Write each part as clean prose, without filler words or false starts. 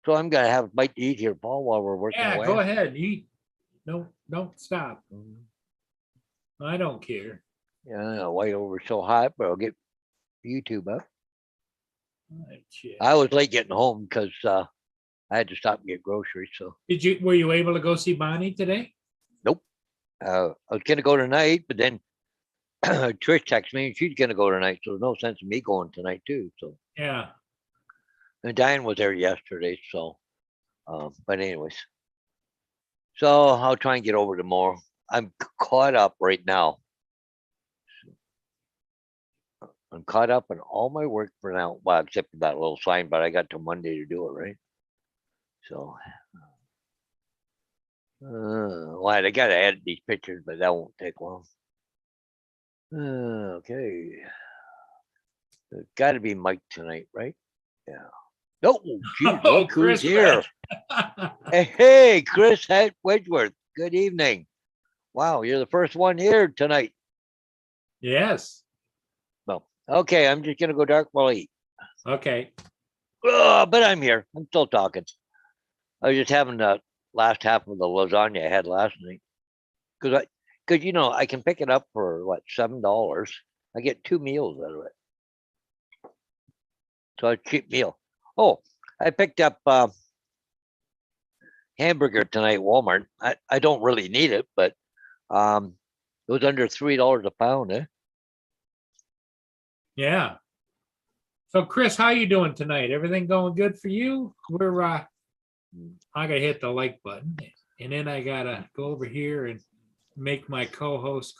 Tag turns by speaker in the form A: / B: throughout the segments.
A: So I'm gonna have a bite to eat here, Paul, while we're working
B: Yeah,
A: away.
B: go ahead. Eat. Don't stop.
A: Mhm.
B: I don't care.
A: Yeah, white over so hot, but I'll get YouTube up.
B: Shit.
A: I was late getting home because I had to stop and get groceries. So
B: Were you able to go see Bonnie today?
A: nope. I was gonna go tonight, but then Trish texted me and she's gonna go tonight, so there's no sense in me going tonight too. So
B: Yeah.
A: and Diane was there yesterday, so but anyways. So I'll try and get over tomorrow. I'm caught up right now. I'm caught up on all my work for now. Well, except for that little sign, but I got till Monday to do it, right? So, well, I got to edit these pictures, but that won't take long. Okay. It's got to be Mike tonight, right? Yeah. No, geez,
B: Oh,
A: look who's
B: Chris
A: here. Hey, Chris Wedgeworth. Good evening. Wow, you're the first one here tonight.
B: Yes.
A: Well, okay, I'm just gonna go dark while I eat.
B: Okay.
A: But I'm here. I'm still talking. I was just having the last half of the lasagna I had last night because I can pick it up for what $7. I get 2 meals out of it, so it's a cheap meal. Oh, I picked up hamburger tonight at Walmart. I don't really need it, but it was under $3 a pound.
B: Yeah. So Chris, how you doing tonight? Everything going good for you? We're I gotta hit the like button, and then I gotta go over here and make my co-host.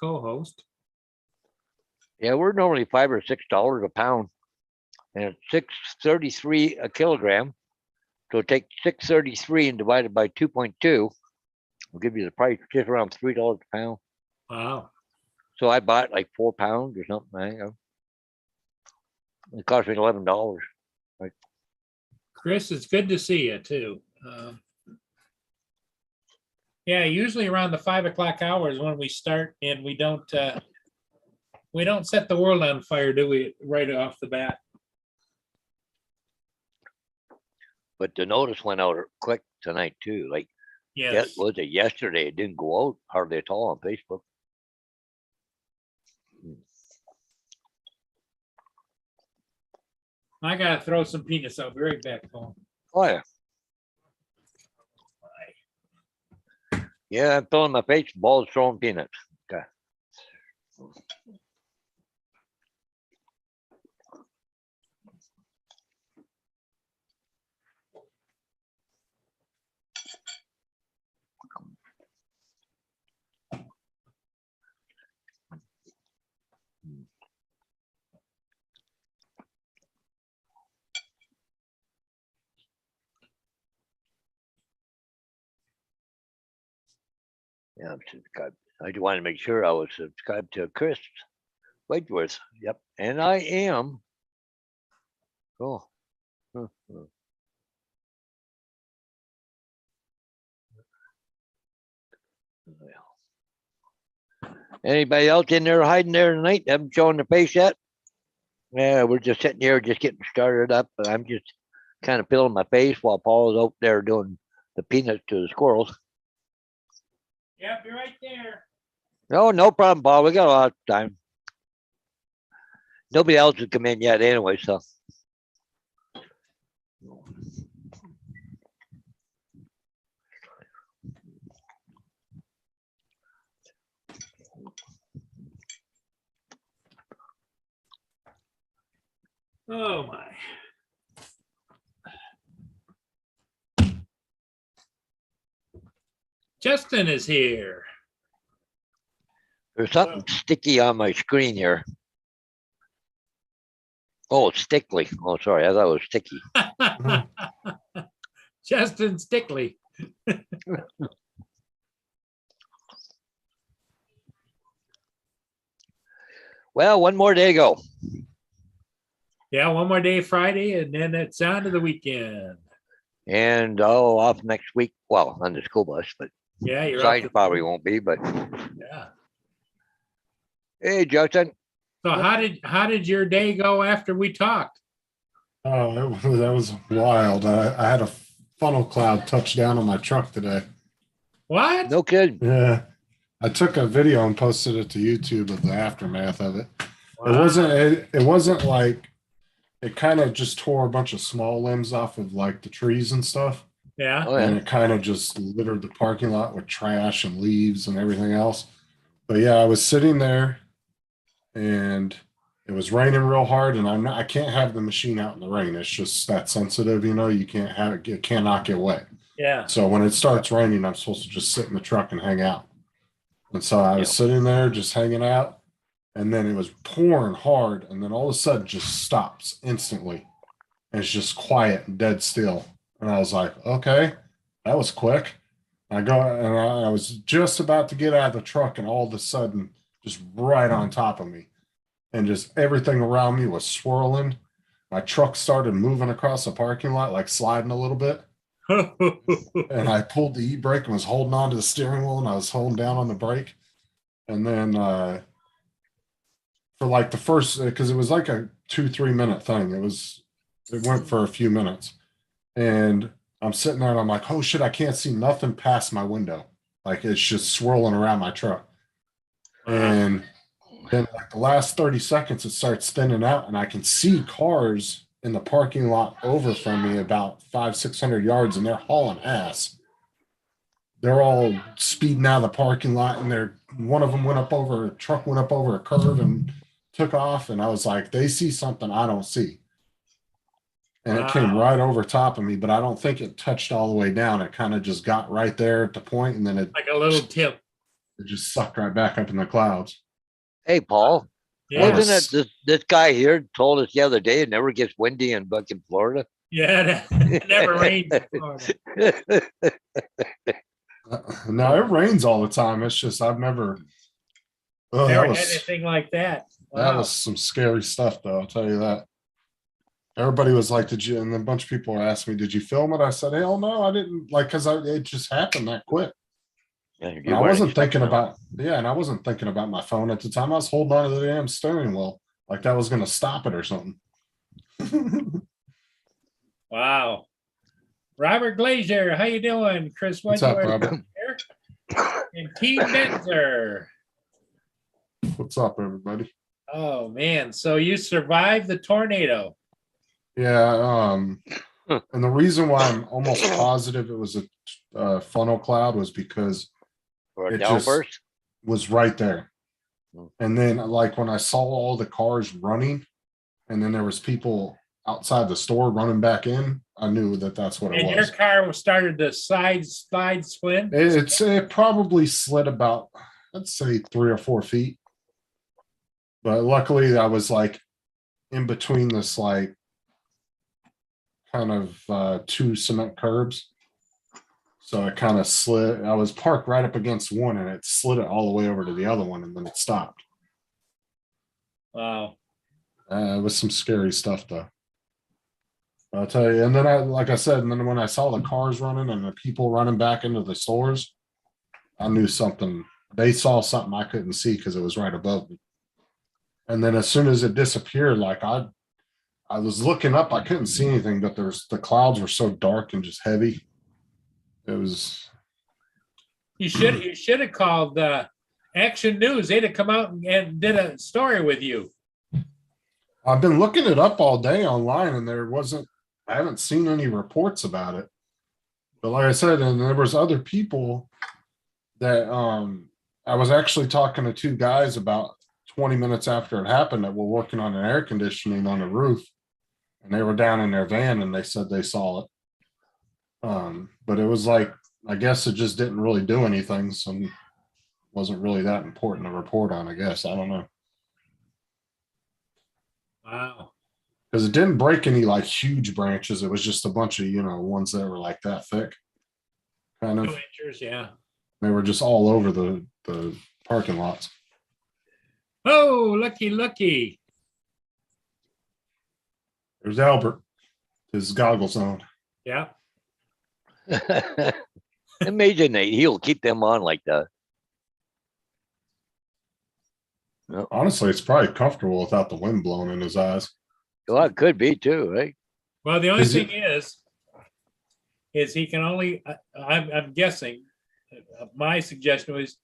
A: Yeah, we're normally $5 or $6 a pound, and it's $6.33 a kilogram. So take 633 and divide it by 2.2. Will give you the price just around $3 a pound.
B: Wow.
A: So I bought like 4 pounds or something. It cost me $11.
B: Chris, it's good to see you too. Yeah, usually around the 5 o'clock hour is when we start, and we don't set the world on fire, do we? Right off the bat.
A: But the notice went out quick tonight too. Like,
B: Yes.
A: was it yesterday? It didn't go out hardly at all on Facebook.
B: I gotta throw some peanuts. I'll be right back home.
A: Oh yeah. Yeah, I'm filling my face, balls throwing peanuts. Okay. Yeah, I'm subscribed. I just wanted to make sure I was subscribed to Chris Wedgeworth. Yep, and I am. Cool. Anybody else in there hiding there tonight? Haven't shown their face yet? Yeah, we're just sitting here, just getting started up. And I'm just kind of peeling my face while Paul is out there doing the peanuts to the squirrels.
B: Yep, you're right there.
A: No problem, Paul. We got a lot of time. Nobody else has come in yet anyway, so.
B: Oh my. Justin is here.
A: There's something sticky on my screen here. Oh, it's stickly. Oh, sorry. I thought it was sticky.
B: Justin Stickley.
A: Well, one more day to go.
B: Yeah, one more day Friday, and then it's on to the weekend.
A: And off next week. Well, on the school bus, but
B: yeah, you're
A: signs probably won't be. But
B: yeah.
A: Hey, Justin.
B: So how did your day go after we talked?
C: Oh, that was wild. I had a funnel cloud touched down on my truck today.
B: What?
A: No kidding.
C: Yeah. I took a video and posted it to YouTube of the aftermath of it.
B: Wow.
C: It wasn't like it kind of just tore a bunch of small limbs off of like the trees and stuff.
B: Yeah.
A: Oh,
C: And
A: yeah.
C: it kind of just littered the parking lot with trash and leaves and everything else. But yeah, I was sitting there and it was raining real hard, and I can't have the machine out in the rain. It's just that sensitive, you know, you can't have it cannot get wet.
B: Yeah.
C: So when it starts raining, I'm supposed to just sit in the truck and hang out. And so I was
A: Yep.
C: sitting there just hanging out, and then it was pouring hard, and then all of a sudden just stops instantly. And it's just quiet and dead still. And I was like, okay, that was quick. I go and I was just about to get out of the truck, and all of a sudden, just right on top of me, and just everything around me was swirling. My truck started moving across the parking lot, like sliding a little bit. And I pulled the e-brake and was holding on to the steering wheel, and I was holding down on the brake. And then for like the first, because it was like a 2-3 minute thing. It went for a few minutes. And I'm sitting there and I'm like, oh shit, I can't see nothing past my window. Like it's just swirling around my truck. And then like the last 30 seconds, it starts thinning out, and I can see cars in the parking lot over from me about 500-600 yards, and they're hauling ass. They're all speeding out of the parking lot, and one of them truck went up over a curve and took off. And I was like, they see something I don't see. And it came
B: Wow.
C: right over top of me, but I don't think it touched all the way down. It kind of just got right there at the point, and then it
B: Like a little tip.
C: just sucked right back up in the clouds.
A: Hey, Paul,
B: Yeah.
A: wasn't it this guy here told us the other day it never gets windy in fucking Florida?
B: Yeah. It never rains in Florida.
C: No, it rains all the time. It's just I've never. Oh,
B: Never
C: that
B: had
C: was
B: anything like that.
C: that
B: Wow.
C: was some scary stuff, though. I'll tell you that. Everybody was like, "Did you?" And a bunch of people asked me, "Did you film it?" I said, "Hell no, I didn't." Like, because it just happened that quick.
A: Yeah,
C: And
A: you
C: I
A: weren't
C: wasn't thinking
A: expecting it.
C: and I wasn't thinking about my phone at the time. I was holding on to the damn steering wheel, like that was going to stop it or something.
B: Wow. Robert Glazier, how you doing? Chris
C: What's up,
B: Wedgwood
C: Robert?
B: here. And Keith Benzer.
C: What's up, everybody?
B: Oh man, so you survived the tornado.
C: Yeah, and the reason why I'm almost positive it was a funnel cloud was because
A: For a
C: It just-
A: downburst?
C: was right there.
A: Hmm.
C: And then like when I saw all the cars running, and then there was people outside the store running back in, I knew that that's what it
B: And your
C: was.
B: car started to slide swim.
C: It probably slid about, let's say 3 or 4 feet. But luckily I was like in between this like kind of 2 cement curbs. So it kind of slid. I was parked right up against one, and it slid it all the way over to the other one, and then it stopped.
B: Wow.
C: It was some scary stuff, though. I'll tell you. And then like I said, and then when I saw the cars running and the people running back into the stores, I knew something. They saw something I couldn't see because it was right above me. And then as soon as it disappeared, like I was looking up, I couldn't see anything, but the clouds were so dark and just heavy. It was.
B: You should have called Action News. They'd have come out and did a story with you.
C: I've been looking it up all day online, and I haven't seen any reports about it. But like I said, and there was other people that I was actually talking to 2 guys about 20 minutes after it happened that were working on an air conditioning on the roof, and they were down in their van and they said they saw it. But it was like, I guess it just didn't really do anything, so it wasn't really that important to report on, I guess. I don't know.
B: Wow.
C: Because it didn't break any like huge branches. It was just a bunch of, ones that were like that thick. Kind
B: 2
C: of.
B: inches, yeah.
C: They were just all over the parking lots.
B: Oh, looky.
C: There's Albert, his goggles on.
B: Yeah.
A: Amazing that he'll keep them on like that.
C: Honestly, it's probably comfortable without the wind blowing in his eyes.
A: Well, it could be too, right?
B: Well, the only
C: Is it-
B: thing is, is he can only, I'm guessing, my suggestion was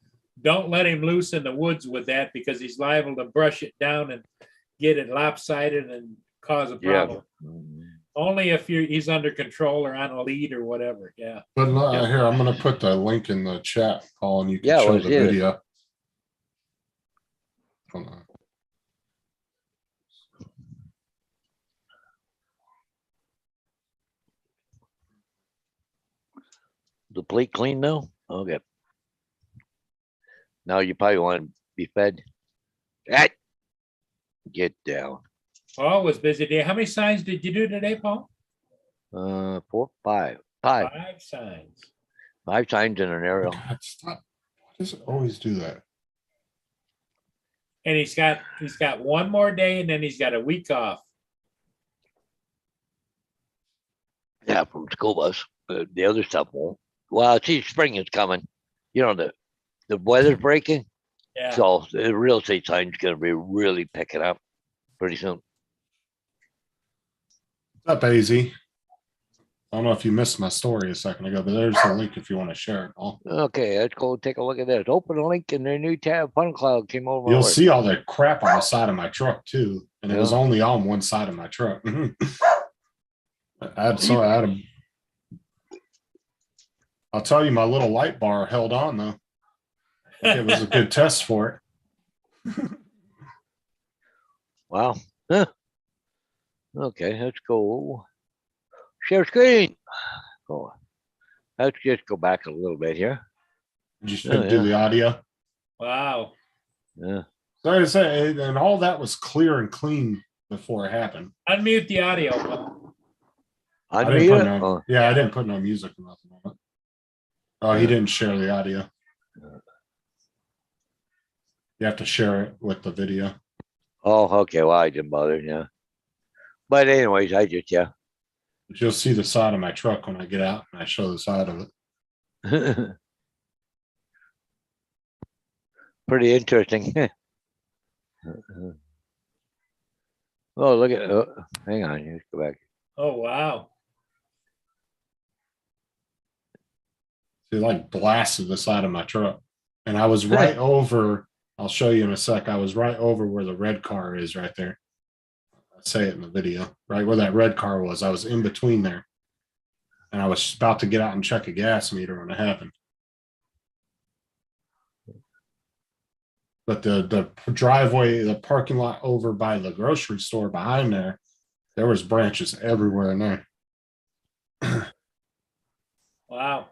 B: don't let him loose in the woods with that because he's liable to brush it down and get it lopsided and cause a
A: Yeah.
B: problem. Only if he's under control or on a lead or whatever. Yeah.
C: But no,
A: Yeah.
C: here, I'm gonna put the link in the chat, Paul, and you can
A: Yeah,
C: show
A: let's
C: the
A: hear it.
C: video. Hold on.
A: The plate clean now? Okay. Now you probably want to be fed. Ah, get down.
B: Paul was busy day. How many signs did you do today, Paul?
A: 4, 5. 5.
B: 5 signs.
A: 5 signs in an aerial.
C: God, stop. Why does it always do that?
B: And he's got one more day and then he's got a week off.
A: Yeah, from school bus. The other stuff won't. Well, see, spring is coming. You know, the weather's breaking.
B: Yeah.
A: So the real estate sign's gonna be really picking up pretty soon.
C: What's up, AZ? I don't know if you missed my story a second ago, but there's the link if you want to share it, Paul.
A: Okay, let's go take a look at this. Open a link in their new tab. Fun Cloud came over. my
C: You'll
A: way.
C: see all the crap on the side of my truck too, and it was
A: Yeah.
C: only on one side of my truck. I'll tell you, my little light bar held on though. It was a good test for it.
A: Wow. Huh. Okay, let's go. Share screen. Oh, let's just go back a little bit here.
C: Just
A: Oh,
C: do
A: yeah.
C: the audio.
B: Wow.
A: Yeah.
C: So I say, and all that was clear and clean before it happened.
B: Unmute the audio.
C: I didn't
A: Unmute
C: put
A: it?
C: no,
A: Oh,
C: yeah, I didn't put no music or nothing on it. Oh, he
A: Yeah.
C: didn't share the audio. You have to share it with the video.
A: oh, okay. Well, I didn't bother. Yeah. But anyways, I just yeah.
C: But you'll see the side of my truck when I get out and I show the side of it.
A: Pretty interesting. Oh, look at. Hang on. Let's go back.
B: Oh, wow.
C: It like blasted the side of my truck. And I was right over, I'll show you in a sec. I was right over where the red car is right there. I say it in the video, right where that red car was. I was in between there. And I was about to get out and check a gas meter when it happened. But the driveway, the parking lot over by the grocery store behind there was branches everywhere in there.
B: Wow.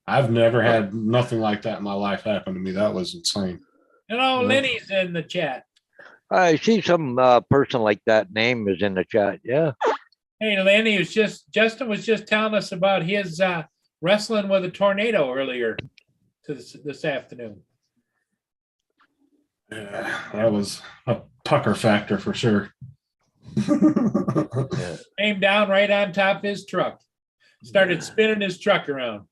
C: I've never had nothing like that in my life happen to me. That was insane.
B: Hello,
A: Yeah.
B: Lenny's in the chat.
A: I see some person like that name is in the chat. Yeah.
B: Hey, Lenny Justin was just telling us about his wrestling with a tornado earlier this afternoon.
C: Yeah, that was a pucker factor for sure.
A: Yeah.
B: Came down right on top of his truck. Started spinning his truck around.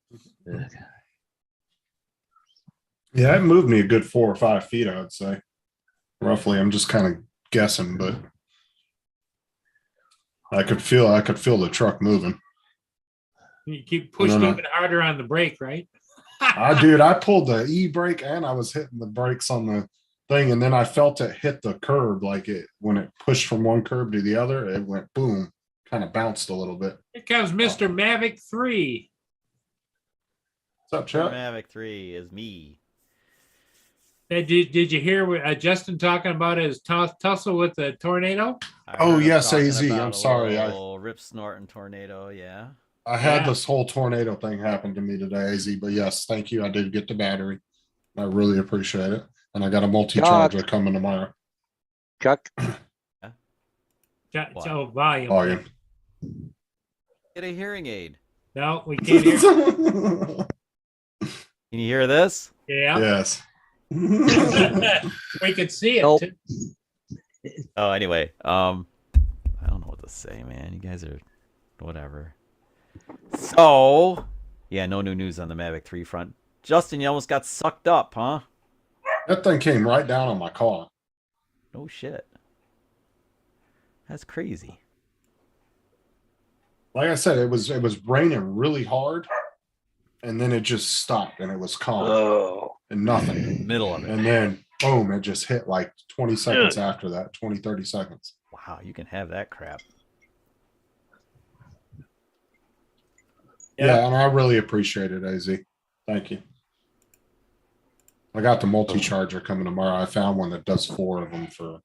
C: Yeah, it moved me a good 4 or 5 feet, I would say. Roughly, I'm just kind of guessing, but I could feel the truck moving.
B: You keep pushing
C: No.
B: even harder on the brake, right?
C: Dude, I pulled the e-brake and I was hitting the brakes on the thing, and then I felt it hit the curb, like it when it pushed from one curb to the other, it went boom, kind of bounced a little bit.
B: Here comes Mr. Mavic 3.
C: What's up, Chuck?
D: Mavic 3 is me.
B: Hey, did you hear what Justin talking about his tussle with the tornado?
D: I
C: Oh,
D: heard him
C: yes,
D: talking
C: AZ,
D: about
C: I'm
D: a
C: sorry,
D: little rip snorting tornado. Yeah.
C: I had
B: Yeah.
C: this whole tornado thing happen to me today, AZ, but yes, thank you. I did get the battery. I really appreciate it. And I got a multi-charger coming tomorrow.
A: Chuck.
D: What?
B: Oh, volume.
C: Volume.
D: Get a hearing aid.
B: No, we can't hear.
D: Can you hear this?
B: Yeah.
C: Yes.
B: We could see it.
A: Nope.
B: Too.
D: Oh, anyway. I don't know what to say, man. You guys are whatever. So, yeah, no new news on the Mavic 3 front. Justin, you almost got sucked up, huh?
C: That thing came right down on my car.
D: No shit. That's crazy.
C: Like I said, it was raining really hard, and then it just stopped and it was calm
A: Oh,
C: and nothing.
D: Middle of it.
C: And then boom, it just hit like 20 seconds after that, 20, 30 seconds.
D: Wow, you can have that crap.
C: Yeah, and I really appreciate it, AZ. Thank you. I got the multi-charger coming tomorrow. I found one that does 4 of them for,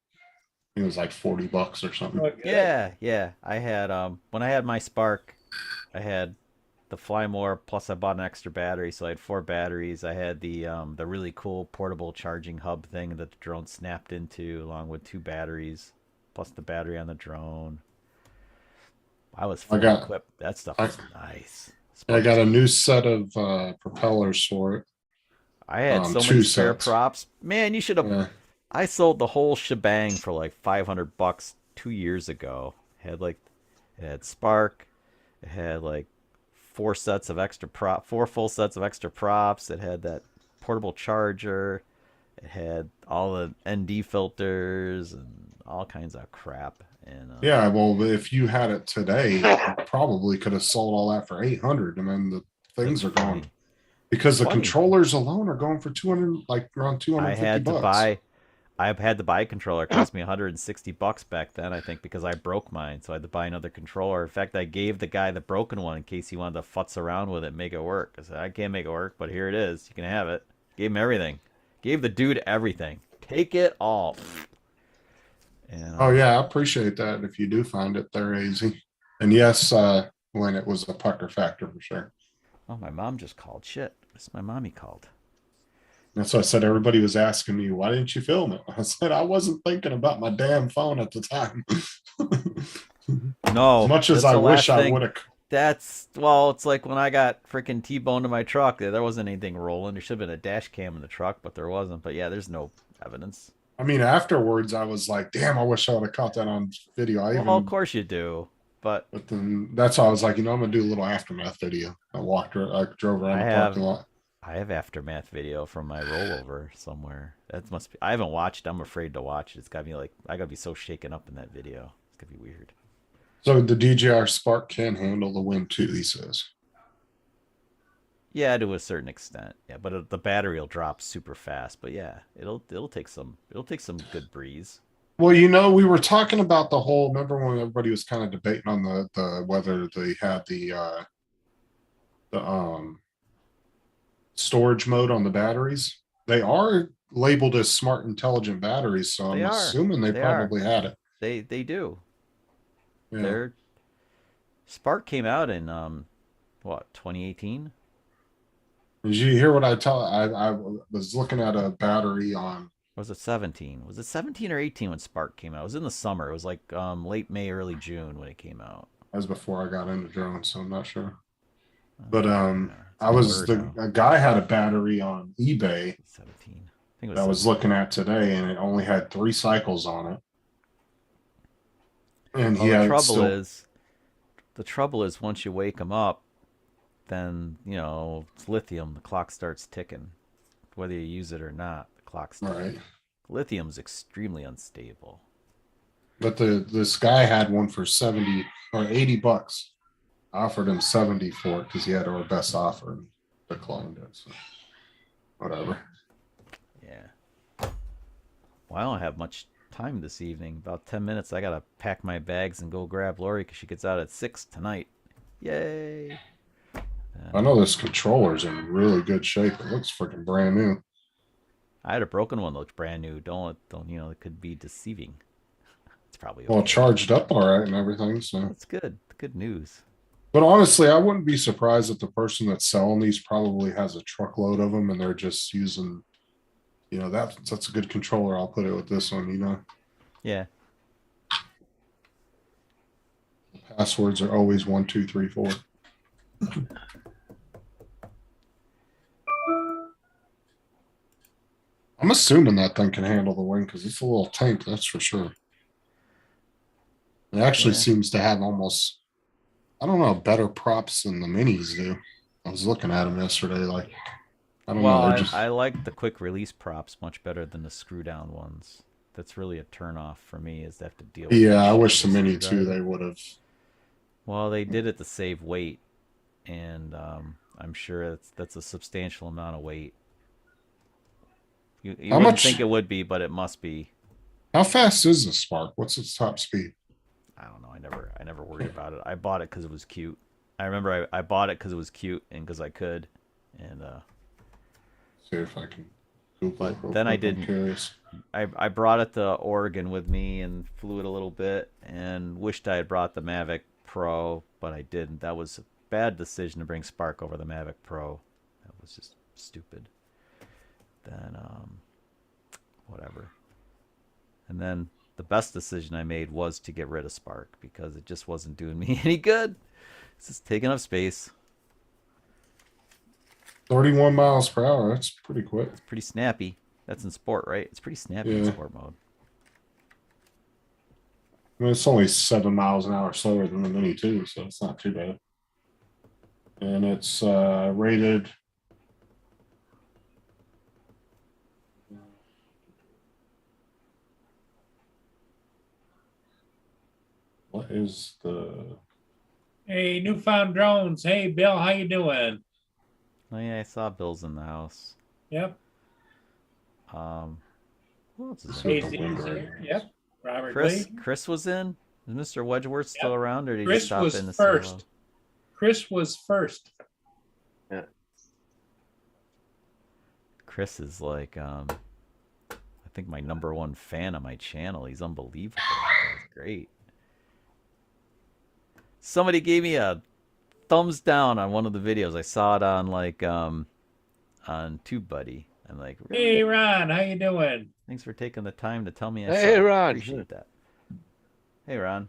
C: it was like $40 or something.
B: Okay.
D: Yeah. I had when I had my Spark, I had the Fly More plus I bought an extra battery, so I had 4 batteries. I had the really cool portable charging hub thing that the drone snapped into, along with 2 batteries, plus the battery on the drone. I was fully
C: got-
D: equipped. That stuff was nice.
C: I got a new set of propellers for it.
D: I had so
C: 2
D: many spare
C: sets.
D: props. Man, you should have.
C: Yeah.
D: I sold the whole shebang for like $500 2 years ago. It had Spark. It had like 4 sets of extra 4 full sets of extra props. It had that portable charger. It had all the ND filters and all kinds of crap. And
C: Yeah, well, if you had it today, you probably could have sold all that for 800. I mean, the things are going because the
D: Funny.
C: controllers alone are going for 200, like around 250
D: I had to
C: bucks.
D: buy a controller. It cost me $160 back then, I think, because I broke mine. So I had to buy another controller. In fact, I gave the guy the broken one in case he wanted to futz around with it, make it work. I said, I can't make it work, but here it is. You can have it. Gave him everything. Gave the dude everything. Take it all. And,
C: Oh yeah, I appreciate that if you do find it there, easy. And yes, when it was a pucker factor for sure.
D: Oh, my mom just called. Shit. It's my mommy called.
C: That's why I said everybody was asking me, why didn't you film it? I said I wasn't thinking about my damn phone at the time.
D: No.
C: As much as
D: that's
C: I
D: the
C: wish
D: last
C: I
D: thing.
C: would have.
D: It's like when I got freaking T-boned in my truck. There wasn't anything rolling. There should have been a dash cam in the truck, but there wasn't. But yeah, there's no evidence.
C: I mean, afterwards, I was like, damn, I wish I would have caught that on video.
D: Well, of course you do. But
C: then that's why I was like, I'm going to do a little aftermath video. I drove around the parking lot.
D: I have aftermath video from my rollover somewhere. That must be. I haven't watched. I'm afraid to watch it. It's got me like I got to be so shaken up in that video. It's gonna be weird.
C: So the DJI Spark can handle the wind too, he says.
D: Yeah, to a certain extent. Yeah, but the battery will drop super fast. But yeah, it'll take some good breeze.
C: Well, we were talking about the whole. Remember when everybody was kind of debating on the whether they had the storage mode on the batteries? They are labeled as smart intelligent batteries, so I'm assuming they probably had it.
D: They do.
C: Yeah.
D: Their Spark came out in 2018?
C: Did you hear what I was looking at a battery on.
D: Or was it 17? Was it 17 or 18 when Spark came out? It was in the summer. It was like late May, early June when it came out.
C: That was before I got into drones, so I'm not sure.
D: Oh,
C: But a guy had a battery on eBay
D: 17. I think it was
C: that I was
D: 17.
C: looking at today, and it only had 3 cycles on it. And
D: Well, the trouble is once you wake them up, then it's lithium. The clock starts ticking, whether you use it or not. The clock's ticking.
C: Right.
D: Lithium's extremely unstable.
C: But this guy had one for 70 or 80 bucks. I offered him 70 for it because he had our best offer and declined it. So whatever.
D: Yeah. Well, I don't have much time this evening. About 10 minutes. I gotta pack my bags and go grab Lori because she gets out at 6 tonight. Yay!
C: I know this controller's in really good shape. It looks freaking brand new.
D: I had a broken one that looked brand new. Don't it could be deceiving. It's probably okay.
C: Well, charged up all right and everything. So
D: That's good. Good news.
C: but honestly, I wouldn't be surprised if the person that's selling these probably has a truckload of them and they're just using, that's a good controller. I'll put it with this one,
D: Yeah.
C: Passwords are always 1, 2, 3, 4. I'm assuming that thing can handle the wind because it's a little tank, that's for sure. It actually
D: Yeah.
C: seems to have almost, I don't know, better props than the minis do. I was looking at them yesterday, like, I don't know. They're just,
D: I like the quick release props much better than the screw down ones. That's really a turnoff for me is to have to deal with
C: yeah,
D: that
C: I
D: shit
C: wish the
D: with a
C: mini too,
D: screwdriver.
C: they would have.
D: Well, they did it to save weight, and I'm sure that's a substantial amount of weight. You
C: How
D: wouldn't
C: much-
D: think it would be, but it must be.
C: How fast is the Spark? What's its top speed?
D: I don't know. I never worried about it. I bought it because it was cute. I remember I bought it because it was cute and because I could, and
C: See if I can Google it.
D: But
C: real
D: then I
C: quick. I'm
D: didn't.
C: curious.
D: I brought it to Oregon with me and flew it a little bit and wished I had brought the Mavic Pro, but I didn't. That was a bad decision to bring Spark over the Mavic Pro. That was just stupid. Then whatever. And then the best decision I made was to get rid of Spark because it just wasn't doing me any good. It's just taking up space.
C: 31 miles per hour. That's pretty quick.
D: It's pretty snappy. That's in sport, right? It's pretty snappy in
C: Yeah.
D: sport mode.
C: I mean, it's only 7 miles an hour slower than the Mini 2, so it's not too bad. And it's rated. What is the?
B: Hey, Newfound Drones. Hey, Bill, how you doing?
D: Oh yeah, I saw Bill's in the house.
B: Yep.
D: Who else is
C: See
D: in?
C: what the
B: AZ's
C: wind
B: here.
C: rating is.
B: Yep. Robert
D: Chris.
B: Lee.
D: Chris was in. Is Mr. Wedgeworth still around, or did he
B: Chris
D: stop
B: was
D: in to say hello?
B: first. Chris was first.
D: Chris is like, I think my #1 fan on my channel. He's unbelievable. He's great. Somebody gave me a thumbs down on one of the videos. I saw it on like on TubeBuddy. I'm like, really?
B: Hey, Ron, how you doing?
D: Thanks for taking the time to tell me. I
A: Hey,
D: saw it.
A: Ron.
D: Appreciate that. Hey, Ron.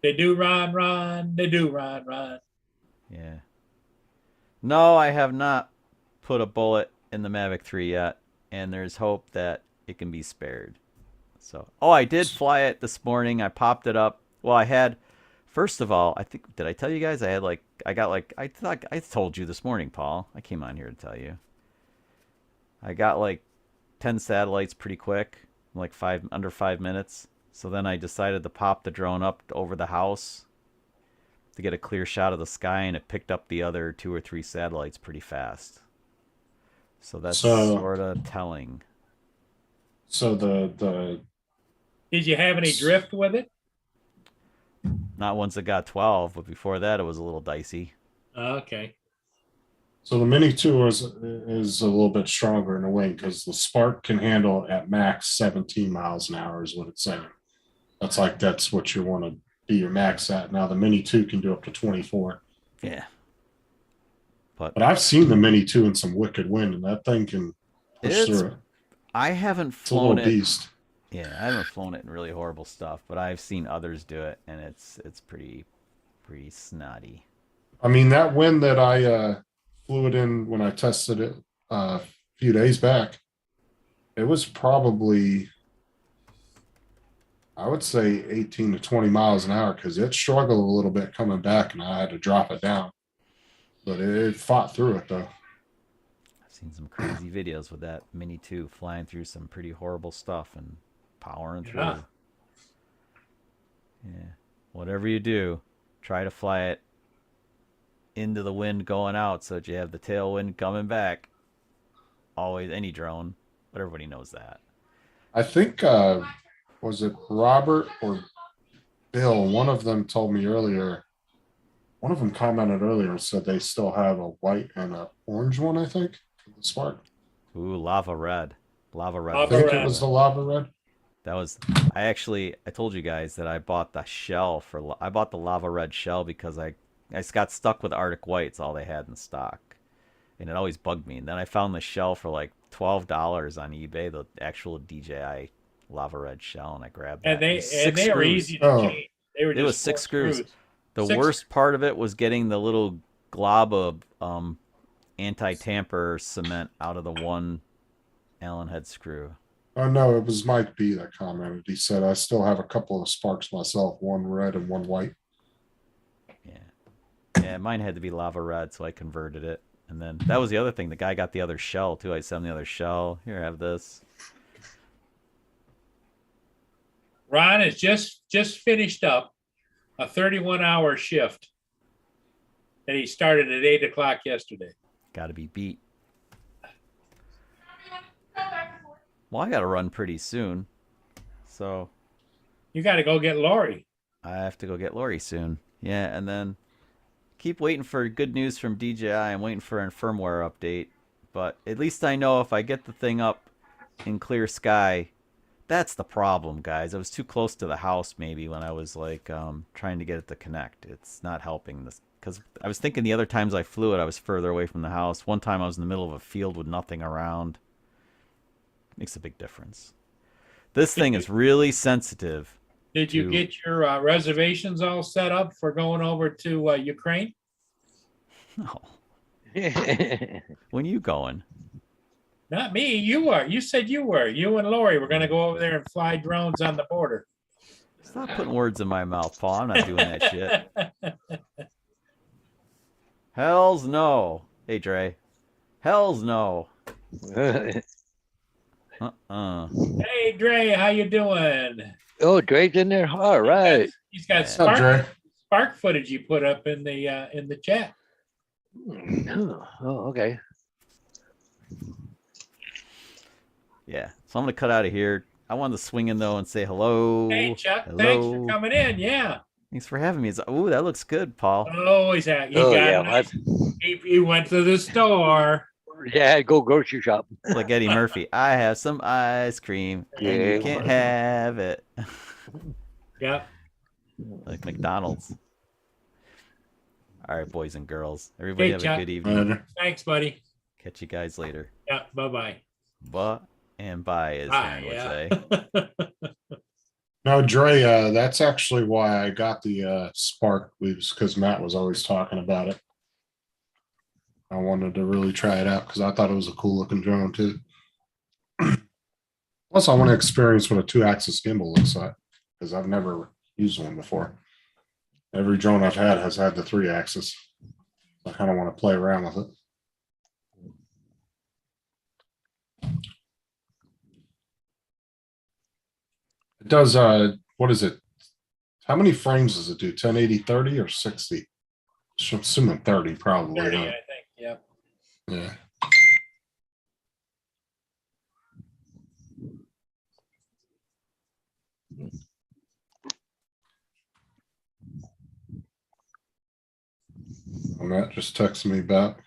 B: They do Ron. They do Ron.
D: Yeah. No, I have not put a bullet in the Mavic 3 yet, and there's hope that it can be spared. So, I did fly it this morning. I popped it up. Well, I had, first of all, I think, did I tell you guys? I thought I told you this morning, Paul. I came on here to tell you. I got like 10 satellites pretty quick, like under 5 minutes. So then I decided to pop the drone up over the house to get a clear shot of the sky, and it picked up the other 2 or 3 satellites pretty fast. So that's sort of telling.
C: So the
B: Did you have any drift with it?
D: Not once it got 12, but before that it was a little dicey.
B: Okay.
C: So the Mini 2 is a little bit stronger in the wing because the Spark can handle at max 17 miles an hour is what it's saying. That's what you want to be your max at. Now the Mini 2 can do up to 24.
D: Yeah.
C: But I've seen the Mini 2 in some wicked wind, and that thing can push
D: It's
C: through it.
D: I haven't
C: It's a little
D: flown it.
C: beast.
D: Yeah, I haven't flown it in really horrible stuff, but I've seen others do it, and it's pretty snotty.
C: I mean, that wind that I flew it in when I tested it a few days back, it was probably, I would say 18 to 20 miles an hour because it struggled a little bit coming back and I had to drop it down. But it fought through it though.
D: I've seen some crazy videos with that Mini 2 flying through some pretty horrible stuff and powering through.
B: Yeah.
D: Yeah. Whatever you do, try to fly it into the wind going out so that you have the tailwind coming back. Always, any drone, but everybody knows that.
C: I think, was it Robert or Bill? One of them told me earlier. One of them commented earlier and said they still have a white and an orange one, I think, for the Spark.
D: Ooh, lava red. Lava red.
C: I
B: Lava
C: think
B: red.
C: it was the lava red.
D: That was, I told you guys that I bought the shell I bought the lava red shell because I got stuck with Arctic White. It's all they had in stock. And it always bugged me. And then I found the shell for like $12 on eBay, the actual DJI lava red shell, and I grabbed that.
B: And they
D: It was six
B: were
D: screws.
B: easy to
C: Oh.
B: change. They were
D: It was
B: just
D: 6
B: 4
D: screws. The
B: Six-
D: worst part of it was getting the little glob of anti-tamper cement out of the one Allen head screw.
C: Oh no, it was Mike B that commented. He said, I still have a couple of Sparks myself, one red and one white.
D: Yeah, mine had to be lava red, so I converted it. And then that was the other thing. The guy got the other shell too. I sent him the other shell. Here, have this.
B: Ron is just finished up a 31-hour shift that he started at 8 o'clock yesterday.
D: Got to be beat. Well, I got to run pretty soon, so
B: You got to go get Lori.
D: I have to go get Lori soon. Yeah, and then keep waiting for good news from DJI. I'm waiting for a firmware update, but at least I know if I get the thing up in clear sky. That's the problem, guys. I was too close to the house maybe when I was like trying to get it to connect. It's not helping this because I was thinking the other times I flew it, I was further away from the house. One time I was in the middle of a field with nothing around. Makes a big difference. This thing is really sensitive.
B: Did you get your reservations all set up for going over to Ukraine?
D: No. When you going?
B: Not me. You are. You said you were. You and Lori were going to go over there and fly drones on the border.
D: Stop putting words in my mouth, Paul. I'm not doing that shit. Hells no. Hey, Dre. Hells no.
B: Hey, Dre, how you doing?
A: Oh, Dre's in there. All right.
B: He's got
C: What's up,
B: spark,
C: Dre?
B: spark footage you put up in the chat.
A: Oh, okay.
D: Yeah. So I'm gonna cut out of here. I wanted to swing in though and say hello.
B: Hey, Chuck,
D: Hello.
B: thanks for coming in. Yeah.
D: Thanks for having me. Oh, that looks good, Paul.
B: Oh, he's at.
A: Oh, yeah.
B: He went to the store.
A: Yeah, go grocery shop.
D: Like Eddie Murphy. I have some ice cream and
A: Yeah.
D: you can't have it.
B: Yeah.
D: Like McDonald's. All right, boys and girls. Everybody
B: Hey,
D: have
B: Chuck.
D: a good evening.
C: Later.
B: Thanks, buddy.
D: Catch you guys later.
B: Yeah. Bye-bye.
D: But and bye, as Aaron would say.
C: No, Dre, that's actually why I got the Spark, because Matt was always talking about it. I wanted to really try it out because I thought it was a cool looking drone too. Plus, I want to experience what a 2-axis gimbal looks like because I've never used one before. Every drone I've had has had the 3-axis. I kind of want to play around with it. It does, what is it? How many frames does it do? 1080, 30, or 60? I'm assuming 30 probably.
B: 30,
C: huh?
B: I think. Yeah.
C: Yeah. Matt just texted me back.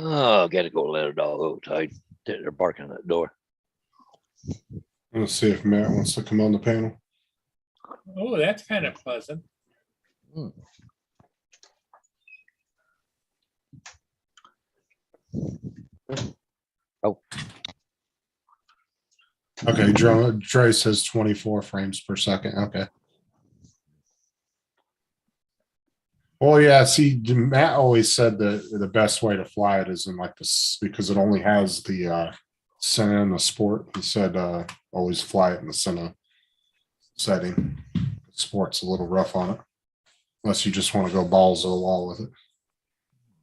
A: Oh, gotta go let a dog outside. They're barking at the door.
C: Let's see if Matt wants to come on the panel.
B: Oh, that's kind of pleasant.
A: Oh,
C: Okay, Dre says 24 frames per second. Okay. Well, yeah, see, Matt always said that the best way to fly it is in like this because it only has the center and the sport. He said always fly it in the center setting. Sport's a little rough on it. Unless you just want to go balls to the wall with it.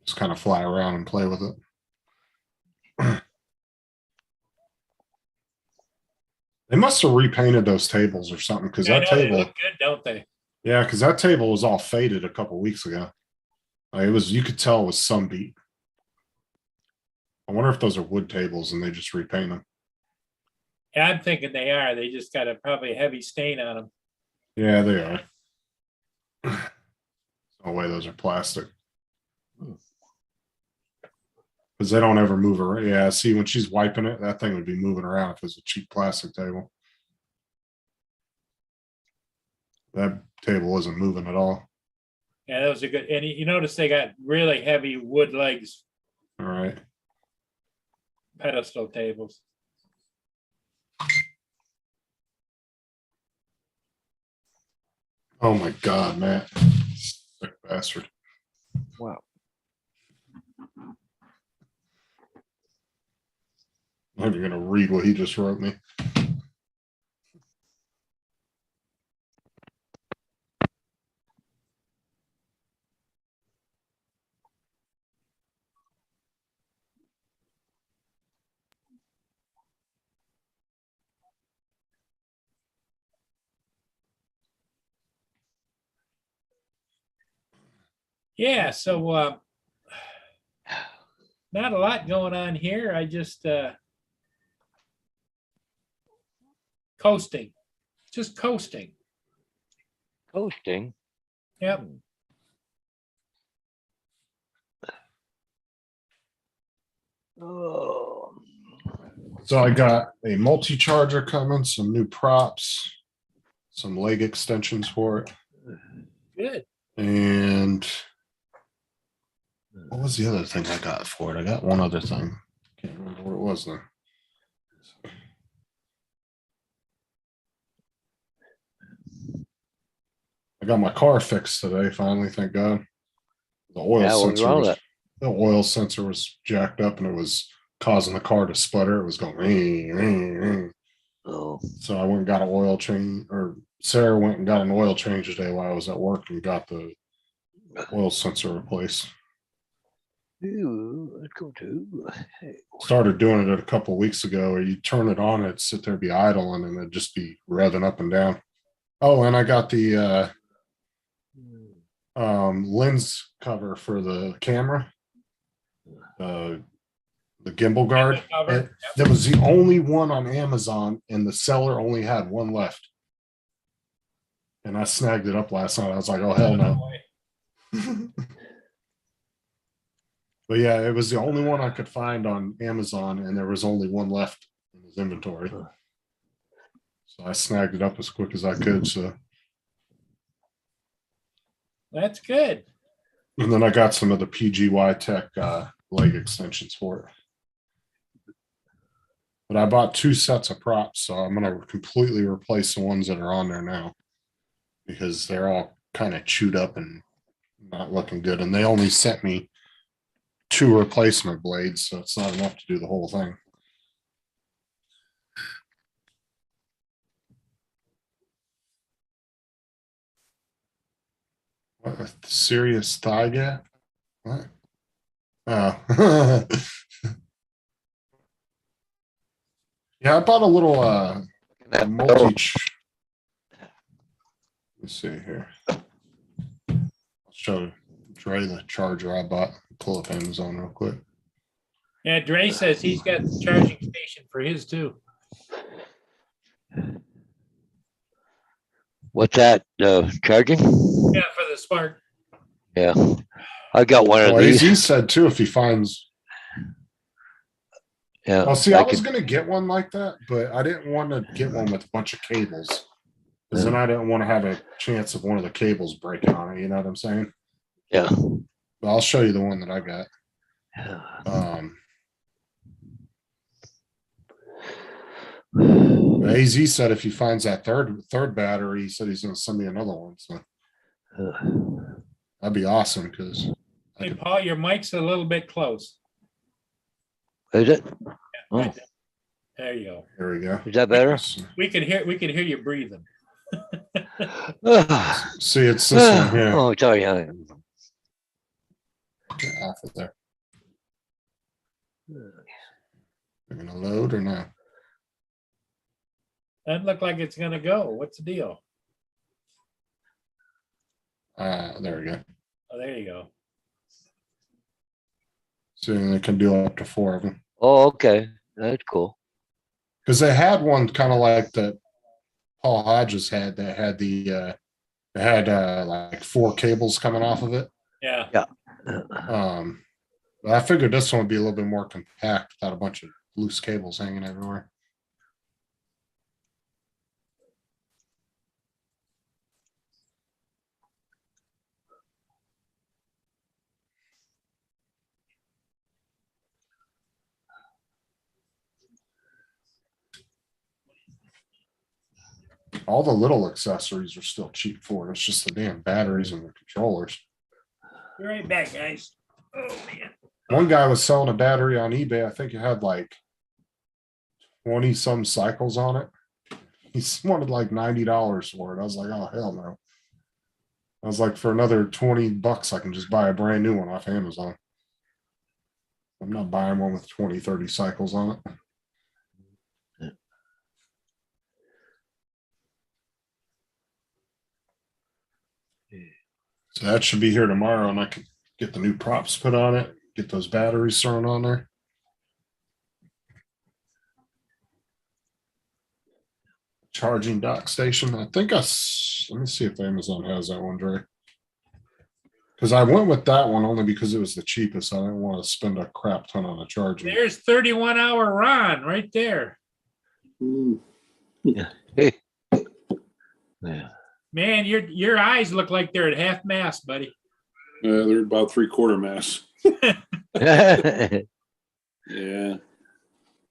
C: Just kind of fly around and play with it. They must have repainted those tables or something because
B: I
C: that
B: know, they
C: table.
B: look good, don't they?
C: Yeah, because that table was all faded a couple weeks ago. It was, you could tell it was sun beat. I wonder if those are wood tables and they just repaint them.
B: Yeah, I'm thinking they are. They just got a probably heavy stain on them.
C: Yeah, they are. No way those are plastic. Because they don't ever move around. Yeah, see, when she's wiping it, that thing would be moving around if it was a cheap plastic table. That table wasn't moving at all.
B: Yeah, those are good. And you notice they got really heavy wood legs,
C: All right.
B: pedestal tables.
C: Oh my God, Matt. Sick bastard.
A: wow.
C: I'm even gonna read what he just wrote me.
B: Yeah, so not a lot going on here. I just coasting. Just coasting.
A: Coasting.
B: Yep.
A: Oh,
C: So I got a multi-charger coming, some new props, some leg extensions for it,
B: Good.
C: and what was the other thing I got for it? I got one other thing. Can't remember what it was now. I got my car fixed today, finally, thank God. The oil
A: Yeah, what's
C: sensor
A: wrong with
C: was, the oil sensor was jacked up and it was causing the car to sputter. It was going ring, ring, ring.
A: oh,
C: So I went and got an oil change, or Sarah went and got an oil change today while I was at work and got the oil sensor replaced.
A: ooh, let's go to.
C: Started doing it a couple of weeks ago where you turn it on, it'd sit there, be idling, and it'd just be revving up and down. Oh, and I got the lens cover for the camera, the gimbal guard.
B: Cover.
C: That was the only one on Amazon, and the seller only had one left. And I snagged it up last night. I was like, oh hell no. But yeah, it was the only one I could find on Amazon, and there was only one left in his inventory. So I snagged it up as quick as I could. So,
B: That's good.
C: and then I got some of the PGY Tech leg extensions for it. But I bought 2 sets of props, so I'm gonna completely replace the ones that are on there now because they're all kind of chewed up and not looking good. And they only sent me 2 replacement blades, so it's not enough to do the whole thing. What a serious thigh gap? What? Oh. Yeah, I bought a little a multi. Let's see here. I'll show Dre the charger I bought. Pull up Amazon real quick.
B: Yeah, Dre says he's got the charging station for his too.
A: What's that? Charging?
B: Yeah, for the Spark.
A: Yeah, I got one of
C: Well,
A: these.
C: AZ said too if he finds.
A: Yeah,
C: Well, see, I
A: I
C: was
A: could-
C: gonna get one like that, but I didn't want to get one with a bunch of cables. Because then I didn't want to have a chance of one of the cables breaking on it. You know what I'm saying?
A: yeah.
C: But I'll show you the one that I got. AZ said if he finds that third battery, he said he's gonna send me another one. So that'd be awesome because
B: Hey, Paul, your mic's a little bit close.
A: Is it?
B: Right
A: Oh,
B: there. There you go.
C: here we go.
A: is that better?
B: We could hear you breathing.
C: See, it's this one here.
A: Oh, sorry.
C: Get off of there. They're gonna load or not?
B: Doesn't look like it's gonna go. What's the deal?
C: There we go.
B: Oh, there you go.
C: So they can do up to 4 of them.
A: Oh, okay. That's cool.
C: Because they had one kind of like that Paul Hodges had that had the it had like 4 cables coming off of it.
B: Yeah.
C: But I figured this one would be a little bit more compact without a bunch of loose cables hanging everywhere. All the little accessories are still cheap for it. It's just the damn batteries and the controllers.
B: Be right back, guys. Oh man.
C: One guy was selling a battery on eBay. I think it had like 20 some cycles on it. He wanted like $90 for it. I was like, oh hell no. I was like, for another $20, I can just buy a brand new one off Amazon. I'm not buying one with 20, 30 cycles on it. So that should be here tomorrow, and I can get the new props put on it, get those batteries thrown on there. Charging dock station. I think let me see if Amazon has that one, Dre. Because I went with that one only because it was the cheapest. I didn't want to spend a crap ton on a charging.
B: There's 31-hour Ron right there.
E: Mm.
A: Yeah.
B: Man, your eyes look like they're at half mast, buddy.
E: They're about 3/4 mass.
A: Yeah.
E: Yeah.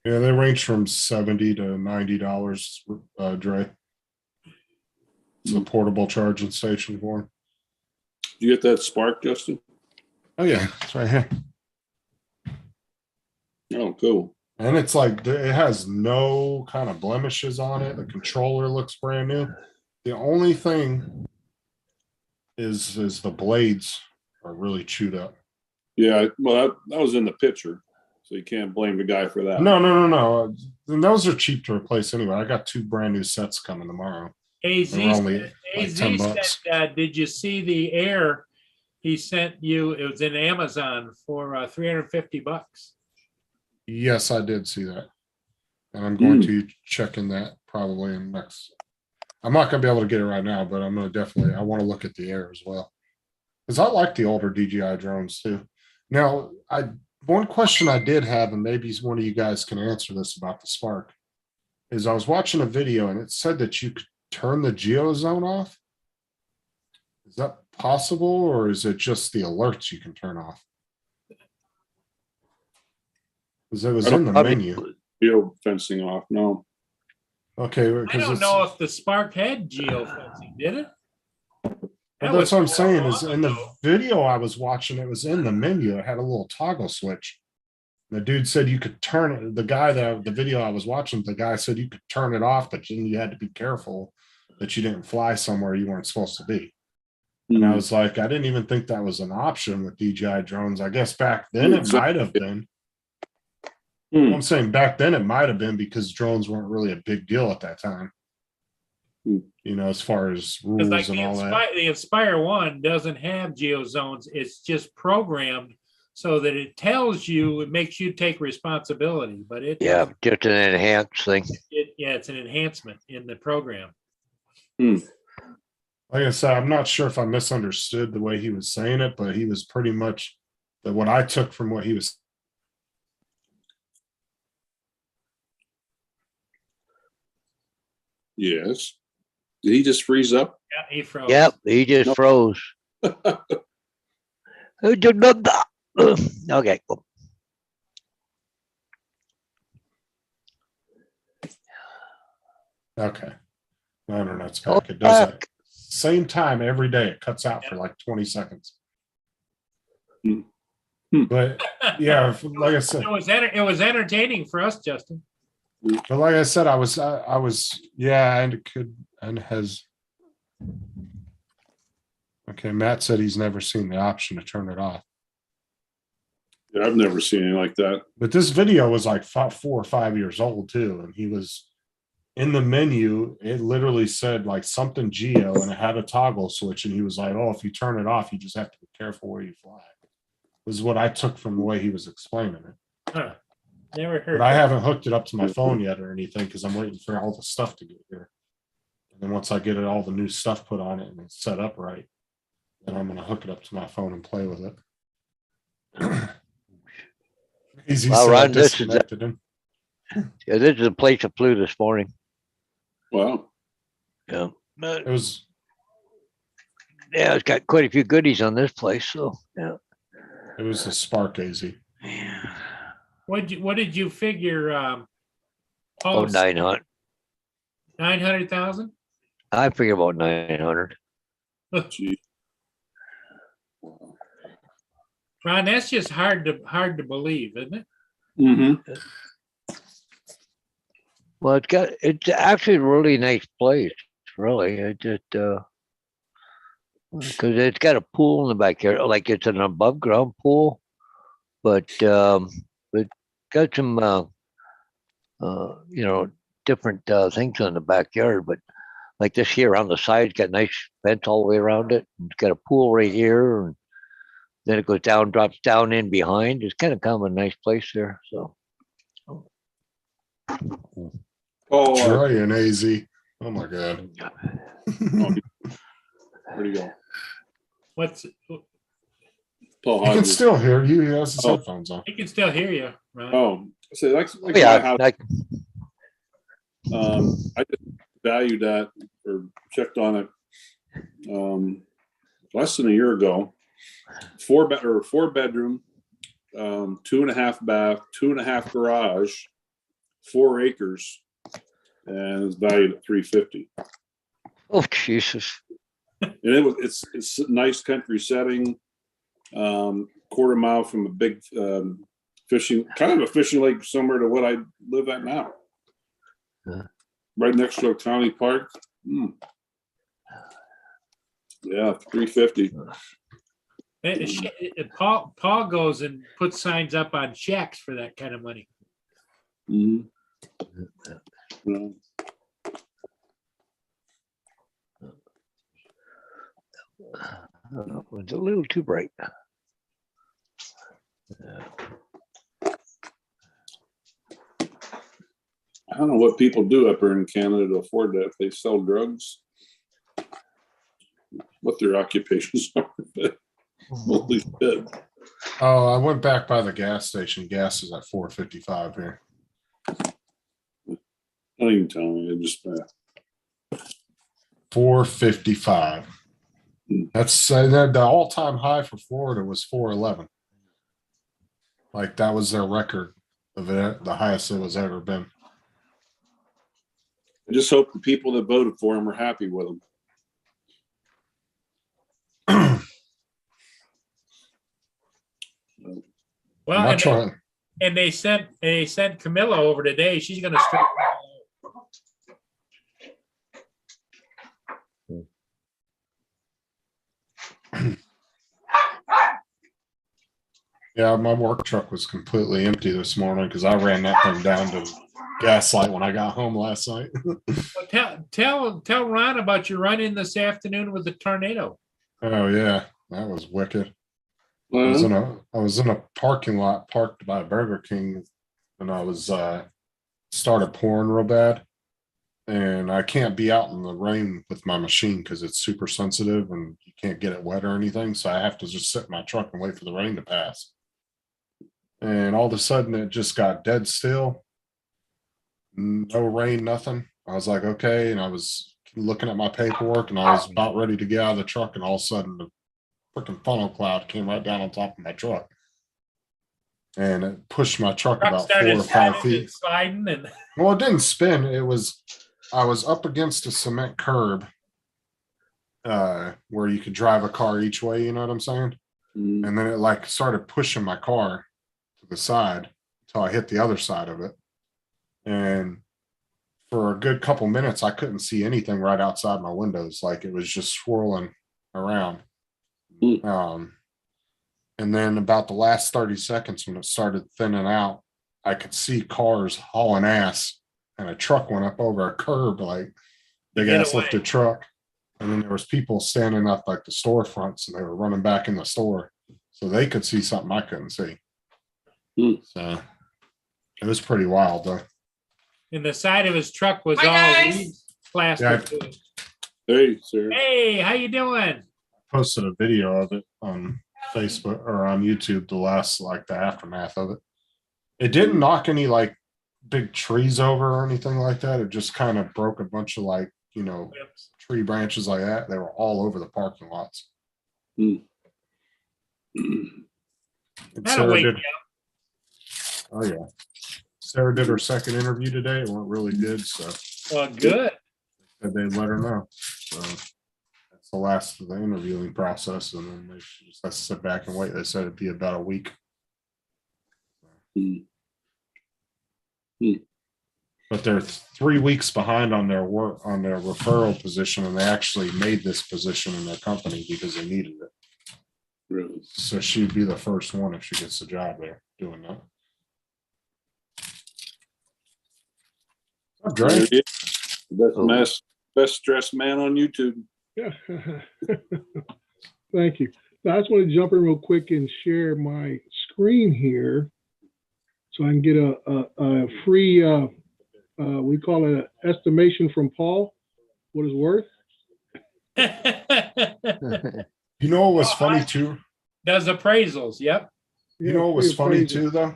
C: Yeah, they range from $70 to $90, Dre. It's a portable charging station for 'em.
E: You get that spark, Justin?
C: Oh yeah, it's right here.
E: Oh, cool.
C: And it's like it has no kind of blemishes on it. The controller looks brand new. The only thing is the blades are really chewed up.
E: Yeah, well, that was in the picture, so you can't blame the guy for that.
C: No. And those are cheap to replace anyway. I got 2 brand new sets coming tomorrow.
B: AZ,
C: They're only
B: said,
C: like
B: AZ
C: $10.
B: said, did you see the air he sent you? It was in Amazon for $350.
C: Yes, I did see that. And I'm going to check in that probably in next. I'm not gonna be able to get it right now, but I'm gonna definitely, I want to look at the air as well. Because I like the older DJI drones too. Now, one question I did have, and maybe one of you guys can answer this about the Spark, is I was watching a video and it said that you could turn the GeoZone off. Is that possible, or is it just the alerts you can turn off? Because it was in the menu.
E: Geo fencing off. No.
C: Okay.
B: I don't know if the Spark had geofencing, did it?
C: Well, that's what I'm saying is
B: long
C: in the
B: ago.
C: video I was watching, it was in the menu. It had a little toggle switch. The dude said you could turn it. The video I was watching, the guy said you could turn it off, but then you had to be careful that you didn't fly somewhere you weren't supposed to be. And I was like, I didn't even think that was an option with DJI drones. I guess back then it might have been. I'm saying back then it might have been because drones weren't really a big deal at that time. You know, as far as rules
B: Like
C: and all that.
B: the Inspire 1 doesn't have geozones. It's just programmed so that it tells you, it makes you take responsibility, but it
A: Yeah, just an enhanced thing.
B: it's an enhancement in the program.
C: Like I said, I'm not sure if I misunderstood the way he was saying it, but he was pretty much what I took from what he was.
E: Yes. Did he just freeze up?
B: Yeah, he froze.
A: Yep, he just
E: Nope.
A: froze. Who did that? Okay, cool.
C: Okay. My internet's
A: Oh,
C: back. It does it
A: back.
C: same time every day. It cuts out for like 20 seconds. But yeah, like I said,
B: It was entertaining for us, Justin.
C: but like I said, I was, yeah, and it could, and has. Okay, Matt said he's never seen the option to turn it off.
E: Yeah, I've never seen anything like that.
C: But this video was like 4 or 5 years old too, and he was in the menu. It literally said like something geo, and it had a toggle switch, and he was like, "Oh, if you turn it off, you just have to be careful where you fly." This is what I took from the way he was explaining it.
B: Huh. Never heard.
C: But I haven't hooked it up to my phone yet or anything because I'm waiting for all the stuff to get here. And then once I get all the new stuff put on it and it's set up right, then I'm going to hook it up to my phone and play with it. Easy
A: Well,
C: said,
A: Ron, this is
C: disconnected him.
A: Yeah, this is the place I flew this morning.
E: Wow.
A: Yeah.
C: It was
A: Yeah, it's got quite a few goodies on this place, so yeah.
C: a Spark AZ.
B: What did you figure?
A: Oh,
B: Paul,
A: 900.
B: 900,000?
A: I figure about 900.
E: Gee.
B: Ron, that's just hard to believe, isn't it?
E: Mm-hmm.
A: Well, it's actually a really nice place, really. It just because it's got a pool in the backyard, like it's an above ground pool, but it got some different things in the backyard. But like this here on the side, got nice vents all the way around it. It's got a pool right here, and then it goes down, drops down in behind. It's kind of a nice place there. So
E: Oh,
C: Dre and AZ. Oh my god.
E: where'd he go?
B: What's
E: Paul
C: He can
E: Hodges.
C: still hear you. He has his
E: Oh.
C: headphones on.
B: he can still hear you, right?
E: Oh, so like
A: oh,
E: my
A: yeah,
E: house,
A: like,
E: I just valued that or checked on it less than a year ago. Four bedroom, 2.5 bath, 2.5 garage, 4 acres, and it's valued at $350.
A: oh Jesus.
E: And it's a nice country setting, quarter mile from a big fishing lake similar to what I live at now.
A: Yeah.
E: Right next to a county park. Yeah, $350.
B: Paul goes and puts signs up on shacks for that kind of money.
E: Mhm. Yeah.
A: It's a little too bright.
E: I don't know what people do up here in Canada to afford that. If they sell drugs, what their occupations are. Holy shit.
C: Oh, I went back by the gas station. Gas is at $4.55 here.
E: Don't even tell me. It just
C: $4.55. That's the all-time high for Florida was $4.11. Like that was their record of it, the highest it was ever been.
E: I just hope the people that voted for him are happy with him.
B: Well,
C: Not
B: and
C: trying.
B: they sent Camilla over today. She's gonna straighten it out.
C: Yeah, my work truck was completely empty this morning because I ran that thing down to gaslight when I got home last night.
B: Tell Ron about your run in this afternoon with the tornado.
C: Oh yeah, that was wicked. I was in a parking lot parked by Burger King, and I was started pouring real bad, and I can't be out in the rain with my machine because it's super sensitive and you can't get it wet or anything. So I have to just sit in my truck and wait for the rain to pass. And all of a sudden, it just got dead still. No rain, nothing. I was like, okay, and I was looking at my paperwork, and I was about ready to get out of the truck, and all of a sudden, the freaking funnel cloud came right down on top of my truck, and it pushed my truck
B: Truck
C: about 4
B: started
C: or 5
B: spinning
C: feet.
B: and sliding, and
C: Well, it didn't spin. I was up against a cement curb, where you could drive a car each way. You know what I'm saying?
E: Mhm.
C: And then it like started pushing my car to the side until I hit the other side of it. And for a good couple minutes, I couldn't see anything right outside my windows. Like it was just swirling around. And then about the last 30 seconds when it started thinning out, I could see cars hauling ass, and a truck went up over a curb, like big
B: Get
C: ass
B: away.
C: lifted truck. And then there was people standing up like the storefronts, and they were running back in the store so they could see something I couldn't see. So it was pretty wild though.
B: the side of his truck was all weeds plastered. to it.
E: Hey, sir.
B: Hey, how you doing?
C: Posted a video of it on Facebook or on YouTube, the aftermath of it. It didn't knock any like big trees over or anything like that. It just kind of broke a bunch of tree branches like that. They were all over the parking lots. And
B: That'll wake you up.
C: Oh yeah. Sarah did her second interview today. It went really good. So
B: Well, good.
C: said they'd let her know. So that's the last of the interviewing process. And then they just has to sit back and wait. They said it'd be about a week. But they're 3 weeks behind on their work on their referral position, and they actually made this position in their company because they needed it.
E: Really?
C: So she'd be the first one if she gets the job there doing that. What's up, Dre?
E: Best mess best dressed man on YouTube.
F: Yeah. Thank you. So I just want to jump in real quick and share my screen here so I can get a free, we call it an estimation from Paul, what it's worth.
C: You know what was funny too?
B: Does appraisals, yep.
C: You know what was
F: free
C: funny
F: appraisal.
C: too, though?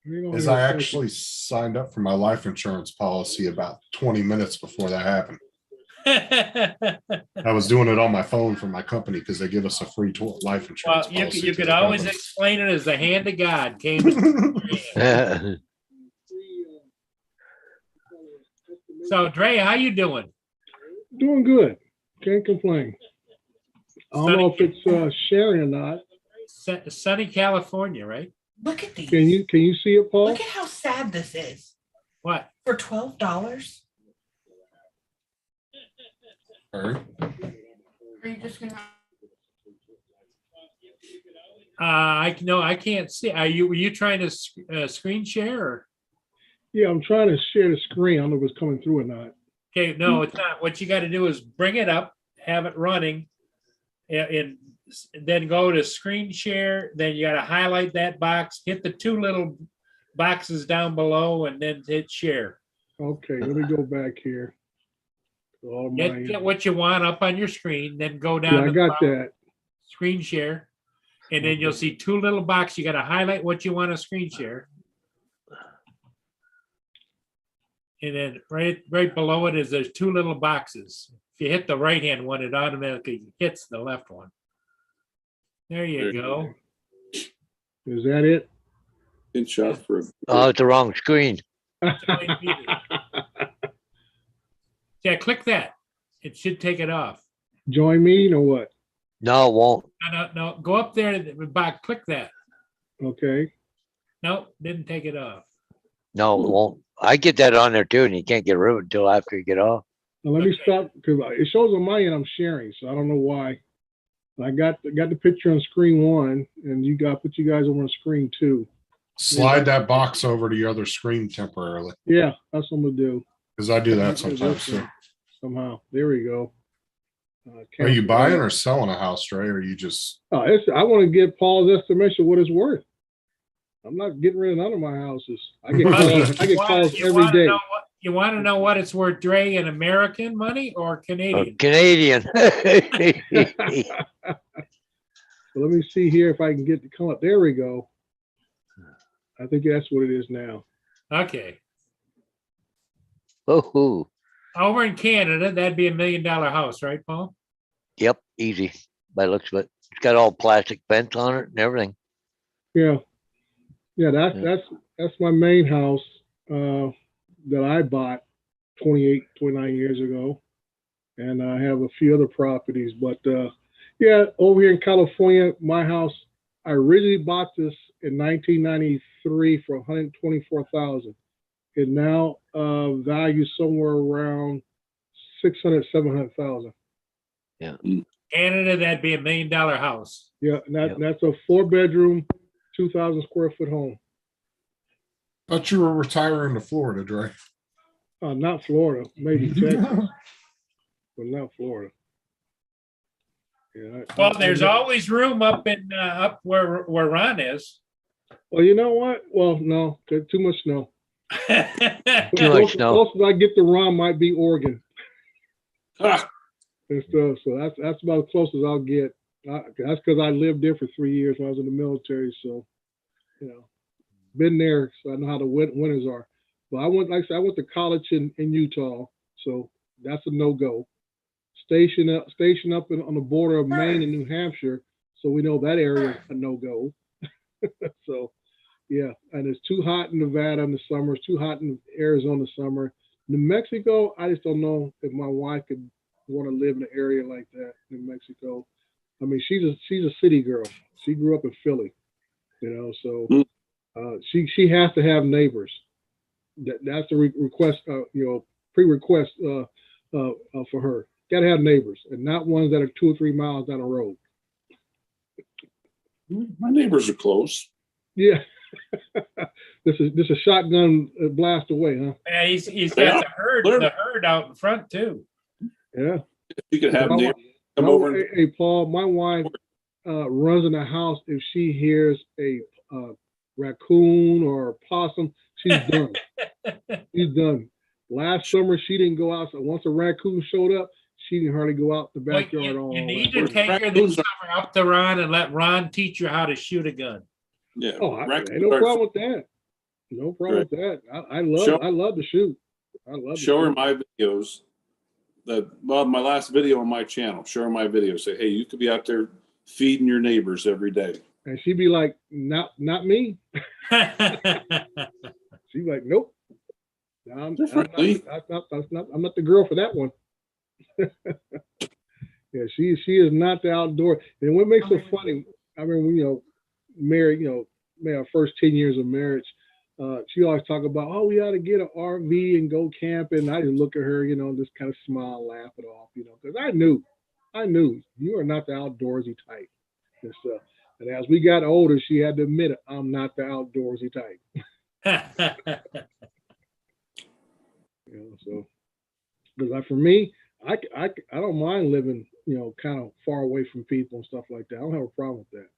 F: Hang on
C: Is
F: here a
C: I
F: second.
C: actually signed up for my life insurance policy about 20 minutes before that happened. I was doing it on my phone from my company because they give us a free life insurance
B: Well,
C: policy.
B: you
C: to
B: could
C: the
B: always
C: company.
B: explain it as the hand of God came. in. So Dre, how you doing?
F: Doing good. Can't complain. I don't know if it's sharing or not.
B: Sunny California, right?
G: Look at these.
F: Can you see it, Paul?
G: Look at how sad this is.
B: What?
G: For $12?
C: All right.
G: Are you just gonna?
B: I can't see. Were you trying to screen share? Or?
F: Yeah, I'm trying to share the screen. I don't know if it's coming through or not.
B: Okay, no, it's not. What you got to do is bring it up, have it running, and then go to screen share. Then you got to highlight that box, hit the two little boxes down below, and then hit share.
F: Okay, let me go back here. All of my,
B: Get what you want up on your screen, then go down
F: yeah, I
B: to
F: got that.
B: screen share, and then you'll see two little boxes. You got to highlight what you want to screen share. And then right below it is there's two little boxes. If you hit the right hand one, it automatically hits the left one. There you go.
F: Is that it?
E: In shot for
A: Oh, it's the wrong screen.
B: Yeah, click that. It should take it off.
F: Join me or what?
A: No, it won't.
B: No. Go up there to the box. Click that.
F: Okay.
B: No, didn't take it off.
A: No, it won't. I get that on there too, and you can't get rid of it until after you get off.
F: Now let me
B: Okay.
F: stop because it shows on my end I'm sharing, so I don't know why. I got the picture on screen one, and put you guys over on screen two.
C: Slide that box over to your other screen temporarily
F: Yeah, that's what I'm gonna do.
C: because I do that sometimes too.
F: Somehow. There we go.
C: Are you buying or selling a house, Trey? Or are you just
F: I want to give Paul's estimation what it's worth. I'm not getting rid of none of my houses. I get calls every day.
B: You want to know what it's worth, Dre, in American money or Canadian?
A: Canadian.
F: So let me see here if I can get to come up. There we go. I think that's what it is now.
B: Okay.
A: Oh,
B: Over in Canada, that'd be $1 million house, right, Paul?
A: yep, easy. By the looks of it, it's got all plastic fence on it and everything.
F: Yeah. Yeah,
A: Yeah.
F: that's my main house that I bought 29 years ago. And I have a few other properties, but yeah, over here in California, my house, I originally bought this in 1993 for $124,000. It now values somewhere around 600, 700,000.
B: Canada, that'd be $1 million house.
F: Yeah, and
A: Yep.
F: that's a 4-bedroom, 2,000 square foot home.
C: thought you were retiring to Florida, Dre?
F: Not Florida, maybe Texas, but not Florida. Yeah.
B: Well, there's always room up up where Ron is.
F: Well, you know what? Well, no, there's too much snow.
A: Too much snow.
F: Closest I get to Ron might be Oregon
E: Ah,
F: and stuff. So that's about as close as I'll get. That's because I lived there for 3 years when I was in the military. So, been there, so I know how the winters are. But I went to college in Utah, so that's a no-go. Station up on the border of Maine and New Hampshire, so we know that area is a no-go. So, yeah, and it's too hot in Nevada in the summer. It's too hot in Arizona in the summer. New Mexico, I just don't know if my wife could want to live in an area like that, New Mexico. I mean, she's a city girl. She grew up in Philly, so she has to have neighbors. That's a request, pre-request for her. Got to have neighbors, and not ones that are 2 or 3 miles down the road.
E: my neighbors are close.
F: Yeah, this is a shotgun blast away, huh?
B: Yeah, he's got the herd out in front too.
F: Yeah.
E: You could have
F: My
E: neighbors
F: wi-
E: come
F: my
E: over.
F: wi-
E: And,
F: hey, Paul, my wife runs in the house. If she hears a raccoon or a possum, she's done. She's done. Last summer, she didn't go out. So once a raccoon showed up, she didn't hardly go out the
B: Well,
F: backyard all
B: you need
F: that.
B: to take her this summer up to Ron and let Ron teach you how to shoot a gun.
E: yeah,
F: Oh, ain't
E: raccoons
F: no
E: are-
F: problem with that. No problem with that. I love to shoot. I love to
E: show her
F: shoot.
E: my videos. My last video on my channel. Show her my video. Say, hey, you could be out there feeding your neighbors every day.
F: And she'd be like, not me. She's like, nope. No, I'm
E: Differently.
F: I'm not the girl for that one. Yeah, she is not the outdoor. And what makes it funny, I remember, married, our first 10 years of marriage, she always talk about, oh, we ought to get an RV and go camping. I just look at her, just kind of smile, laugh it off, because I knew you are not the outdoorsy type and stuff. And as we got older, she had to admit it, I'm not the outdoorsy type. So, because for me, I don't mind living, kind of far away from people and stuff like that. I don't have a problem with that.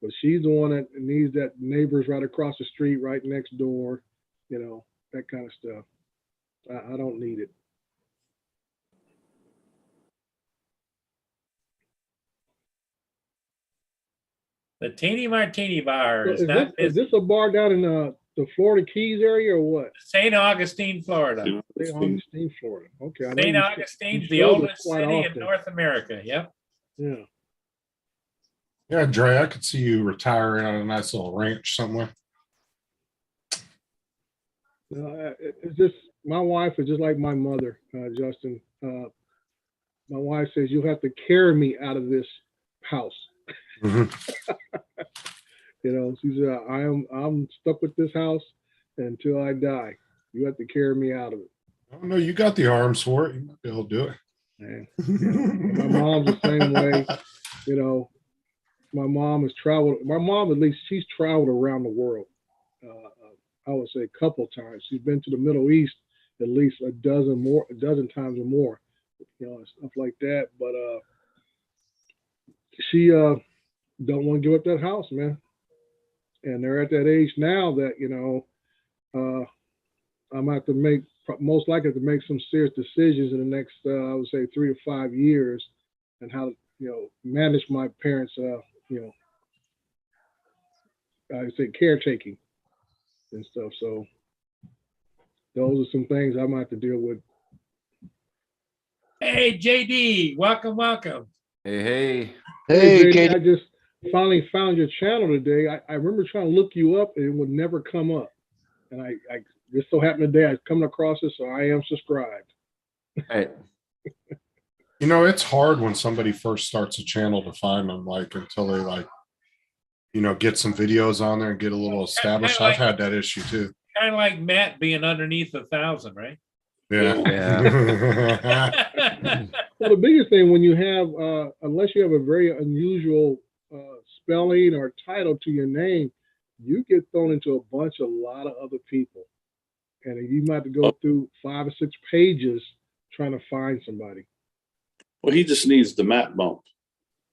F: But she's the one that needs that neighbors right across the street, right next door, that kind of stuff. I don't need it.
B: The Teeny Martini Bar
F: So
B: is not
F: is this a bar down in the Florida Keys area or what?
B: St. Augustine, Florida.
F: St. Augustine, Florida. Okay. I know
B: St.
F: you
B: Augustine's
F: you
B: the
F: showed us
B: oldest
F: quite
B: city in
F: often.
B: North America. Yep.
F: Yeah.
C: Yeah, Dre, I could see you retiring on a nice little ranch somewhere.
F: It's just my wife is just like my mother, Justin. My wife says you'll have to carry me out of this house.
C: Mhm.
F: She said I'm stuck with this house until I die. You have to carry me out of it.
C: Oh no, you got the arms for it. You might be able to do it.
F: And my mom's the same way. My mom has traveled. My mom, at least, she's traveled around the world. I would say a couple times. She's been to the Middle East at least a dozen times or more. And stuff like that. But she don't want to give up that house, man. And they're at that age now that I'm going to most likely to make some serious decisions in the next I would say 3 to 5 years, and how to manage my parents I say caretaking and stuff. So those are some things I might have to deal with.
B: Hey, JD, welcome.
H: Hey.
A: Hey,
F: JD,
A: JD.
F: I just finally found your channel today. I remember trying to look you up and it would never come up. And I just so happened today I come across it, so I am subscribed.
H: Hey.
C: It's hard when somebody first starts a channel to find them, until they get some videos on there and get a little established. I've had that issue too.
B: Kind of like Matt being underneath 1,000, right?
C: Yeah.
F: Well, the biggest thing when you have, unless you have a very unusual spelling or title to your name, you get thrown into a lot of other people. And you might have to go through 5 or 6 pages trying to find somebody.
E: Well, he just needs the map bump.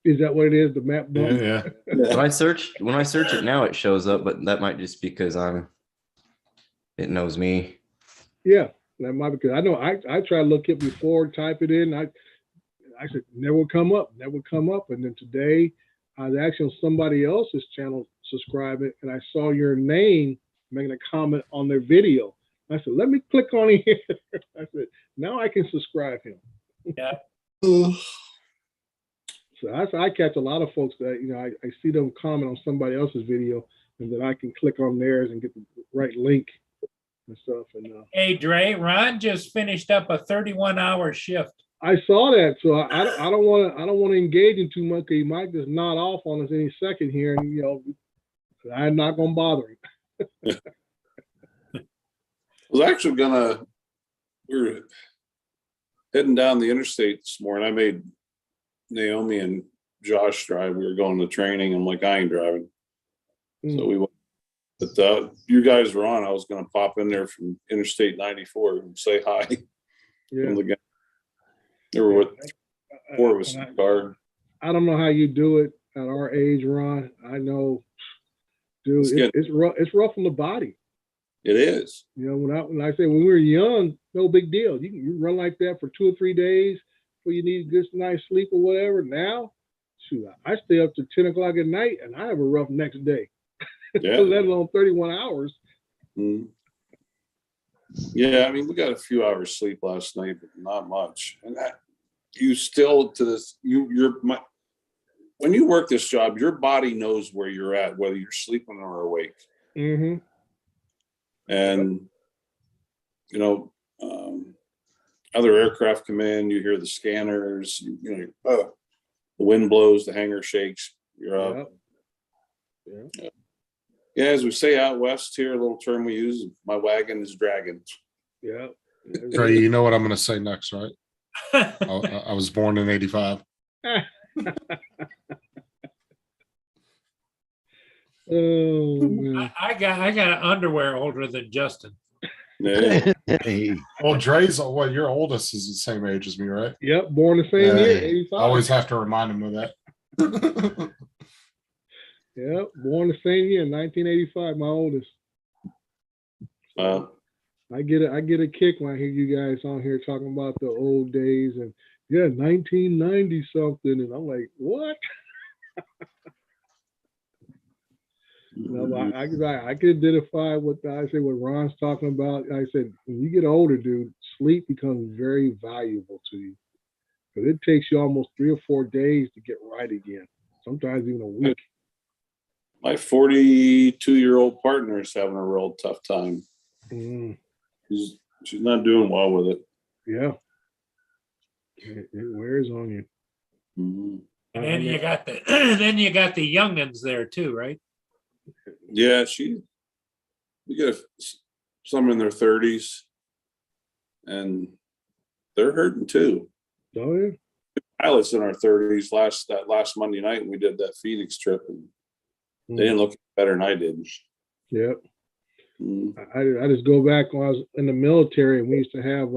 F: Is that what it is? The map bump?
C: Yeah.
H: When I search it now, it shows up, but that might just because it knows me.
F: Yeah, that might be because I know I try to look it before, type it in. I said never would come up, and then today I was actually on somebody else's channel subscribing, and I saw your name making a comment on their video. I said, let me click on it here. I said, now I can subscribe him.
B: Yeah.
F: So I catch a lot of folks that I see them comment on somebody else's video, and then I can click on theirs and get the right link and stuff. And
B: Hey, Dre, Ron just finished up a 31-hour shift.
F: I saw that, so I don't want to engage in too much. He might just nod off on us any second here, and I'm not gonna bother him.
E: I was actually we were heading down the interstate this morning. I made Naomi and Josh drive. We were going to training. I'm like, I ain't driving. So we went. But you guys were on. I was going to pop in there from Interstate 94 and say hi.
F: Yeah.
E: From the gas They were with four of us
F: And
E: in the car.
F: I don't know how you do it at our age, Ron. I know, dude,
E: It's good.
F: it's rough. It's rough on the body.
E: It is.
F: You know, when I say when we were young, no big deal. You run like that for 2 or 3 days before you need a good night's sleep or whatever. Now, shoot, I stay up to 10 o'clock at night and I have a rough next day.
E: Yeah.
F: Let alone 31 hours.
E: Mhm. Yeah, I mean, we got a few hours sleep last night, but not much. And that you still to this, when you work this job, your body knows where you're at, whether you're sleeping or awake.
F: Mm-hmm.
E: And you know, other aircraft come in, you hear the scanners, the wind blows, the hangar shakes, you're up.
F: Yeah.
E: Yeah, as we say out west here, a little term we use, my wagon is dragging.
F: Yeah.
C: Trey, you know what I'm going to say next, right? I was born in 85.
F: Oh man.
B: I got an underwear older than Justin.
E: Yeah.
C: Well, Dre's, well, your oldest is the same age as me, right?
F: Yep, born the same year,
C: I
F: 85.
C: always have to remind him of that.
F: Yep, born the same year, 1985, my oldest. I get a kick when I hear you guys on here talking about the old days and 1990 something, and I'm like, what? No, I can identify with what Ron's talking about. I said, when you get older, dude, sleep becomes very valuable to you. Because it takes you almost 3 or 4 days to get right again. Sometimes even a week.
E: My 42-year-old partner is having a real tough time.
F: Mm,
E: She's not doing well with it.
F: yeah. It wears on you.
E: Mhm.
B: And then you got the then you got the youngins there too, right?
E: Yeah, we get some in their 30s, and they're hurting too.
F: Oh, yeah.
E: Pilots in our 30s last Monday night when we did that Phoenix trip, and they didn't look better than I did.
F: Yep.
E: Mhm.
F: I just go back when I was in the military, and we used to have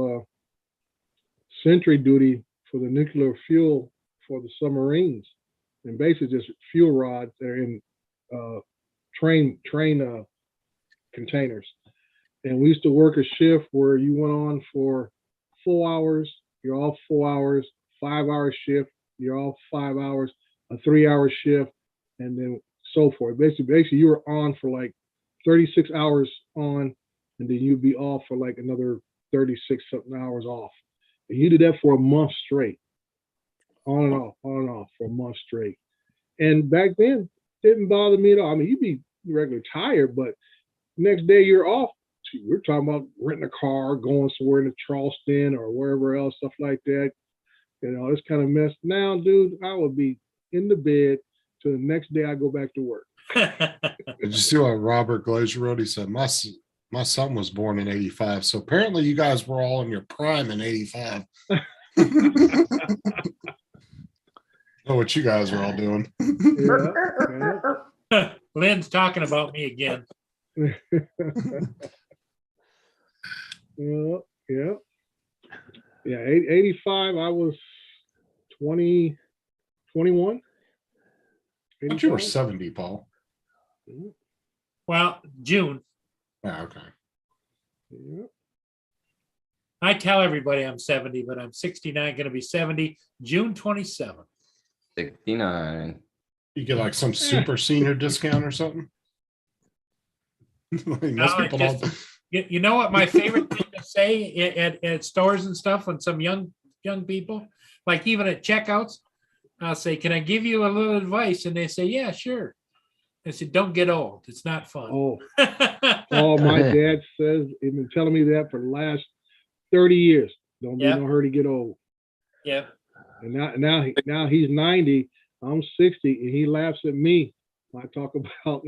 F: sentry duty for the nuclear fuel for the submarines, and basically just fuel rods that are in train containers. And we used to work a shift where you went on for 4 hours, you're off 4 hours, 5-hour shift, you're off 5 hours, a 3-hour shift, and then so forth. Basically, you were on for like 36 hours on, and then you'd be off for like another 36 something hours off. And you did that for a month straight, on and off for a month straight. And back then, it didn't bother me at all. I mean, you'd be regularly tired, but next day you're off. We're talking about renting a car, going somewhere to Charleston or wherever else, stuff like that. You know, it's kind of messed. Now, dude, I would be in the bed till the next day I go back to work.
C: Did you see what Robert Glazier wrote? He said, my son was born in 85. So apparently you guys were all in your prime in 85. Know what you guys are all doing.
F: Yeah,
B: Lynn's talking about me again.
F: yeah. 85, I was 20, 21.
C: I thought you were
F: 85.
C: 70, Paul.
B: Well, June.
C: Yeah, okay.
F: Yeah.
B: I tell everybody I'm 70, but I'm 69, going to be 70 June 27th.
H: 69.
C: You get like some super senior discount or something? Like, most
B: No,
C: people
B: just-
C: don't.
B: You know what my favorite thing to say at stores and stuff when some young people, like even at checkouts, I'll say, "Can I give you a little advice?" And they say, "Yeah, sure." I said, "Don't get old. It's not fun."
F: Oh, my dad says, he's been telling me that for the last 30 years. Don't be
B: Yeah.
F: no hurry to get old.
B: Yeah.
F: And now he's 90, I'm 60, and he laughs at me when I talk about,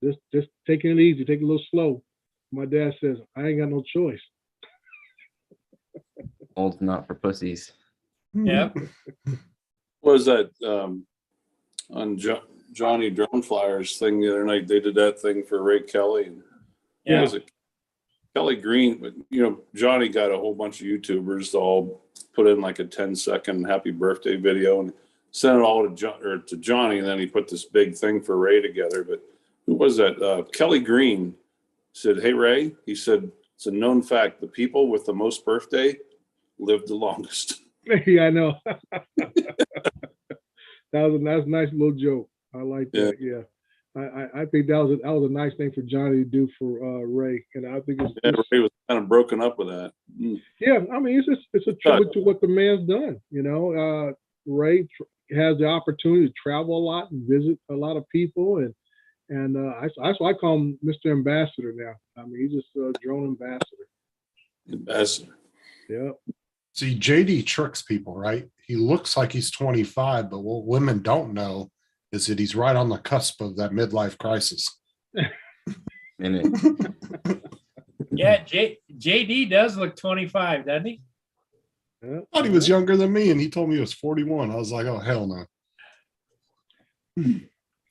F: just taking it easy, take it a little slow. My dad says, I ain't got no choice.
H: Old's not for pussies.
B: Yeah.
E: Was that on Johnny Drone Flyers thing the other night? They did that thing for Ray Kelly. And
B: Yeah.
E: was it Kelly Green, but Johnny got a whole bunch of YouTubers to all put in like a 10-second happy birthday video and sent it all to Johnny, and then he put this big thing for Ray together. But who was that? Kelly Green said, "Hey Ray," he said, "it's a known fact, the people with the most birthday live the longest."
F: Yeah, I know. That's a nice little joke. I like that. Yeah. I think that was a nice thing for Johnny to do for Ray, and I think
E: Ray was kind of broken up with that.
F: Yeah, I mean it's a tribute to what the man's done. Ray has the opportunity to travel a lot and visit a lot of people, and that's why I call him Mr. Ambassador now. I mean, he's just a drone ambassador.
E: Ambassador.
F: Yeah.
C: See, JD tricks people, right? He looks like he's 25, but what women don't know is that he's right on the cusp of that midlife crisis.
H: In it.
B: Yeah, JD does look 25, doesn't he?
F: Yeah.
C: I thought he was younger than me, and he told me he was 41. I was like, oh, hell no.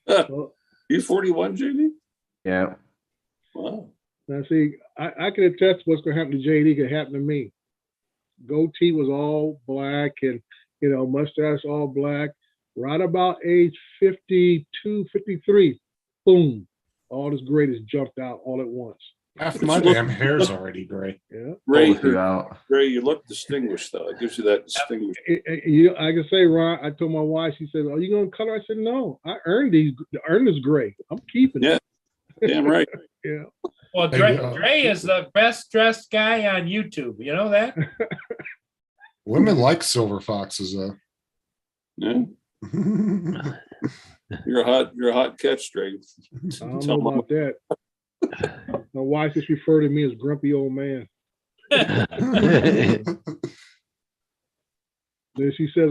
F: Well,
E: You 41, JD?
H: Yeah.
E: Wow.
F: now see, I can attest what's going to happen to JD could happen to me. Goatee was all black, and mustache all black. Right about age 52, 53, boom, all this gray just jumped out all at once.
C: Half my damn hair's already gray.
F: Yeah.
E: Ray,
H: Both you out.
E: Ray, you look distinguished though. It gives you that distinguished.
F: I can say, Ron, I told my wife, she said, "Are you going to color?" I said, "No, I earned this gray. I'm keeping it."
E: Damn right.
F: Yeah.
B: Well,
C: Hey,
B: Dre is the best dressed guy on YouTube. You know that?
C: Women like silver foxes, though.
E: Yeah. You're a hot catch, Dre.
F: I don't know about that. My wife just referred to me as grumpy old man. Then she says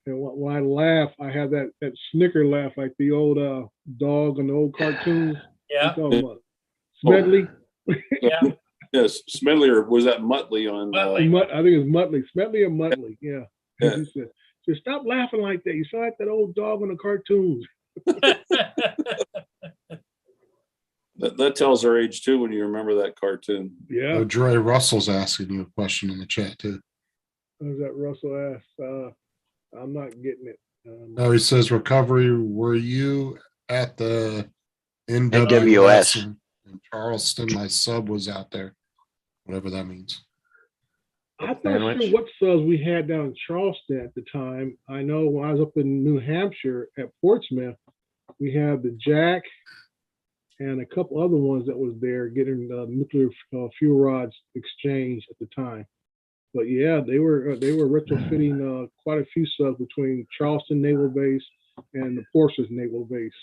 F: when I laugh, I have that snicker laugh like the old dog in the old cartoons.
B: Yeah.
F: Smedley.
B: Yeah.
E: Yes, Smedley, or was that Muttley on?
B: Muttley.
F: I think it's Muttley. Smedley or Muttley. Yeah.
E: Yeah.
F: She said, "Stop laughing like that. You sound like that old dog in the cartoons."
E: That tells our age too when you remember that cartoon.
F: Yeah.
C: Oh, Dre Russell's asking you a question in the chat, too.
F: What was that Russell asked? I'm not getting it.
C: No, he says, recovery, were you at the
A: NWS.
C: in Charleston? My sub was out there. Whatever that means.
F: I'm not sure what subs we had down in Charleston at the time. I know when I was up in New Hampshire at Portsmouth, we had the Jack and a couple other ones that was there getting nuclear fuel rods exchanged at the time. But yeah, they were retrofitting quite a few subs between Charleston Naval Base and the Portsmouth Naval Base,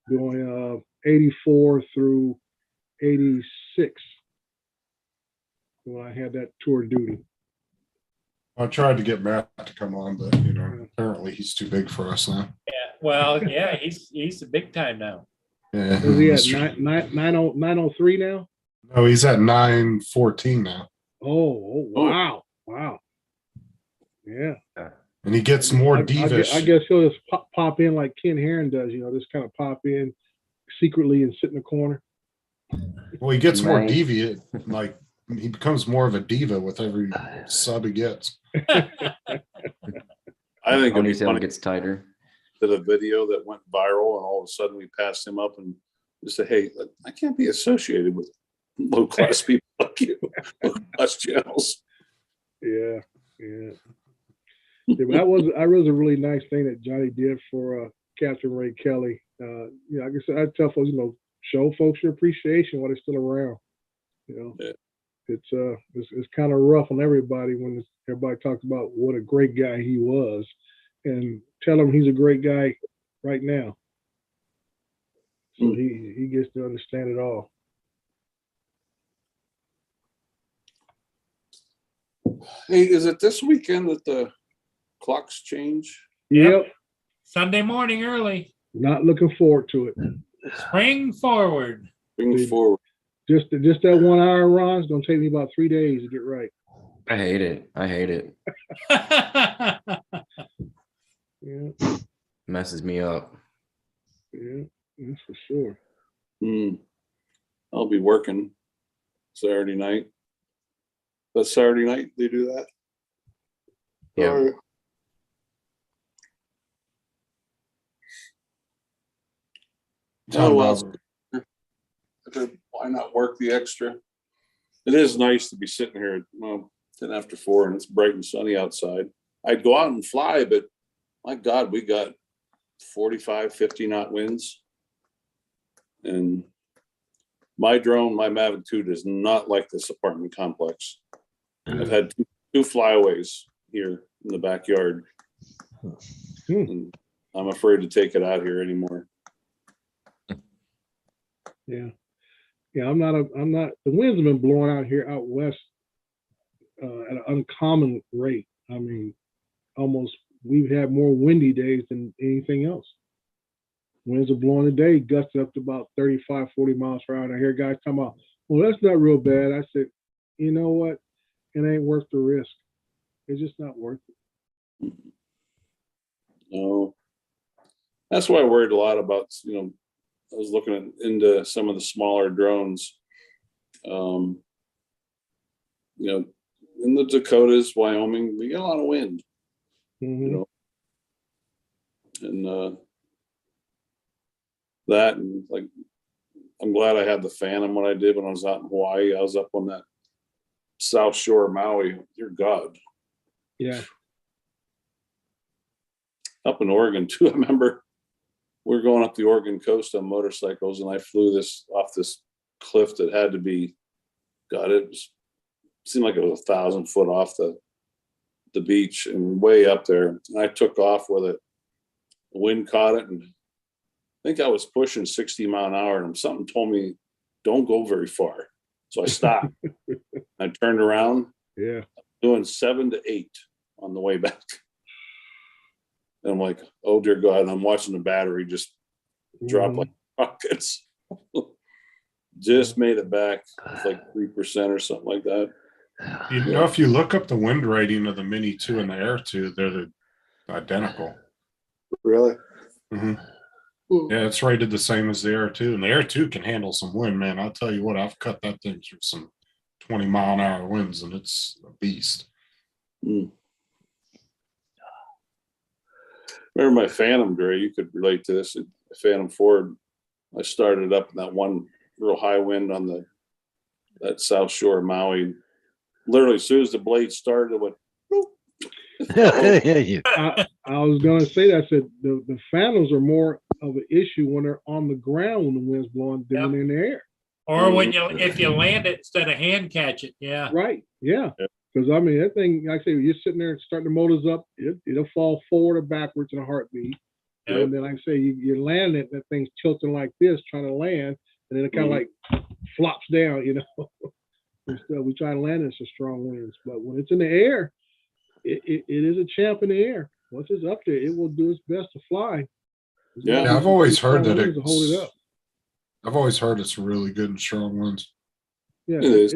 F: doing 84 through 86 when I had that tour duty.
C: I tried to get Matt to come on, but apparently he's too big for us now.
B: Yeah. Well, yeah, he's a big time now.
C: Yeah,
F: Is he at 903 now?
C: no, he's at 914 now,
F: Oh, wow. Wow. Yeah.
C: and he gets more
F: I
C: divish.
F: guess he'll just pop in like Ken Herron does, just kind of pop in secretly and sit in the corner.
C: Well, he gets more
H: Nice.
C: deviant. Like he becomes more of a diva with every sub he gets.
E: I think it'd be
H: Ponytail
E: funny
H: gets tighter.
E: to the video that went viral, and all of a sudden we passed him up and just say, "Hey, I can't be associated with low class people like you, low class channels."
F: Yeah. But that was a really nice thing that Johnny did for Captain Ray Kelly. I guess I tell folks, show folks your appreciation while they're still around.
E: Yeah.
F: It's kind of rough on everybody when everybody talks about what a great guy he was, and tell him he's a great guy right now. So he gets to understand it all.
E: Hey, is it this weekend that the clocks change?
F: Yep.
B: Sunday morning early.
F: Not looking forward to it.
B: Spring forward.
E: Bring it forward.
F: Just that 1 hour run is gonna take me about 3 days to get right.
H: I hate it.
F: Yeah,
H: Messes me up.
F: yeah, that's for sure.
E: I'll be working Saturday night. That Saturday night they do that.
H: Yeah.
E: Sorry.
C: Talking
E: Oh, well,
C: about-
E: why not work the extra? It is nice to be sitting here at, well, 10 after 4 and it's bright and sunny outside. I'd go out and fly, but my God, we got 45, 50 knot winds. And my drone, my Mavic 2 does not like this apartment complex. I've had two flyaways here in the backyard. And I'm afraid to take it out here anymore.
F: Yeah. Yeah, I'm not, the winds have been blowing out here out west at an uncommon rate. I mean, almost, we've had more windy days than anything else. Winds are blowing today, gusted up to about 35, 40 miles per hour. And I hear guys talking about, well, that's not real bad. I said, you know what? It ain't worth the risk. It's just not worth it.
E: No. That's why I worried a lot about, I was looking into some of the smaller drones. In the Dakotas, Wyoming, we get a lot of wind,
F: Mhm.
E: and that, and like, I'm glad I had the Phantom when I did when I was out in Hawaii. I was up on that South Shore of Maui. Dear God,
F: Yeah.
E: up in Oregon too. I remember we were going up the Oregon coast on motorcycles, and I flew this off this cliff that had to be, God, seemed like it was 1,000 foot off the beach and way up there. And I took off with it. The wind caught it, and I think I was pushing 60 mile an hour, and something told me, don't go very far. So I stopped. I turned around,
F: Yeah.
E: doing 7 to 8 on the way back. And I'm like, oh dear God, and I'm watching the battery just drop
F: Mhm.
E: like rockets. Just made it back with like 3% or something like that.
C: You know, if you look up the wind rating of the Mini 2 and the Air 2, they're identical.
E: Really?
C: Mhm. Yeah, it's rated the same as the Air 2, and the Air 2 can handle some wind, man. I'll tell you what, I've cut that thing through some 20 mile an hour winds, and it's a beast.
E: Mm. Remember my Phantom, Dre? You could relate to this. Phantom Ford. I started up in that one real high wind on that South Shore of Maui. Literally, as soon as the blade started, it went.
F: I was gonna say that. I said the Phantoms are more of an issue when they're on the ground when the wind's blowing than when they're in the air.
B: Or when if you land it instead of hand catch it, yeah.
F: Right. Yeah.
E: Yeah.
F: Because I mean that thing, like I say, you're sitting there starting the motors up, it'll fall forward or backwards in a heartbeat.
E: Yep.
F: And then like I say, you land it, that thing's tilting like this, trying to land, and then it kind of like flops down, And so we try to land in some strong winds. But when it's in the air, it is a champ in the air. Once it's up there, it will do its best to fly.
E: Yeah.
C: Yeah, I've always heard that
F: winds to hold it
C: it's.
F: up.
C: I've always heard it's really good in strong winds.
F: Yeah,
E: It is.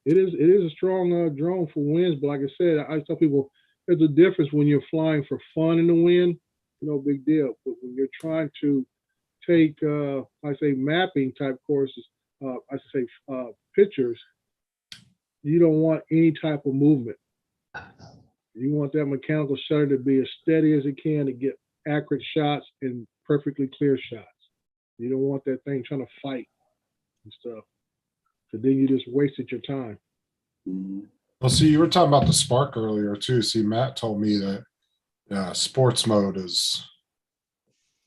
F: It is a strong drone for winds, but like I said, I tell people there's a difference when you're flying for fun in the wind, no big deal. But when you're trying to take, I say mapping type courses, I say pictures, you don't want any type of movement. You want that mechanical shutter to be as steady as it can to get accurate shots and perfectly clear shots. You don't want that thing trying to fight and stuff. So then you just wasted your time.
E: Mhm.
C: Well, see, you were talking about the Spark earlier too. See, Matt told me that sports mode is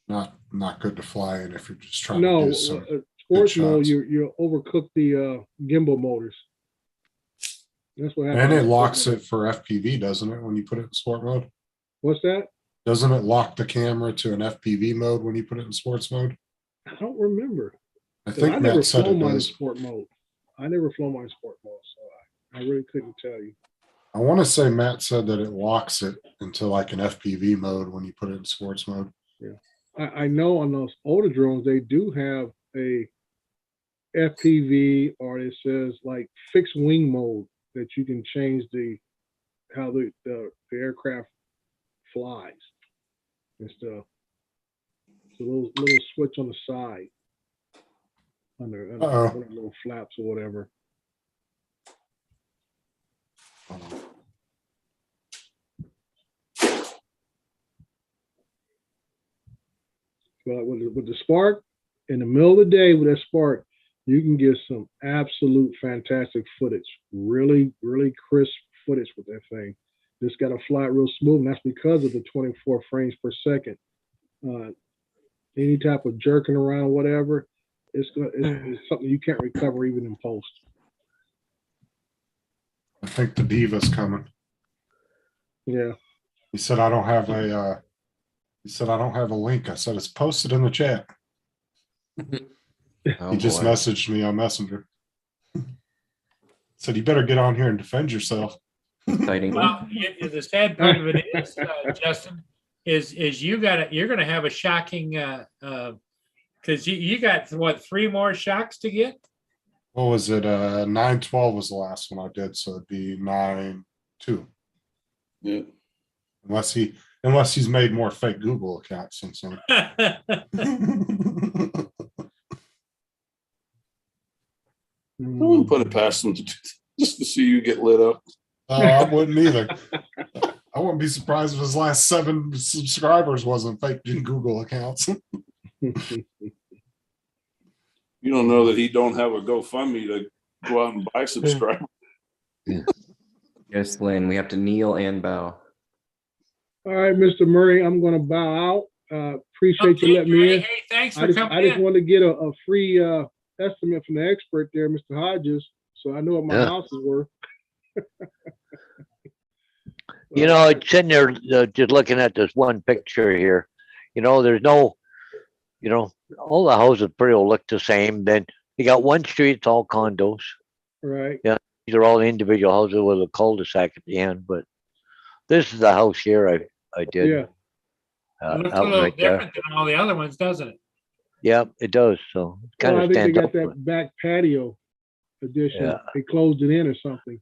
C: not good to fly in if you're just trying to
F: No,
C: do some.
F: sports mode,
C: shots.
F: you overcook the gimbal motors. That's what happens.
C: And it
F: with
C: locks
F: sport
C: it for FPV, doesn't it, when you put it in sport mode?
F: mode. What's that?
C: Doesn't it lock the camera to an FPV mode when you put it in sports mode?
F: I don't remember.
C: I
F: 'Cause
C: think
F: I never
C: Matt said
F: flown
C: it
F: mine in
C: does.
F: sport mode. I never flown mine in sport mode, so I really couldn't tell you.
C: I want to say Matt said that it locks it into like an FPV mode when you put it in sports mode.
F: I know on those older drones, they do have a FPV, or it says like fixed wing mode that you can change how the aircraft flies and stuff. So those little switch on the side under
C: Uh-oh.
F: one of the little flaps or whatever. But with the Spark, in the middle of the day with that Spark, you can get some absolute fantastic footage. Really, really crisp footage with that thing. Just got to fly it real smooth, and that's because of the 24 frames per second. Any type of jerking around, whatever, it's something you can't recover even in post.
C: I think the Diva's coming.
F: Yeah.
C: He said I don't have a link. I said it's posted in the chat.
H: Oh,
C: He just
H: boy.
C: messaged me on Messenger. Said you better get on here and defend yourself.
H: Exciting.
B: Well, the sad part of it is, Justin, is you're gonna have a shocking, because you got what, 3 more shocks to get?
C: What was it? 9/12 was the last one I did, so it'd be 9/2.
E: Yeah.
C: Unless he's made more fake Google accounts since then.
E: I wouldn't put it past them just to see you get lit up.
C: I wouldn't either. I wouldn't be surprised if his last 7 subscribers wasn't fake Google accounts.
E: You don't know that he don't have a GoFundMe to go out and buy subscribers.
H: Yes, Lynn, we have to kneel and bow.
F: All right, Mr. Murray, I'm going to bow out. Appreciate you letting me in.
B: Hey, thanks
F: I
B: for
F: just
B: coming in.
F: wanted to get a free estimate from the expert there, Mr. Hodges, so I know what my
A: Yeah.
F: house is worth.
A: You know, it's sitting there just looking at this one picture here. There's no, all the houses pretty well look the same. Then you got one street, it's all condos.
F: Right.
A: These are all individual houses with a cul-de-sac at the end. But this is the house here I did.
F: Yeah.
B: It looks a
A: out
B: little
A: right there.
B: different than all the other ones, doesn't it?
A: Yeah, it does. So it kind
F: Well, I
A: of
F: think they
A: stands
F: got
A: up.
F: that back patio addition.
A: Yeah.
F: They closed it in or something.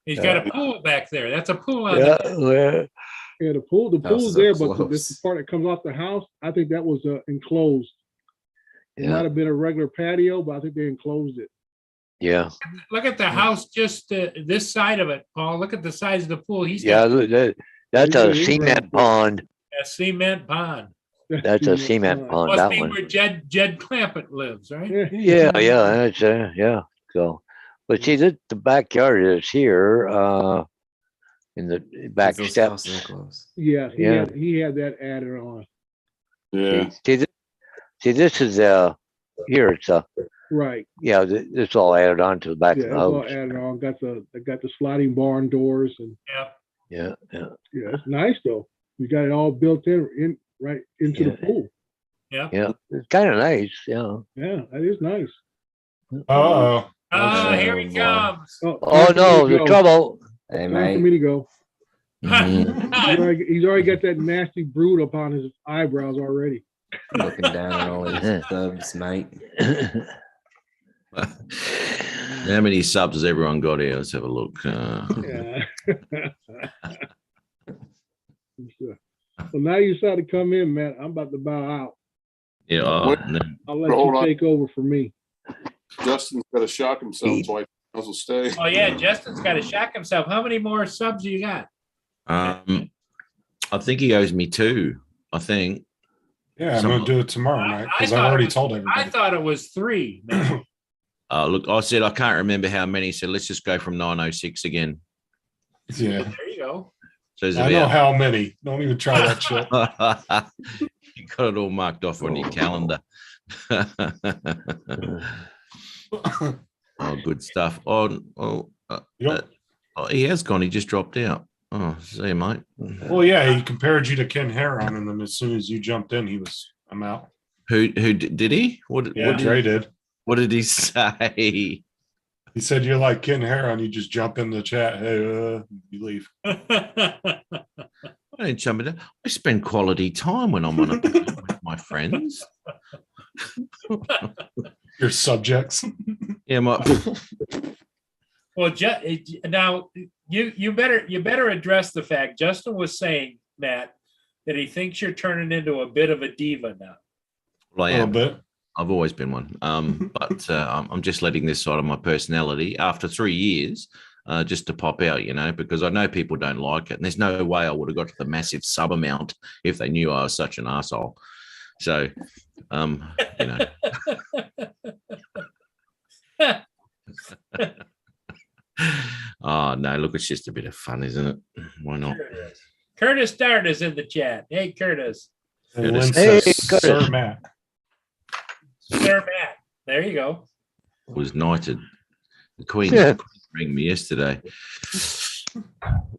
B: He's got a pool back there. That's a pool on
A: Yeah,
B: the,
A: well,
F: Yeah, the pool's
H: Houses
F: there,
H: up
F: but this
H: close.
F: part that comes off the house, I think that was enclosed. It
A: yeah,
F: might have been a regular patio, but I think they enclosed it.
A: yeah,
B: look at the house just this side of it, Paul. Look at the size of the pool. He's
A: yeah.
B: got
A: That's
F: Yeah,
A: a
F: it's
A: cement
F: right.
A: pond.
B: a cement pond.
A: That's a cement pond.
B: Must
A: That
B: be
A: one.
B: where Jed Clampett lives, right?
A: Yeah, that's yeah. So, but see, the backyard is here. In the back
H: Those
A: steps.
H: houses are close.
F: Yeah,
A: Yeah.
F: he had that added on.
E: Yeah.
A: See, this is here. It's
F: Right.
A: yeah. This all added on to the back
F: Yeah,
A: of
F: it's
A: the
F: all
A: house.
F: added on. Got the sliding barn doors and
B: Yeah.
A: Yeah,
F: yeah, it's nice though. You got it all built in right into the
A: Yeah.
F: pool.
A: yeah. It's kind of nice. Yeah.
F: Yeah, that is nice.
C: Oh,
B: Ah,
H: Okay.
B: here he
H: Oh, boy.
B: comes.
A: Oh
F: time for
A: no,
F: me to
A: the
F: go.
A: trouble.
H: Hey,
F: Time for
H: mate.
F: me to go.
H: Mhm.
F: He's already got that nasty brood upon his eyebrows already.
H: Looking down at all his subs, mate.
I: How many subs has everyone got here? Let's have a look.
F: Yeah. Well, now you decided to come in, man. I'm about to bow out.
I: Yeah,
E: Wait.
I: no,
F: I'll let
E: Hold
F: you
E: on.
F: take over for me.
E: Justin's got to shock himself twice. I'll stay.
B: Oh yeah, Justin's got to shock himself. How many more subs you got?
I: I think he owes me 2. I think.
C: yeah, I'm
I: Some-
C: gonna do it tomorrow
B: I-
C: night
B: I
C: because
B: thought
C: I've
B: it
C: already
B: was-
C: told
B: I
C: everybody.
B: thought it was 3. man.
I: Look, I said I can't remember how many, so let's just go from 906 again.
C: Yeah,
B: There you go.
I: So there's
C: I know
I: about.
C: how many. Don't even try that shit.
I: You got it all marked off on your calendar. Oh, good stuff.
C: You don't-
I: Oh, he has gone. He just dropped out. Oh, see you, mate.
C: Well, yeah, he compared you to Ken Heron, and then as soon as you jumped in, I'm out.
I: Who did he?
C: Yeah, Dre did.
I: What did he say?
C: He said you're like Ken Heron. You just jump in the chat. Hey, you leave.
I: I didn't jump in. I spend quality time when I'm on a with my friends.
C: Your subjects.
I: Yeah, my
B: Well, now you better address the fact Justin was saying, Matt, that he thinks you're turning into a bit of a diva now.
I: well, I
C: A little
I: am.
C: bit.
I: I've always been one. But I'm just letting this side of my personality after 3 years just to pop out, because I know people don't like it. And there's no way I would have got to the massive sub amount if they knew I was such an asshole. So, you know, oh no, look, it's just a bit of fun, isn't it? Why not?
B: Sure it is. Curtis Dart is in the chat. Hey, Curtis.
C: And
I: Curtis.
C: Lynn
A: Hey,
C: says, Sir
A: Curtis.
C: Matt.
B: Sir Matt. There you go.
I: Was knighted. The Queen
A: Yeah.
I: rang me yesterday,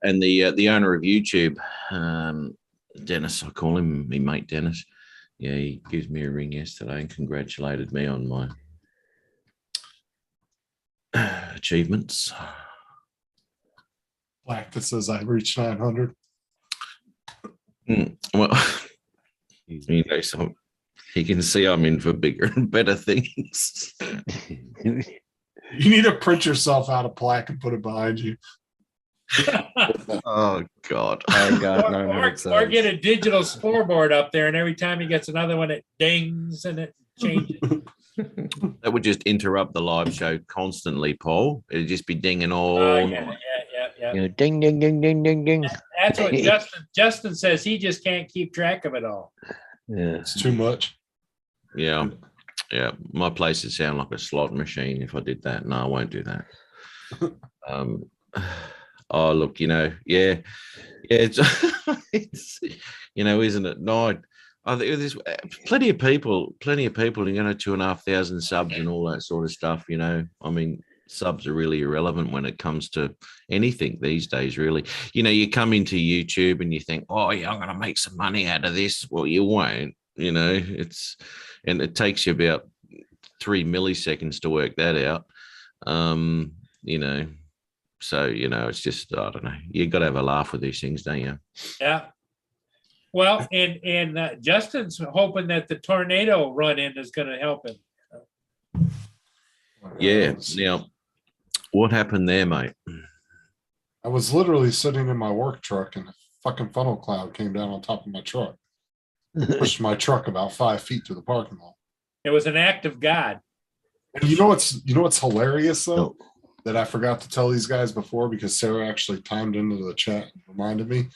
I: and the owner of YouTube, Dennis, I call him, my mate Dennis. Yeah, he gives me a ring yesterday and congratulated me on my achievements.
C: Black that says I reached 900.
I: Well, you know, so he can see I'm in for bigger and better things.
C: You need to print yourself out a plaque and put it behind you.
I: Oh God.
H: I got
B: Or
H: 900
B: get
H: subs.
B: a digital scoreboard up there, and every time he gets another one, it dings and it changes.
I: That would just interrupt the live show constantly, Paul. It'd just be dinging all
B: Oh,
I: night.
B: yeah.
A: You know, ding, ding, ding, ding, ding, ding.
B: That's what Justin says. He just can't keep track of it all.
A: Yeah.
C: It's too much.
I: Yeah. Yeah. My place would sound like a slot machine if I did that. No, I won't do that. Oh, look, you know, yeah. It's, you know, isn't it? No, I think there's plenty of people, you know, 2,500 subs and all that sort of stuff, you know. I mean, subs are really irrelevant when it comes to anything these days, really. You know, you come into YouTube and you think, oh, yeah, I'm going to make some money out of this. Well, you won't, you know, and it takes you about 3 milliseconds to work that out. You know, so, you know, it's just, I don't know, you got to have a laugh with these things, don't you?
B: Yeah. Well, and Justin's hoping that the tornado run in is going to help him.
I: Yeah. Now, what happened there, mate?
C: I was literally sitting in my work truck and a fucking funnel cloud came down on top of my truck. Pushed my truck about 5 feet to the parking lot.
B: It was an act of God.
C: And you know what's hilarious though? That I forgot to tell these guys before because Sarah actually timed into the chat and reminded me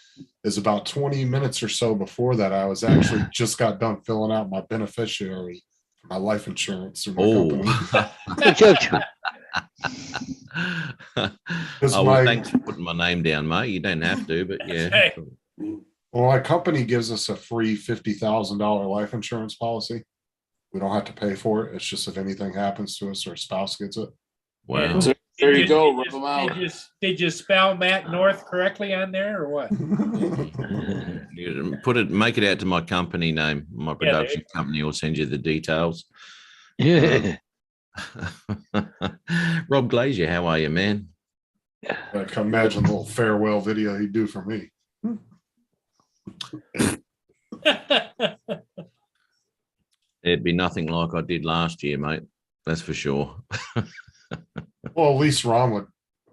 C: is about 20 minutes or so before that I was actually just got done filling out my beneficiary for my life insurance through my company.
I: Oh, well, thanks for putting my name down, mate. You don't have to, but yeah.
B: Hey.
C: Well, my company gives us a free $50,000 life insurance policy. We don't have to pay for it. It's just if anything happens to us or a spouse gets it.
I: Wow.
E: So there you go. Rip them out.
B: Did you spell Matt North correctly on there or what?
I: You make it out to my company name. My production company will send you the details.
A: Yeah.
I: Rob Glazier, how are you, man?
C: I can imagine the little farewell video he'd do for me.
I: It'd be nothing like I did last year, mate. That's for sure.
C: Well, at least Ron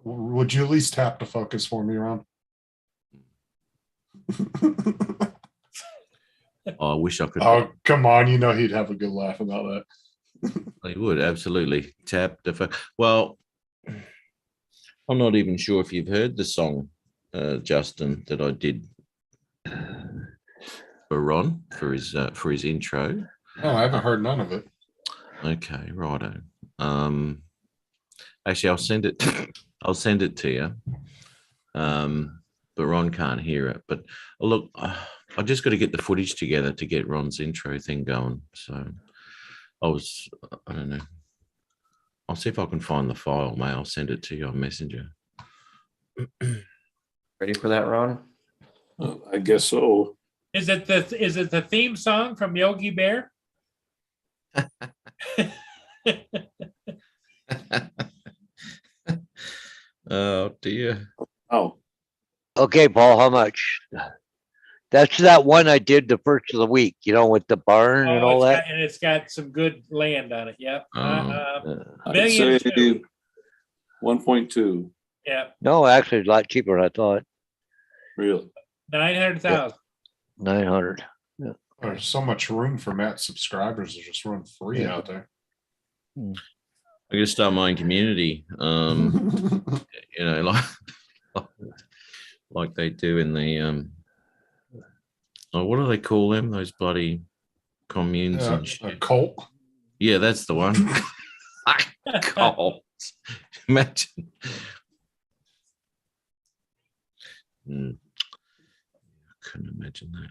C: would you at least tap the focus for me, Ron?
I: I wish I could.
C: Oh, come on. You know he'd have a good laugh about that.
I: He would absolutely tap the. Well, I'm not even sure if you've heard the song, Justin, that I did for Ron for his intro.
C: No, I haven't heard none of it.
I: Okay, righto. Actually, I'll send it. I'll send it to you. But Ron can't hear it. But look, I just got to get the footage together to get Ron's intro thing going. So I don't know. I'll see if I can find the file, mate. I'll send it to you on Messenger.
H: Ready for that, Ron?
E: I guess so.
B: Is it the theme song from Yogi Bear?
I: Oh dear.
E: Oh,
A: Okay, Paul, how much? That's that one I did the first of the week, you know, with the barn and all that.
B: And it's got some good land on it. Yep.
E: I'd
B: Million
E: say
B: two.
E: 1.2.
B: Yeah.
A: No, actually, it's a lot cheaper than I thought.
E: Really?
B: 900,000.
A: 900.
C: There's so much room for Matt's subscribers to just run free out there.
I: I'm gonna start my own community. You know, like they do in the oh, what do they call them? Those bloody communes and
C: A
I: shit.
C: cult.
I: Yeah, that's the one. Cult. Imagine. Hmm. Couldn't imagine that.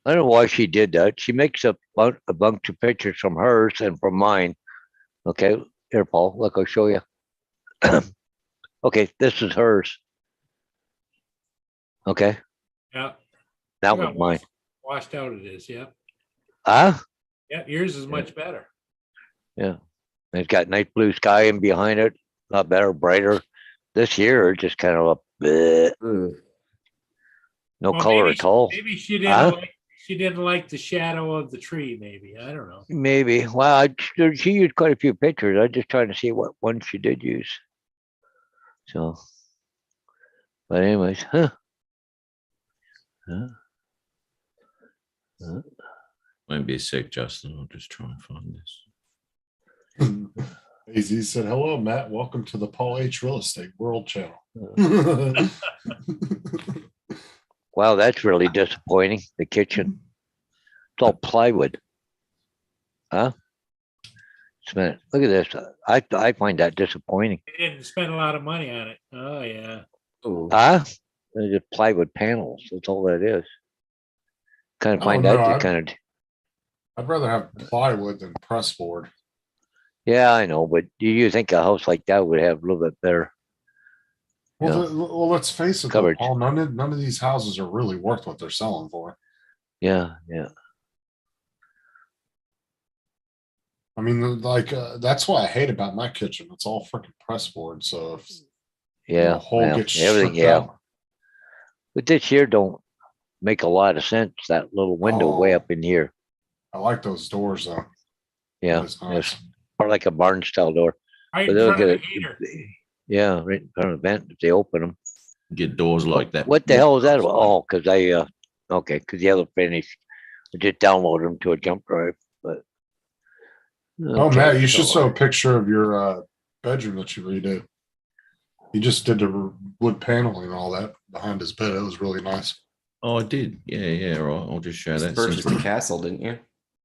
A: I don't know why she did that. She makes a bunch of pictures from hers and from mine. Okay, here, Paul. Look, I'll show you. Okay, this is hers. Okay,
B: Yeah.
A: that
B: Look
A: was
B: how
A: mine.
B: Washed out it is. Yep.
A: Huh?
B: Yep. Yours is much better.
A: Yeah. It's got nice blue sky in behind it. A lot better, brighter. This year, it's just kind of a bleh,
H: Ugh.
A: no
B: Well,
A: color
B: maybe
A: at all.
B: Maybe she didn't
A: Huh?
B: she didn't like the shadow of the tree. Maybe I don't know.
A: Maybe. Well, she used quite a few pictures. I'm just trying to see what one she did use. So, but anyways, huh? Huh? Huh?
I: Won't be a sec, Justin. I'll just try and find this.
C: AZ said, "Hello, Matt. Welcome to the Paul H. Real Estate World Channel."
A: Wow, that's really disappointing. The kitchen. It's all plywood. Huh? Just a minute. Look at this. I find that disappointing.
B: They didn't spend a lot of money on it. Oh yeah.
H: Ooh.
A: Huh? They're just plywood panels. That's all that is. Kind of
C: I
A: find
C: don't
A: that
C: know,
A: to kind of.
C: I'd rather have plywood than press board.
A: Yeah, I know, but do you think a house like that would have a little bit better?
C: Well,
A: Yeah.
C: well, let's face it, though,
A: Coverage.
C: Paul. None of these houses are really worth what they're selling for.
A: Yeah, yeah.
C: I mean, like that's what I hate about my kitchen. It's all freaking press board. So if
A: Yeah,
C: the hole
A: well,
C: gets
A: everything,
C: stripped
A: yeah.
C: out,
A: But this here don't make a lot of sense. That little window way
C: Oh.
A: up in here.
C: I like those doors though.
A: Yeah,
C: That's nice.
A: yes. Or like a barn style door.
B: Right
A: But
B: in
A: they'll
B: front
A: get
B: of
A: it.
B: the heater.
A: Yeah, right in front of the vent if they open them.
I: Get doors like that.
A: What the hell is that? Oh, because okay, because the other finish, I just downloaded them to a jump drive. But
C: Oh,
A: okay,
C: Matt, you should
A: so-
C: show a picture of your bedroom that you redid. He just did the wood paneling and all that behind his bed. It was really nice.
I: Oh, I did. Yeah. Right. I'll just show
H: Just
I: that.
H: purchased
I: Since
H: a castle, didn't you?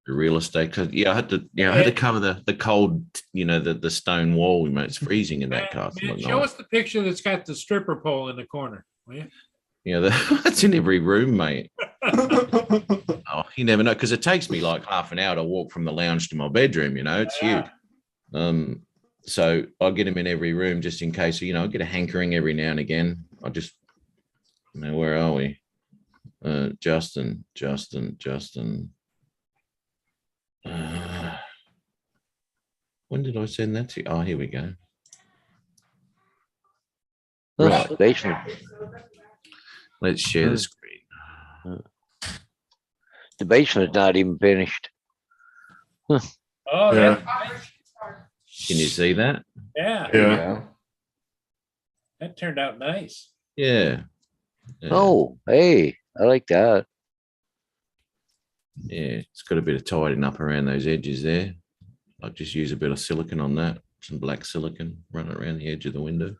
I: the real estate, because I had to cover the cold, the stone wall. It's freezing in that
B: Matt,
I: castle.
B: Matt,
I: at
B: show
I: night.
B: us the picture that's got the stripper pole in the corner. Will you?
I: Yeah, that's in every room, mate. Oh, you never know, because it takes me like half an hour to walk from the lounge to my bedroom. It's huge. So I get them in every room just in case. I get a hankering every now and again. I just, where are we? Justin. When did I send that to you? Oh, here we go.
A: Right. Basement.
I: Let's share the screen.
A: The basement's not even finished.
B: Oh
C: Yeah.
I: Can you see that?
B: yeah.
C: Yeah.
B: That turned out nice.
I: Yeah. Yeah.
A: Oh, hey, I like that.
I: Yeah, it's got a bit of tidying up around those edges there. I'll just use a bit of silicon on that, some black silicon, run it around the edge of the window.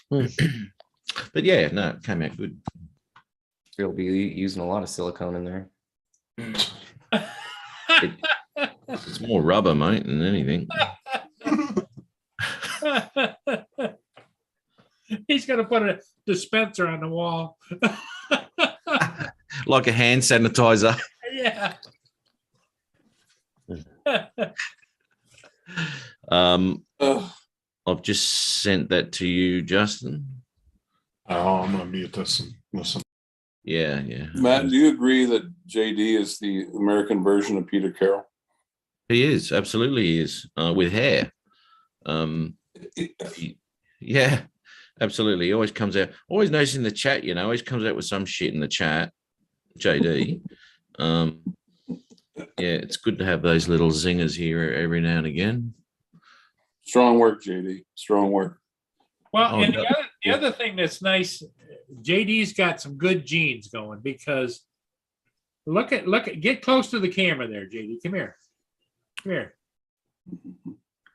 I: But yeah, no, it came out good.
H: You'll be using a lot of silicone in there.
I: It's more rubber, mate, than anything.
B: He's gonna put a dispenser on the wall.
I: Like a hand sanitizer.
B: Yeah.
E: Ugh.
I: I've just sent that to you, Justin.
C: Oh, I'm gonna mute this and listen.
I: Yeah.
E: Matt, do you agree that JD is the American version of Peter Carroll?
I: He is, absolutely he is, with hair. Yeah, absolutely. He always comes out, always knows in the chat, always comes out with some shit in the chat, JD. Yeah, it's good to have those little zingers here every now and again.
E: Strong work, JD. Strong work.
B: Well,
I: Oh,
B: and
I: no.
B: the other thing that's nice, JD's got some good genes going because look at get close to the camera there, JD. Come here. Come here.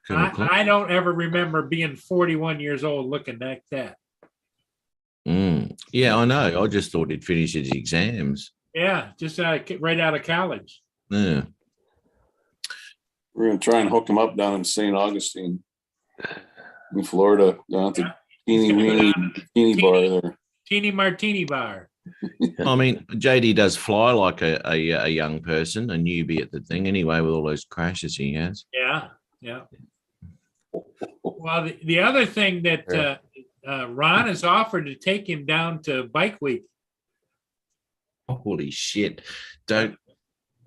I: Colonel Clark.
B: I don't ever remember being 41 years old looking like that.
I: Yeah, I know. I just thought he'd finish his exams.
B: Yeah, just right out of college.
I: Yeah.
E: We're gonna try and hook him up down in St. Augustine in Florida, down at the teeny weeny teeny bar there.
B: Teeny Martini Bar.
I: I mean, JD does fly like a young person, a newbie at the thing anyway, with all those crashes he has.
B: Yeah, yeah. Well, the other thing that Ron has offered to take him down to Bike Week.
I: Holy shit! Don't.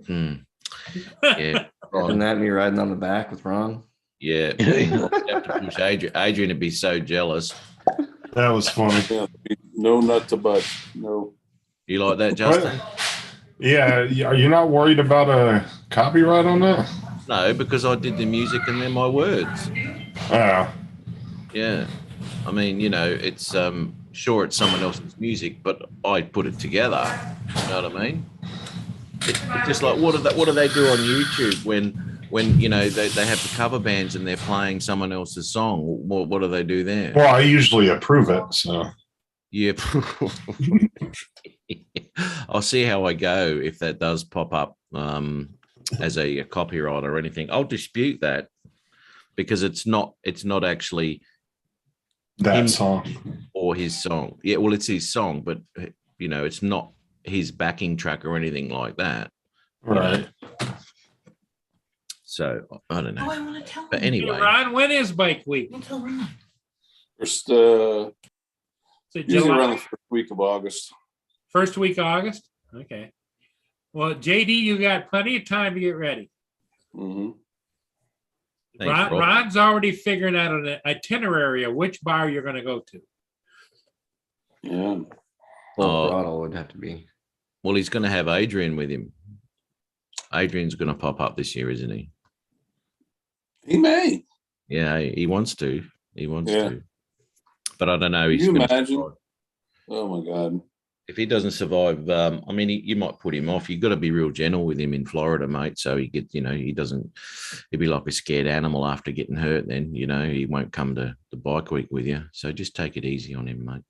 I: Yeah.
H: Wouldn't that be riding on the back with Ron?
I: Yeah. You have to push Adrian. Adrian would be so jealous.
C: That was funny.
E: Yeah, no nut to butt. No.
I: You like that, Justin?
C: Yeah, are you not worried about a copyright on that?
I: No, because I did the music and they're my words.
C: Oh,
I: Yeah. I mean, it's sure it's someone else's music, but I put it together. You know what I mean? It's just like what do they do on YouTube when they have the cover bands and they're playing someone else's song? What do they do there?
C: well, I usually approve it, so.
I: Yeah. I'll see how I go if that does pop up as a copyright or anything. I'll dispute that because it's not actually
C: That
I: him
C: song.
I: or his song. Yeah, well, it's his song, but it's not his backing track or anything like that.
C: Right.
I: So I don't
G: Oh,
I: know.
G: I want to tell
I: But
G: him.
B: Hey,
I: anyway,
B: Ron, when is Bike Week?
G: Don't tell Ron.
E: First,
B: Is it
E: usually around
B: July?
E: the first week of August.
B: First week of August? Okay. Well, JD, you got plenty of time to get ready.
E: Hmm.
I: Thanks, Rob.
B: Ron's already figuring out an itinerary of which bar you're going to go to.
E: Yeah.
H: Full
I: Oh.
H: throttle would have to be.
I: well, he's going to have Adrian with him. Adrian's going to pop up this year, isn't he?
E: He may.
I: Yeah, he wants to. He wants
E: Yeah.
I: to. But I don't know.
E: Can
I: He's
E: you
I: gonna
E: imagine?
I: survive.
E: Oh my God.
I: If he doesn't survive, I mean, you might put him off. You've got to be real gentle with him in Florida, mate. So he gets, he doesn't, he'd be like a scared animal after getting hurt. Then, he won't come to the bike week with you. So just take it easy on him, mate.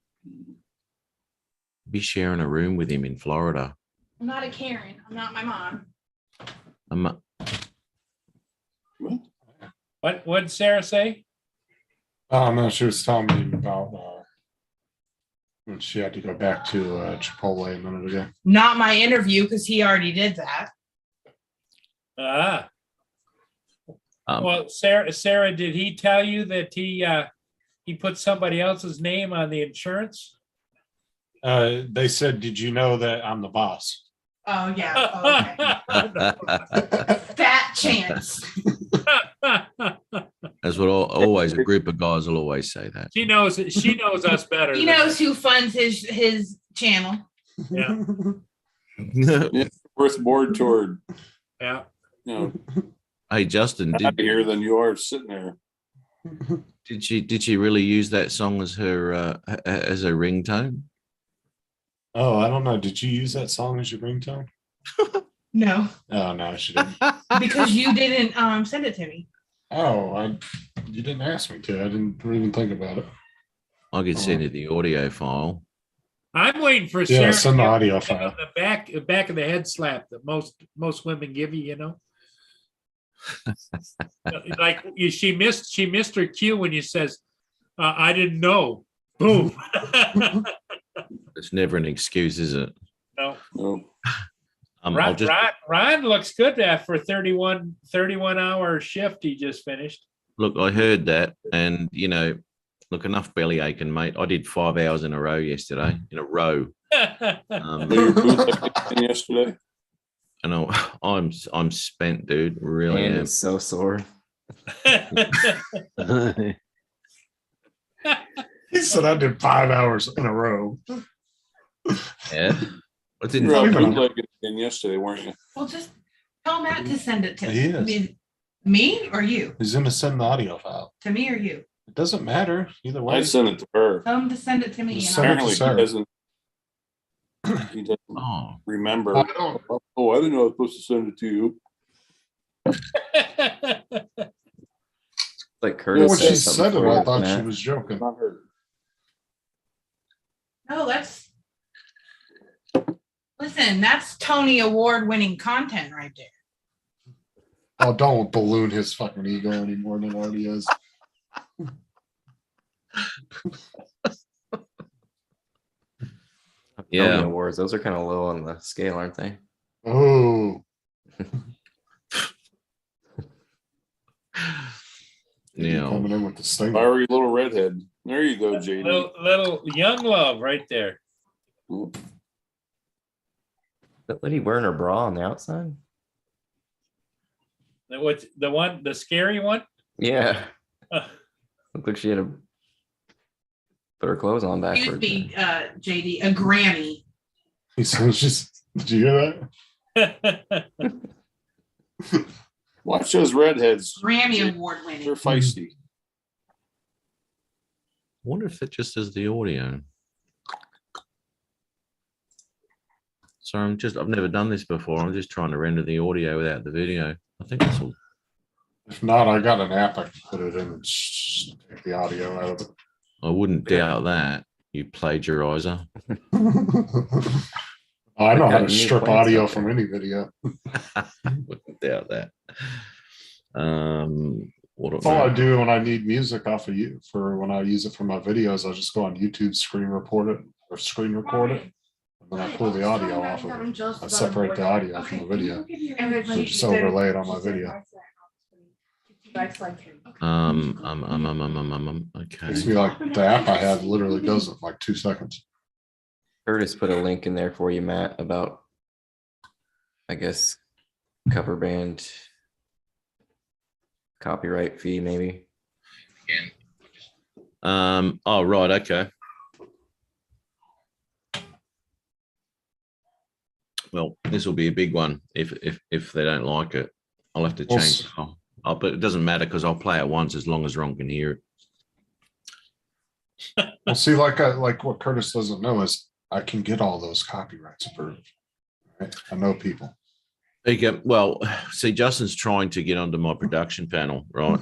I: Be sharing a room with him in Florida.
G: I'm not a Karen. I'm not my mom.
I: I'm,
B: What did Sarah say?
C: Oh, no, she was telling me about when she had to go back to Chipotle a minute ago.
G: Not my interview because he already did that.
B: Ah.
I: Um,
B: Well, Sarah, did he tell you that he put somebody else's name on the insurance?
C: They said, "Did you know that I'm the boss?"
G: Oh yeah. Okay. Fat chance.
I: that's what always a group of guys will always say that.
B: She knows us better.
G: He
B: than-
G: knows who funds his channel.
B: Yeah,
E: Worth more toward,
B: yeah.
I: Hey, Justin,
E: out here than you are sitting there.
I: did she really use that song as her ringtone?
C: Oh, I don't know. Did you use that song as your ringtone?
G: No,
C: Oh no, she didn't.
G: because you didn't send it to me.
C: Oh, you didn't ask me to. I didn't even think about it.
I: I could send you the audio file.
B: I'm waiting for
C: Yeah,
B: Sarah.
C: send the
B: to
C: audio
B: give
C: file.
B: The back of the head slap that most women give you. Like she missed her cue when you says, "I didn't know." Boom.
I: It's never an excuse, is it?
B: No.
E: No.
I: I'll just
B: Ryan looks good for 31 hour shift he just finished.
I: look. I heard that, and look, enough belly aching, mate. I did 5 hours in a row yesterday. In a row.
E: Your booth like yesterday.
I: And I'm spent, dude. Really
H: Hand
I: am.
H: is so sore.
C: He said I did 5 hours in a row.
I: Yeah. I
E: You
I: didn't.
E: were out
C: even-
E: bootlegging again yesterday, weren't you?
G: Well, just tell Matt to send it to
C: He is.
G: me or you.
C: He's gonna send the audio file.
G: To me or you.
C: It doesn't matter either way.
E: I sent it to her.
G: Tell him to send it to me.
C: Just
G: and
C: send it
G: I'll-
E: Apparently, he
C: Sarah.
E: doesn't. He doesn't
I: Oh,
E: remember.
C: I don't.
E: Oh, I didn't know I was supposed to send it to you.
H: Like
C: Yeah,
H: Curtis
C: when she
H: said something
C: said it,
H: for
C: I
H: you,
C: thought
H: Matt.
C: she was joking.
E: Not her.
G: No, listen, that's Tony Award winning content right there.
C: Oh, don't balloon his fucking ego any more than it already is.
H: Tony
I: Yeah.
H: Awards, those are kind of low on the scale, aren't they?
C: Oh,
I: Now,
C: coming in with the sting.
E: Fiery little redhead. There you go, JD.
B: Little young love right there.
H: That lady wearing her bra on the outside?
B: What's the one, the scary one?
H: Yeah.
B: Uh.
H: Looked like she had to put her clothes on
G: Excuse
H: backwards.
G: me, JD, a Grammy.
C: He says, just, did you hear that?
E: Watch those redheads.
G: Grammy award
E: They're
G: winning.
E: feisty.
I: wonder if it just is the audio. So I've never done this before. I'm just trying to render the audio without the video. I think that's all.
C: If not, I got an app I can put it in and take the audio out of it.
I: I wouldn't doubt that, you plagiarizer.
C: I know how
H: got
C: to
H: new
C: strip
H: plans
C: audio
H: out
C: from
H: there.
C: any video.
I: Wouldn't doubt that. What
C: That's all I do when I need music off of you for when I use it for my videos. I just go on YouTube, screen report it or screen record it. And then I pull the audio off of it. I separate the audio from the video. So just overlay it on my video.
I: Okay.
C: Makes me like the app I have literally does it in like 2 seconds.
H: Curtis put a link in there for you, Matt, about, I guess, cover band copyright fee, maybe.
I: Oh, right. Okay. Well, this will be a big one if they don't like it. I'll have to
C: Well,
I: change. But it doesn't matter because I'll play it once as long as Ron can hear it.
C: Well, see, like what Curtis doesn't know is I can get all those copyrights approved. Right? I know people.
I: There you go. Well, see, Justin's trying to get onto my production panel, right?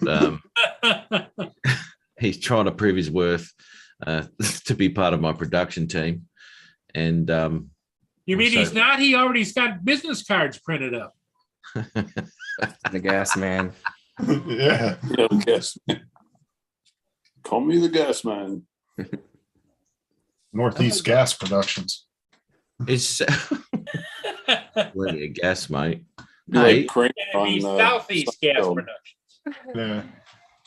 I: He's trying to prove his worth to be part of my production team. And
B: You mean
I: So-
B: he's not? He already's got business cards printed up.
H: The gas man.
C: Yeah.
E: Yeah, gas man. Call me the gas man.
C: Northeast Gas Productions.
I: it's plenty of gas, mate.
E: Be
I: Hey,
E: like Kramer
B: It'd be
E: on,
B: Southeast Gas
E: Seinfeld.
B: Productions.
C: Yeah.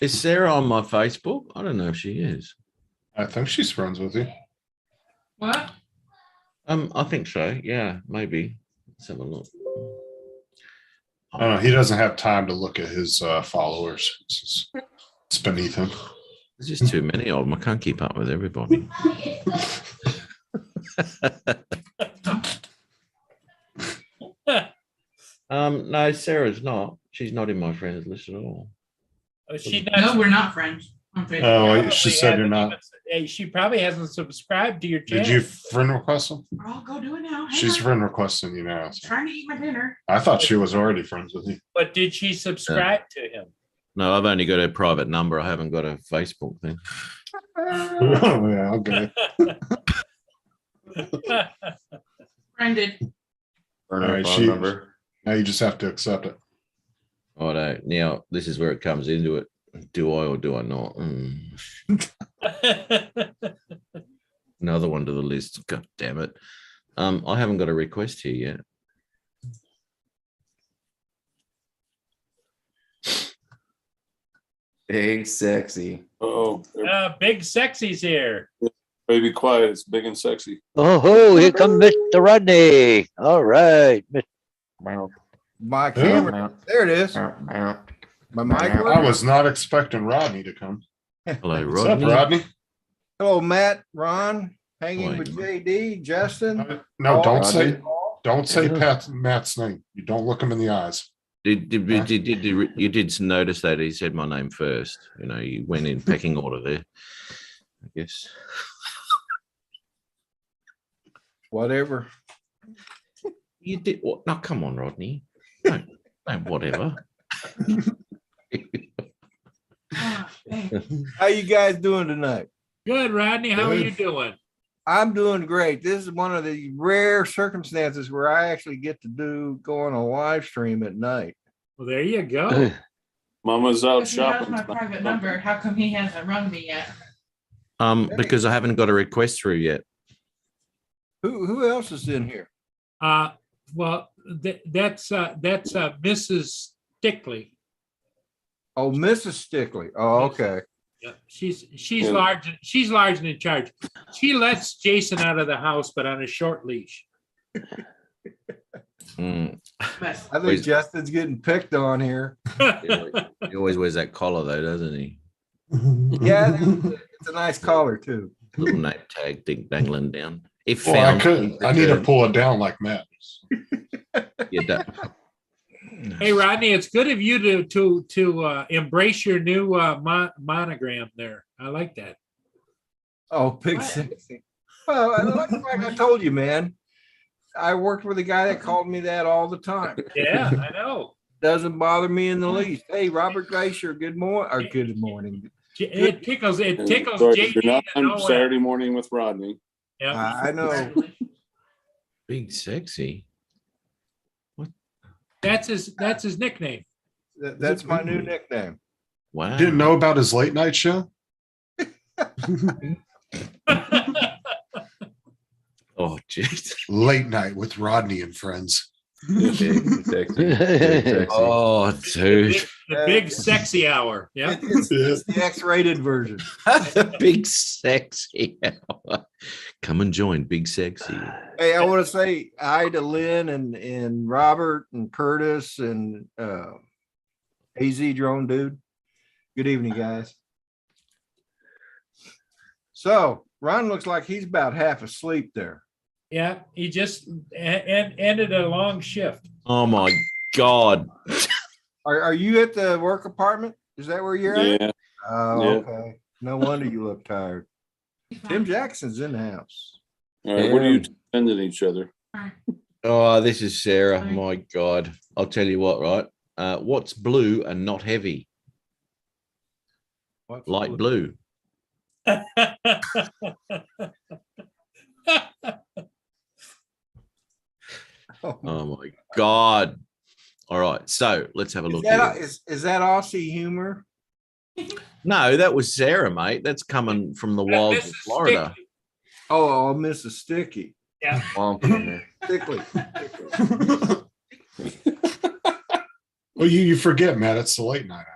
I: is Sarah on my Facebook? I don't know if she is.
C: I think she's friends with you.
G: What?
I: I think so. Yeah, maybe. Let's have a look.
C: I don't know. He doesn't have time to look at his followers. It's beneath him.
I: There's just too many of them. I can't keep up with everybody. No, Sarah's not. She's not in my friends list at all.
B: She
G: No,
B: doesn't-
G: we're not friends. on Facebook.
C: Oh,
B: probably
C: she said you're
B: hasn't
C: not.
B: even- Hey, she probably hasn't subscribed to your channel.
C: Did you friend request him?
G: I'll go do it now. Hang
C: She's
G: on.
C: friend requesting you now. so.
G: Trying to eat my dinner.
C: I thought she was already friends with you.
B: But did she subscribe to him?
I: No, I've only got a private number. I haven't got a Facebook thing.
C: Yeah, okay.
G: Friended.
H: Burner
C: Alright,
H: phone
C: she-
H: number.
C: Now you just have to accept it.
I: Righto. Now this is where it comes into it. Do I or do I not? Another one to the list. God damn it. I haven't got a request here yet.
H: Big sexy.
E: Oh,
B: Big Sexy's here.
E: baby, quiet. It's big and sexy.
A: Oh, here comes Mr. Rodney. All right.
J: My camera, there it is. My mic.
C: I
J: working?
C: was not expecting Rodney to come.
I: Hello,
C: What's up,
I: Rodney.
C: Rodney?
J: Hello, Matt, Ron, hanging
I: Wait.
J: with JD, Justin.
C: No, don't
J: Paul,
C: say
J: Rodney.
C: don't say Matt's name. You don't look him in the eyes.
I: You did notice that he said my name first. You know, you went in pecking order there. I guess.
J: Whatever.
I: You did what? No, come on, Rodney. No, whatever.
G: Ah, hey.
J: How you guys doing tonight?
B: Good, Rodney. How are
C: Good.
B: you doing?
J: I'm doing great. This is one of the rare circumstances where I actually get to go on a live stream at night.
B: Well, there you go.
E: Mama's out
G: If he has
E: shopping.
G: my private number, how come he hasn't rung me yet?
I: Because I haven't got a request through yet.
J: Who else is in here?
B: Well, that's Mrs. Stickley.
J: Oh, Mrs. Stickley. Oh, okay.
B: Yeah, she's
E: Yeah.
B: large. She's large and in charge. She lets Jason out of the house, but on a short leash.
I: Mm.
G: But
J: I think Justin's getting picked on here.
I: He always wears that collar though, doesn't he?
J: Yeah, it's a nice collar too.
I: Little name tag dangling down. If
C: Well, I
I: found,
C: could. I need to pull it down like Matt.
I: you don't.
B: Hey, Rodney, it's good of you to embrace your new monogram there. I like that.
J: Oh, big
G: What?
J: sexy. Well, like I told you, man. I worked with a guy that called me that all the time.
B: Yeah, I know.
J: Doesn't bother me in the least. Hey, Robert Glacier, good morning or good morning.
B: It tickles
E: Sorry,
B: JD
E: you're not
B: to know
E: on
B: it.
E: Saturday morning with Rodney.
B: Yeah,
J: I know.
I: Big sexy.
B: that's his nickname.
J: That's my new nickname.
I: Wow.
C: Didn't know about his late night show.
I: Oh, jeez.
C: Late night with Rodney and friends.
H: Big, sexy, big, sexy.
I: Oh, dude.
B: The big sexy hour. Yeah.
J: It's the X-rated version.
I: The big sexy hour. Come and join Big Sexy.
J: Hey, I want to say hi to Lynn and Robert and Curtis and AZ Drone Dude. Good evening, guys. So Ron looks like he's about half asleep there.
B: Yeah, he just ended a long shift.
I: Oh my God.
J: Are you at the work apartment? Is that where you're at?
E: Yeah.
J: Oh,
E: Yeah.
J: okay. No wonder you look tired. Tim Jackson's in the house.
E: All right. What are you sending each other?
I: Oh, this is Sarah. My God. I'll tell you what, right? What's blue and not heavy?
J: What's
I: Light blue. Oh my God. All right. So let's have a look here.
J: Is that Aussie humor?
I: No, that was Sarah, mate. That's coming from the wilds of
B: Mrs.
I: Florida.
B: Stickley.
J: Oh, Mrs. Sticky.
B: Yeah.
H: Womp in there.
J: Stickly.
C: Well, you forget, Matt. It's the late night hour.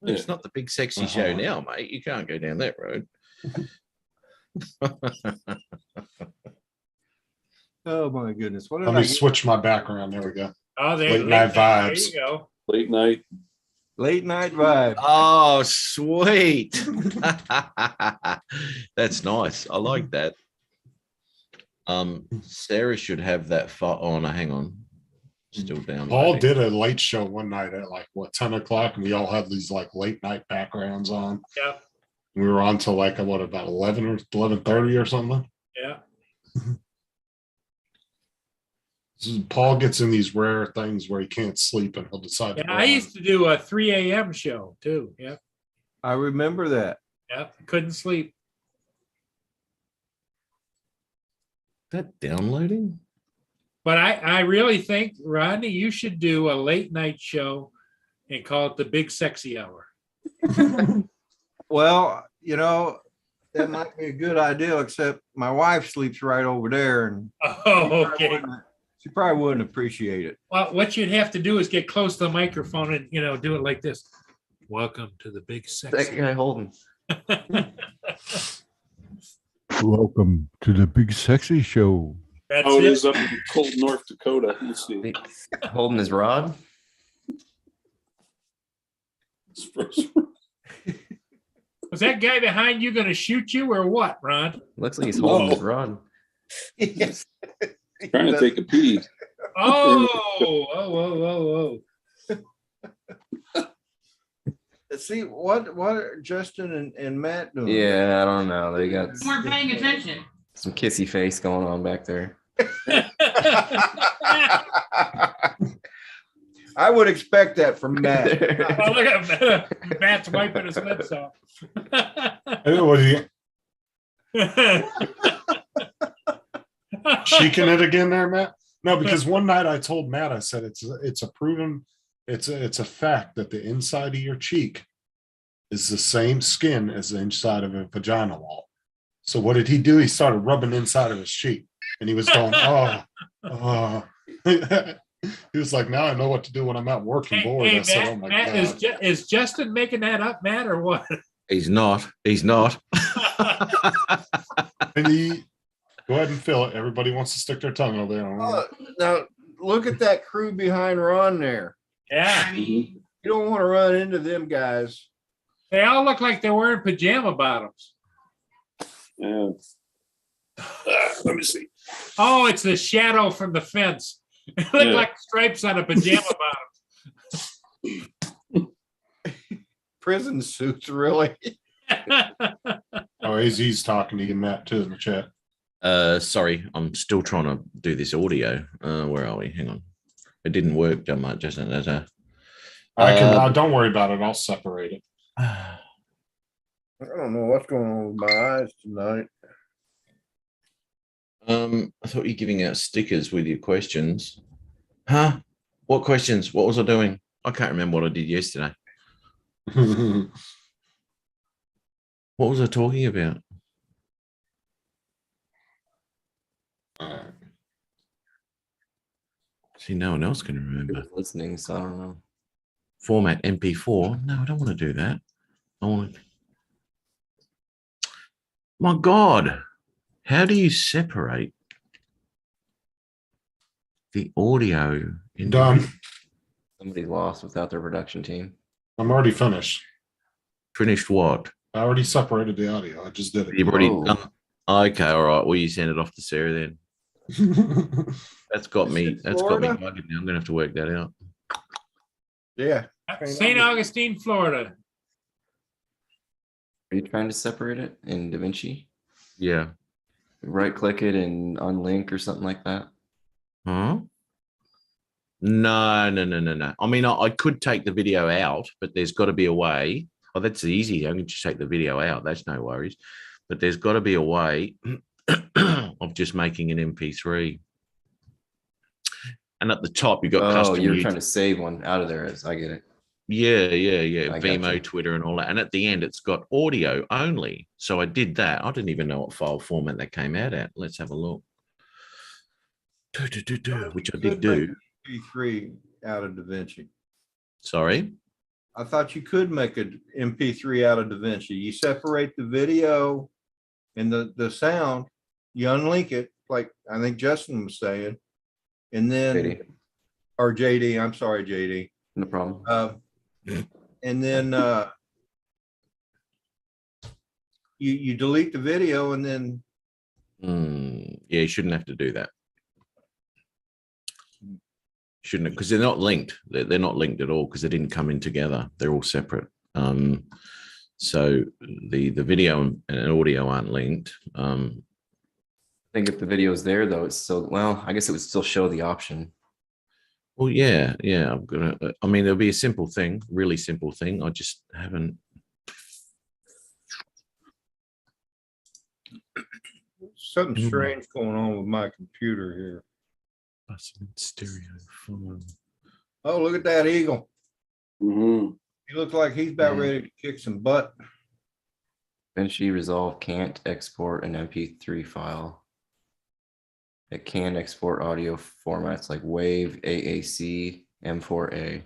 I: It's not the big sexy show now, mate. You can't go down that road.
J: Oh my goodness. What did
C: Let
J: I
C: me
J: get?
C: switch my background. There we go.
B: Oh,
C: Late night vibes.
B: There you go.
E: Late night.
J: Late night vibe.
I: Oh, sweet. That's nice. I like that. Sarah should have that. Oh, no, hang on. Still down.
C: Paul did a late show one night at like 10 o'clock, and we all had these like late night backgrounds on.
B: Yeah.
C: We were on till like about 11 or 11:30 or something.
B: Yeah.
C: Paul gets in these rare things where he can't sleep and he'll decide to
B: Yeah,
C: go
B: I
C: on.
B: used to do a 3 a.m. show too. Yeah.
J: I remember that.
B: Yeah. Couldn't sleep.
I: That downloading?
B: But I really think, Rodney, you should do a late night show and call it the Big Sexy Hour.
J: Well, you know, that might be a good idea, except my wife sleeps right over there and
B: Oh, okay.
J: she probably wouldn't appreciate it.
B: Well, what you'd have to do is get close to the microphone and, do it like this. Welcome to the Big
H: That
B: Sexy.
H: guy holding.
K: Welcome to the Big Sexy Show.
B: That's
E: Oh, it
B: it.
E: is up in cold North Dakota. Let's see.
H: Holding his rod.
B: Was that guy behind you going to shoot you or what, Ron?
H: Looks like he's holding his rod.
J: Yes.
E: Trying to take a pee.
B: Oh.
J: See, what are Justin and Matt doing?
H: Yeah, I don't know. They got
G: You weren't paying attention.
H: some kissy face going on back there.
J: I would expect that from Matt.
B: Oh, look at Matt's wiping his lips off.
C: Hey, what are you cheeking it again there, Matt? No, because one night I told Matt, I said it's a proven it's a fact that the inside of your cheek is the same skin as the inside of a vagina wall. So what did he do? He started rubbing inside of his cheek, and he was going, oh. He was like, now I know what to do when I'm at work and
B: Hey,
C: bored.
B: hey,
C: I said,
B: Matt,
C: oh my
B: Matt,
C: God.
B: is Justin making that up, Matt, or what?
I: He's not. He's not.
C: And he, go ahead and fill it. Everybody wants to stick their tongue over there.
J: Now, look at that crew behind Ron there.
B: Yeah,
E: Mhm.
J: You don't want to run into them guys.
B: they all look like they're wearing pajama bottoms.
E: And let me see.
B: Oh, it's the shadow from the fence. It looked
E: Yeah.
B: like stripes on a pajama
J: Prison suits, really.
B: bottom.
C: Oh, AZ's talking to you, Matt, too, in the chat.
I: Sorry, I'm still trying to do this audio. Where are we? Hang on. It didn't work that much, just as a.
C: I can, don't worry about it. I'll separate it.
J: I don't know what's going on with my eyes tonight.
I: I thought you were giving out stickers with your questions. Huh? What questions? What was I doing? I can't remember what I did yesterday. What was I talking about? See, no one else can
H: He
I: remember.
H: was listening, so I don't know.
I: Format MP4. No, I don't want to do that. I want to. My God, how do you separate the audio?
C: Done.
H: Somebody lost without their production team.
C: I'm already finished.
I: Finished what?
C: I already separated the audio. I just did
I: You've already
H: Whoa.
I: done. Okay, all right. Well, you send it off to Sarah then.
C: it.
I: That's got
J: Is
I: me.
J: it
I: That's got me
J: Florida?
I: bugging now. I'm gonna have to work that out.
J: Yeah.
B: St. Augustine, Florida.
H: Are you trying to separate it in DaVinci?
I: Yeah.
H: Right click it and unlink or something like that?
I: Huh? No. I mean, I could take the video out, but there's got to be a way. Oh, that's easy. I can just take the video out. That's no worries. But there's got to be a way of just making an MP3. And at the top, you've got
H: Oh,
I: custom.
H: you were trying to save one out of there. I get it.
I: Yeah.
H: I
I: Vimeo,
H: gotcha.
I: Twitter, and all that. And at the end, it's got audio only. So I did that. I didn't even know what file format that came out at. Let's have a look. Which I did do.
J: MP3 out of DaVinci.
I: Sorry.
J: I thought you could make an MP3 out of DaVinci. You separate the video and the sound, you unlink it, like I think Justin was saying, and then,
H: JD.
J: or JD, I'm sorry, JD.
H: No problem.
J: And then you delete the video and then
I: Yeah, you shouldn't have to do that. Shouldn't, because they're not linked. They're not linked at all because they didn't come in together. They're all separate. So the video and audio aren't linked.
H: I think if the video is there though, it's still, well, I guess it would still show the option.
I: Well, yeah. I'm gonna. I mean, there'll be a simple thing, really simple thing. I just haven't.
J: something strange going on with my computer here.
I: Stereo phone.
J: Oh, look at that eagle.
E: Mhm.
J: He looks like he's about ready to kick some butt.
H: DaVinci Resolve can't export an MP3 file. It can export audio formats like WAV, AAC, M4A.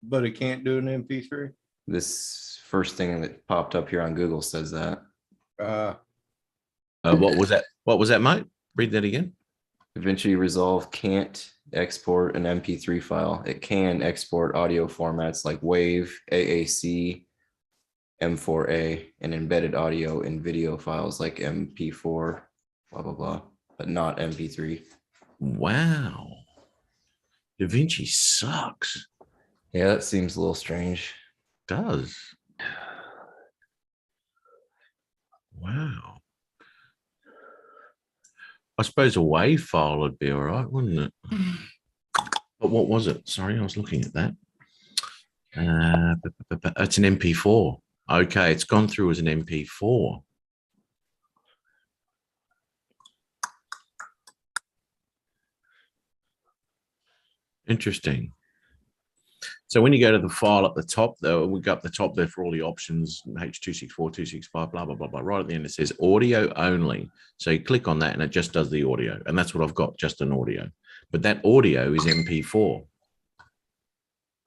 J: But it can't do an MP3.
H: This first thing that popped up here on Google says that.
I: What was that? What was that, mate? Read that again.
H: DaVinci Resolve can't export an MP3 file. It can export audio formats like WAV, AAC, M4A, and embedded audio in video files like MP4, blah, blah, blah, but not MP3.
I: Wow. DaVinci sucks.
H: Yeah, that seems a little strange.
I: Does. Wow. I suppose a WAV file would be all right, wouldn't it? But what was it? Sorry, I was looking at that. It's an MP4. Okay, it's gone through as an MP4. Interesting. So when you go to the file at the top, though, we got up the top there for all the options, H264, 265, blah, blah, blah, blah. Right at the end, it says audio only. So you click on that and it just does the audio. And that's what I've got, just an audio. But that audio is MP4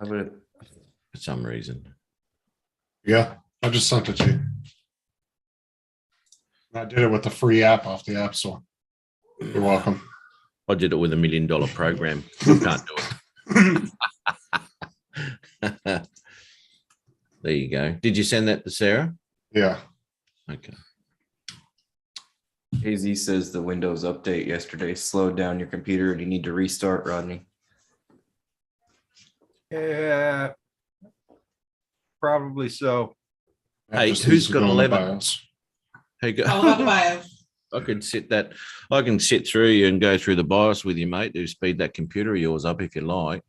H: I would,
I: for some reason.
C: Yeah, I just sent it to you. I did it with the free app off the App Store. You're welcome.
I: I did it with $1 million program. Can't do it. There you go. Did you send that to Sarah?
C: Yeah.
I: Okay.
H: AZ says the Windows update yesterday slowed down your computer. Do you need to restart, Rodney?
J: Yeah, probably so.
I: Hey,
C: Just
I: who's
C: needs to
I: got
C: go in the
I: 11?
C: BIOS.
I: Hey, go.
G: All about the BIOS.
I: I can sit that. I can sit through you and go through the BIOS with you, mate. To speed that computer of yours up if you like.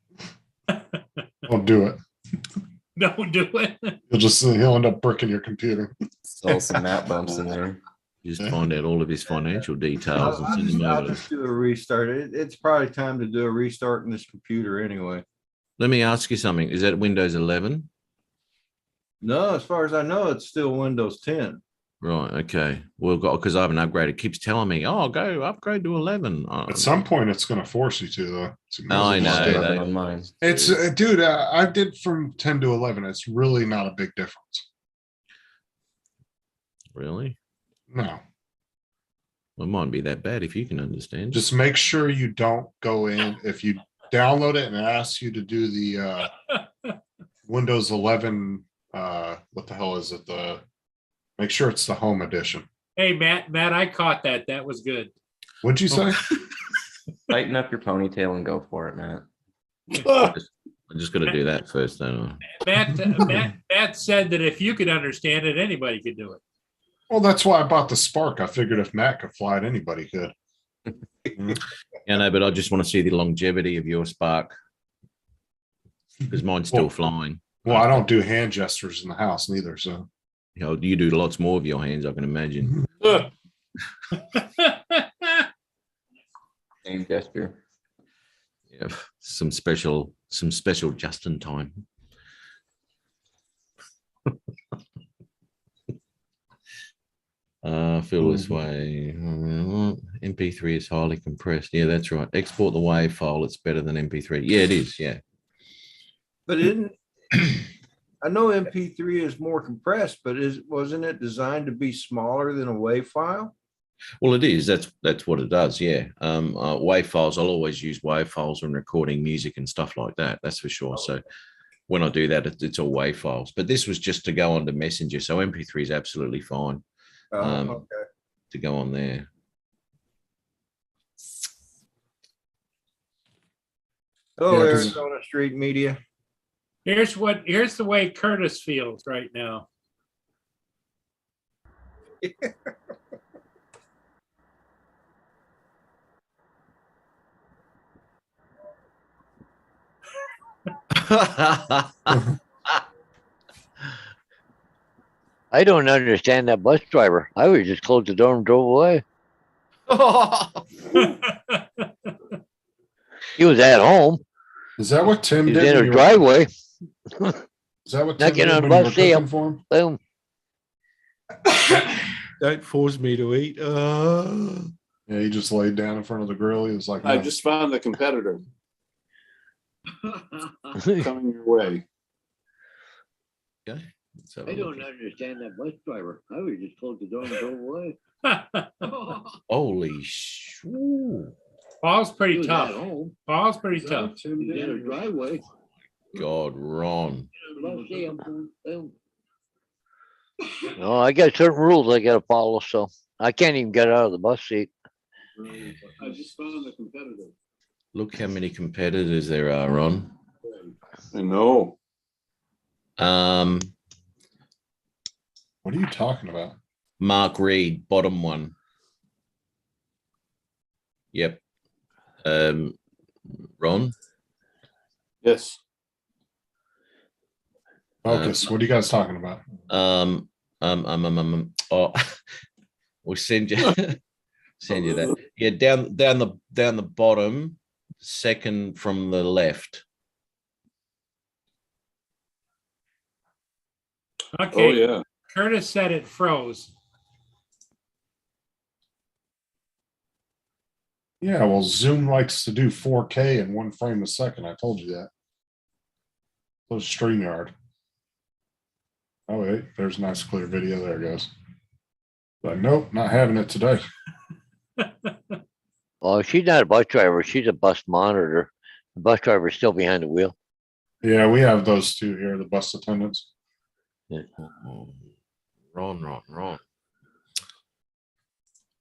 C: Don't do it.
B: Don't do it.
C: He'll end up bricking your computer.
H: Saw some map bumps in there.
I: Just find out all of his financial details and send them
J: I'll
I: over.
J: just do a restart. It's probably time to do a restart in this computer anyway.
I: Let me ask you something. Is that Windows 11?
J: No, as far as I know, it's still Windows 10.
I: Right. Okay. Well, because I haven't upgraded. It keeps telling me, "Oh, go upgrade to 11."
C: At some point, it's going to force you to, though. So you might as
I: I
C: well
I: know,
C: just
H: I
C: do
H: have
C: it.
H: it on mine.
C: It's dude. I did from 10 to 11. It's really not a big difference.
I: Really?
C: No,
I: Well, it mightn't be that bad if you can understand.
C: just make sure you don't go in. If you download it and it asks you to do the Windows 11, what the hell is it? Make sure it's the Home Edition.
B: Hey, Matt, I caught that. That was good.
C: What'd you say?
H: Tighten up your ponytail and go for it, Matt.
I: I'm just going to do that first, then.
B: Matt said that if you could understand it, anybody could do it.
C: Well, that's why I bought the Spark. I figured if Matt could fly it, anybody could.
I: Yeah, no, but I just want to see the longevity of your Spark because mine's still
C: Well-
I: flying.
C: Well, I don't do hand gestures in the house neither. So
I: You know, you do lots more of your hands, I can imagine.
H: Same gesture.
I: Yeah, some special Justin time. Feel this way. MP3 is highly compressed. Yeah, that's right. Export the WAV file. It's better than MP3. Yeah, it is. Yeah.
J: But I know MP3 is more compressed, but wasn't it designed to be smaller than a WAV file?
I: Well, it is. That's what it does. Yeah. WAV files. I'll always use WAV files when recording music and stuff like that. That's for sure. So when I do that, it's all WAV files. But this was just to go onto Messenger. So MP3 is absolutely fine.
J: Okay.
I: To go on there.
J: Hello,
C: Yeah, 'cause-
J: Arizona Street Media.
B: Here's the way Curtis feels right now.
A: I don't understand that bus driver. I would just close the door and drove away. He was at home.
C: is that what Tim
A: He's
C: did?
A: in
C: when
A: her
C: you were-
A: driveway.
C: Is that what
A: Not
C: Tim
A: getting
C: did
A: on
C: when
A: the
C: you
A: bus,
C: were
A: see
C: cooking
A: him.
C: for him?
A: Boom.
I: Don't force me to eat.
C: Yeah, he just laid down in front of the grill. He was like,
E: I
C: "No."
E: just found the competitor coming your way.
I: Okay. Let's have a
A: I
I: look.
A: don't understand that bus driver. I would just close the door and drove away.
I: Holy shoo.
B: Paul's
A: He
B: pretty
A: was
B: tough.
A: at home.
B: Paul's pretty tough.
A: He's in her driveway.
I: God, Ron.
A: Bus, see him. Boom. No, I got certain rules I gotta follow, so I can't even get out of the bus seat.
E: I just found the competitor.
I: Look how many competitors there are, Ron.
E: I know.
C: What are you talking about?
I: Mark Reed, bottom one. Yep. Ron.
E: Yes.
C: Focus. What are you guys talking about?
I: Oh, we'll send you that. Yeah, down the bottom, second from the left.
E: Oh,
B: Okay,
E: yeah.
B: Curtis said it froze.
C: Yeah, well, Zoom likes to do 4K in 1 frame a second. I told you that. So does StreamYard. Oh wait, there's nice clear video. There it goes. But nope, not having it today.
A: Oh, she's not a bus driver. She's a bus monitor. The bus driver's still behind the wheel.
C: Yeah, we have those two here, the bus attendants.
I: Ron.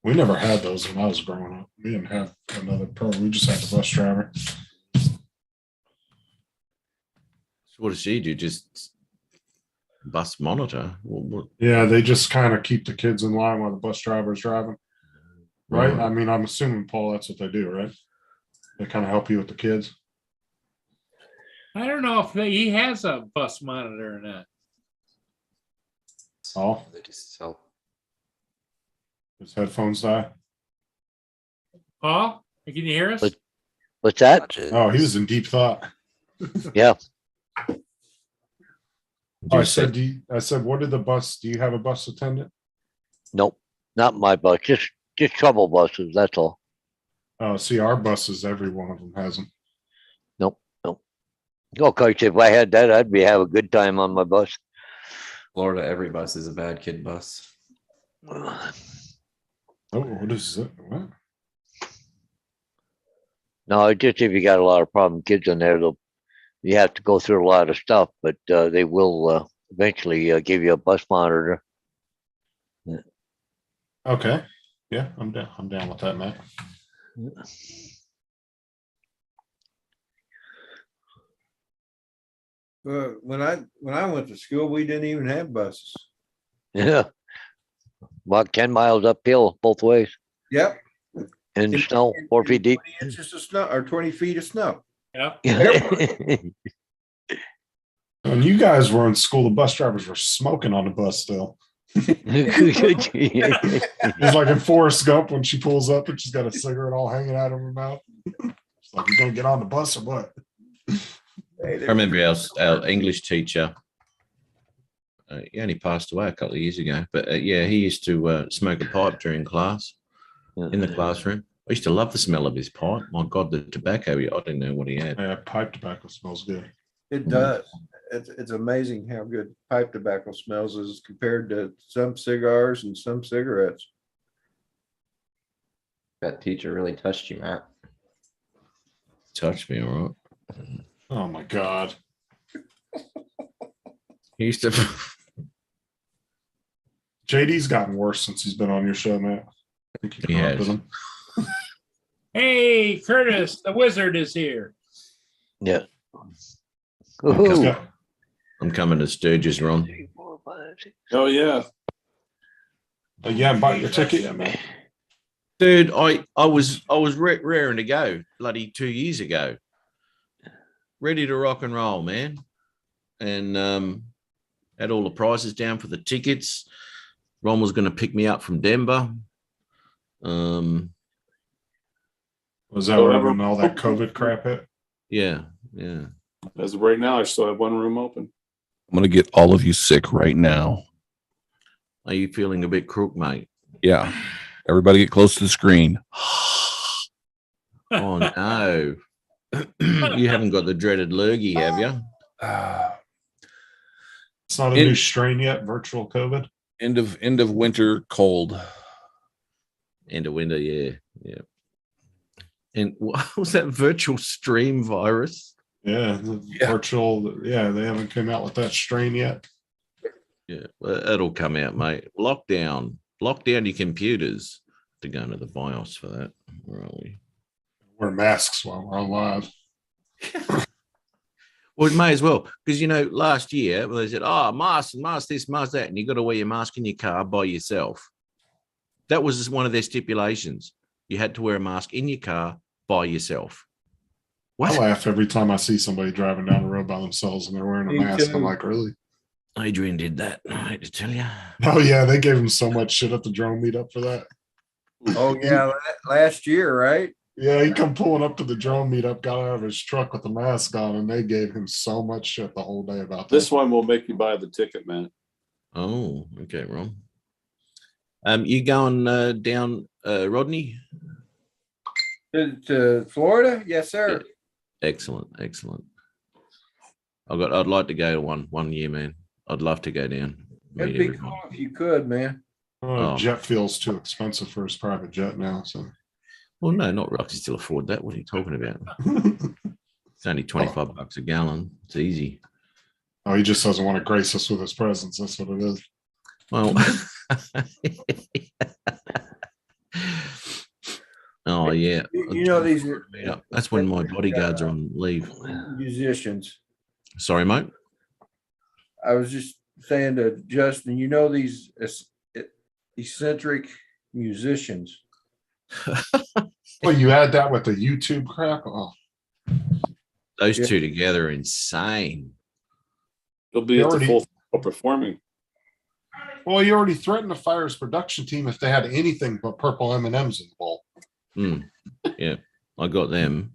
C: We never had those when I was growing up. We didn't have another pro. We just had the bus driver.
I: So what does she do? Just bus monitor? What?
C: Yeah, they just kind of keep the kids in line while the bus driver's driving. Right? I mean, I'm assuming, Paul, that's what they do, right? They kind of help you with the kids.
B: I don't know if he has a bus monitor or not.
C: Oh,
H: They just sell.
C: his headphones die.
B: Paul, can you hear us?
A: But- What's that?
H: Watches.
C: Oh, he was in deep thought.
A: Yeah.
C: Oh, I said, what did the bus? Do you have a bus attendant?
A: Nope, not my bus. Just trouble buses. That's all.
C: Oh, see, our buses, every one of them has them.
A: Nope. Oh, coach, if I had that, I'd have a good time on my bus.
H: Florida, every bus is a bad kid bus.
C: Oh, what is it? What?
A: No, it's just if you got a lot of problem kids in there, you have to go through a lot of stuff, but they will eventually give you a bus monitor.
C: Okay. Yeah, I'm down. I'm down with that, Matt.
J: When I went to school, we didn't even have buses.
A: Yeah. About 10 miles uphill both ways
J: Yep.
A: in snow, 4 feet deep.
J: 20 inches of snow or 20 feet of snow.
B: Yep.
C: When you guys were in school, the bus drivers were smoking on the bus still. It's like in Forrest Gump when she pulls up and she's got a cigarette all hanging out of her mouth. It's like, you gonna get on the bus or what?
I: I remember our English teacher. He only passed away a couple of years ago, but yeah, he used to smoke a pipe during class in the classroom. I used to love the smell of his pipe. My God, the tobacco! I didn't know what he had.
C: Yeah, pipe tobacco smells good.
J: It does. It's amazing how good pipe tobacco smells as compared to some cigars and some cigarettes.
H: That teacher really touched you, Matt.
I: Touched me, all right.
C: Oh my God.
I: He used to.
C: JD's gotten worse since he's been on your show, Matt. I think you
I: He
C: corrupted
I: has.
C: him.
B: Hey, Curtis, the wizard is here.
A: Yeah.
C: He's
A: Woohoo.
C: got-
I: I'm coming to Sturgis, Ron.
A: 3, 4, 5, 6.
E: Oh, yeah.
C: Yeah, bought your ticket yet, man?
I: Dude, I was raring to go bloody 2 years ago. Ready to rock and roll, man. And had all the prices down for the tickets. Ron was going to pick me up from Denver.
C: Was that right when all that COVID crap hit?
I: Yeah.
E: As of right now, I still have one room open.
L: I'm going to get all of you sick right now.
I: Are you feeling a bit crook, mate?
L: Yeah. Everybody get close to the screen.
I: Oh no. You haven't got the dreaded lurgy, have you?
C: It's not a new strain yet, virtual COVID.
L: End of winter cold.
I: End of winter, yeah. And what was that virtual stream virus?
C: Yeah, virtual. Yeah, they haven't come out with that strain yet.
I: Yeah, well, it'll come out, mate. Lock down your computers to go into the BIOS for that. Where are we?
C: Wear masks while we're on live.
I: Well, it may as well, because last year they said, mask this, mask that, and you got to wear your mask in your car by yourself. That was just one of their stipulations. You had to wear a mask in your car by yourself. What?
C: I laugh every time I see somebody driving down the road by themselves and they're wearing a
J: Me
C: mask.
J: too.
C: I'm like, really?
I: Adrian did that. I hate to tell you.
C: Oh yeah, they gave him so much shit at the drone meetup for that.
J: Oh yeah, last year, right?
C: Yeah, he come pulling up to the drone meetup, got out of his truck with the mask on, and they gave him so much shit the whole day about
E: This
C: this.
E: one will make you buy the ticket, man.
I: Oh, okay, Ron. You going down, Rodney?
J: To Florida? Yes, sir.
I: Excellent, excellent. I'd like to go to one year, man. I'd love to go down.
J: It'd
I: meet
J: be
I: everyone.
J: cool if you could, man.
I: Oh.
C: Jet fuel's too expensive for his private jet now. So
I: Well, no, not Roxy still afford that. What are you talking about? It's only $25 a gallon. It's easy.
C: oh, he just doesn't want to grace us with his presence. That's what it is.
I: Well, oh yeah.
J: You know, these are
I: Yeah, that's when my bodyguards are on leave.
J: musicians.
I: Sorry, mate.
J: I was just saying to Justin, you know, these eccentric musicians.
C: Well, you add that with the YouTube crap. Oh,
I: Those
J: Yeah.
I: two together are insane.
E: He'll be
C: He
E: at the
C: already-
E: full performing.
C: well, he already threatened to fire his production team if they had anything but purple M&Ms in the bowl.
I: Yeah, I got them.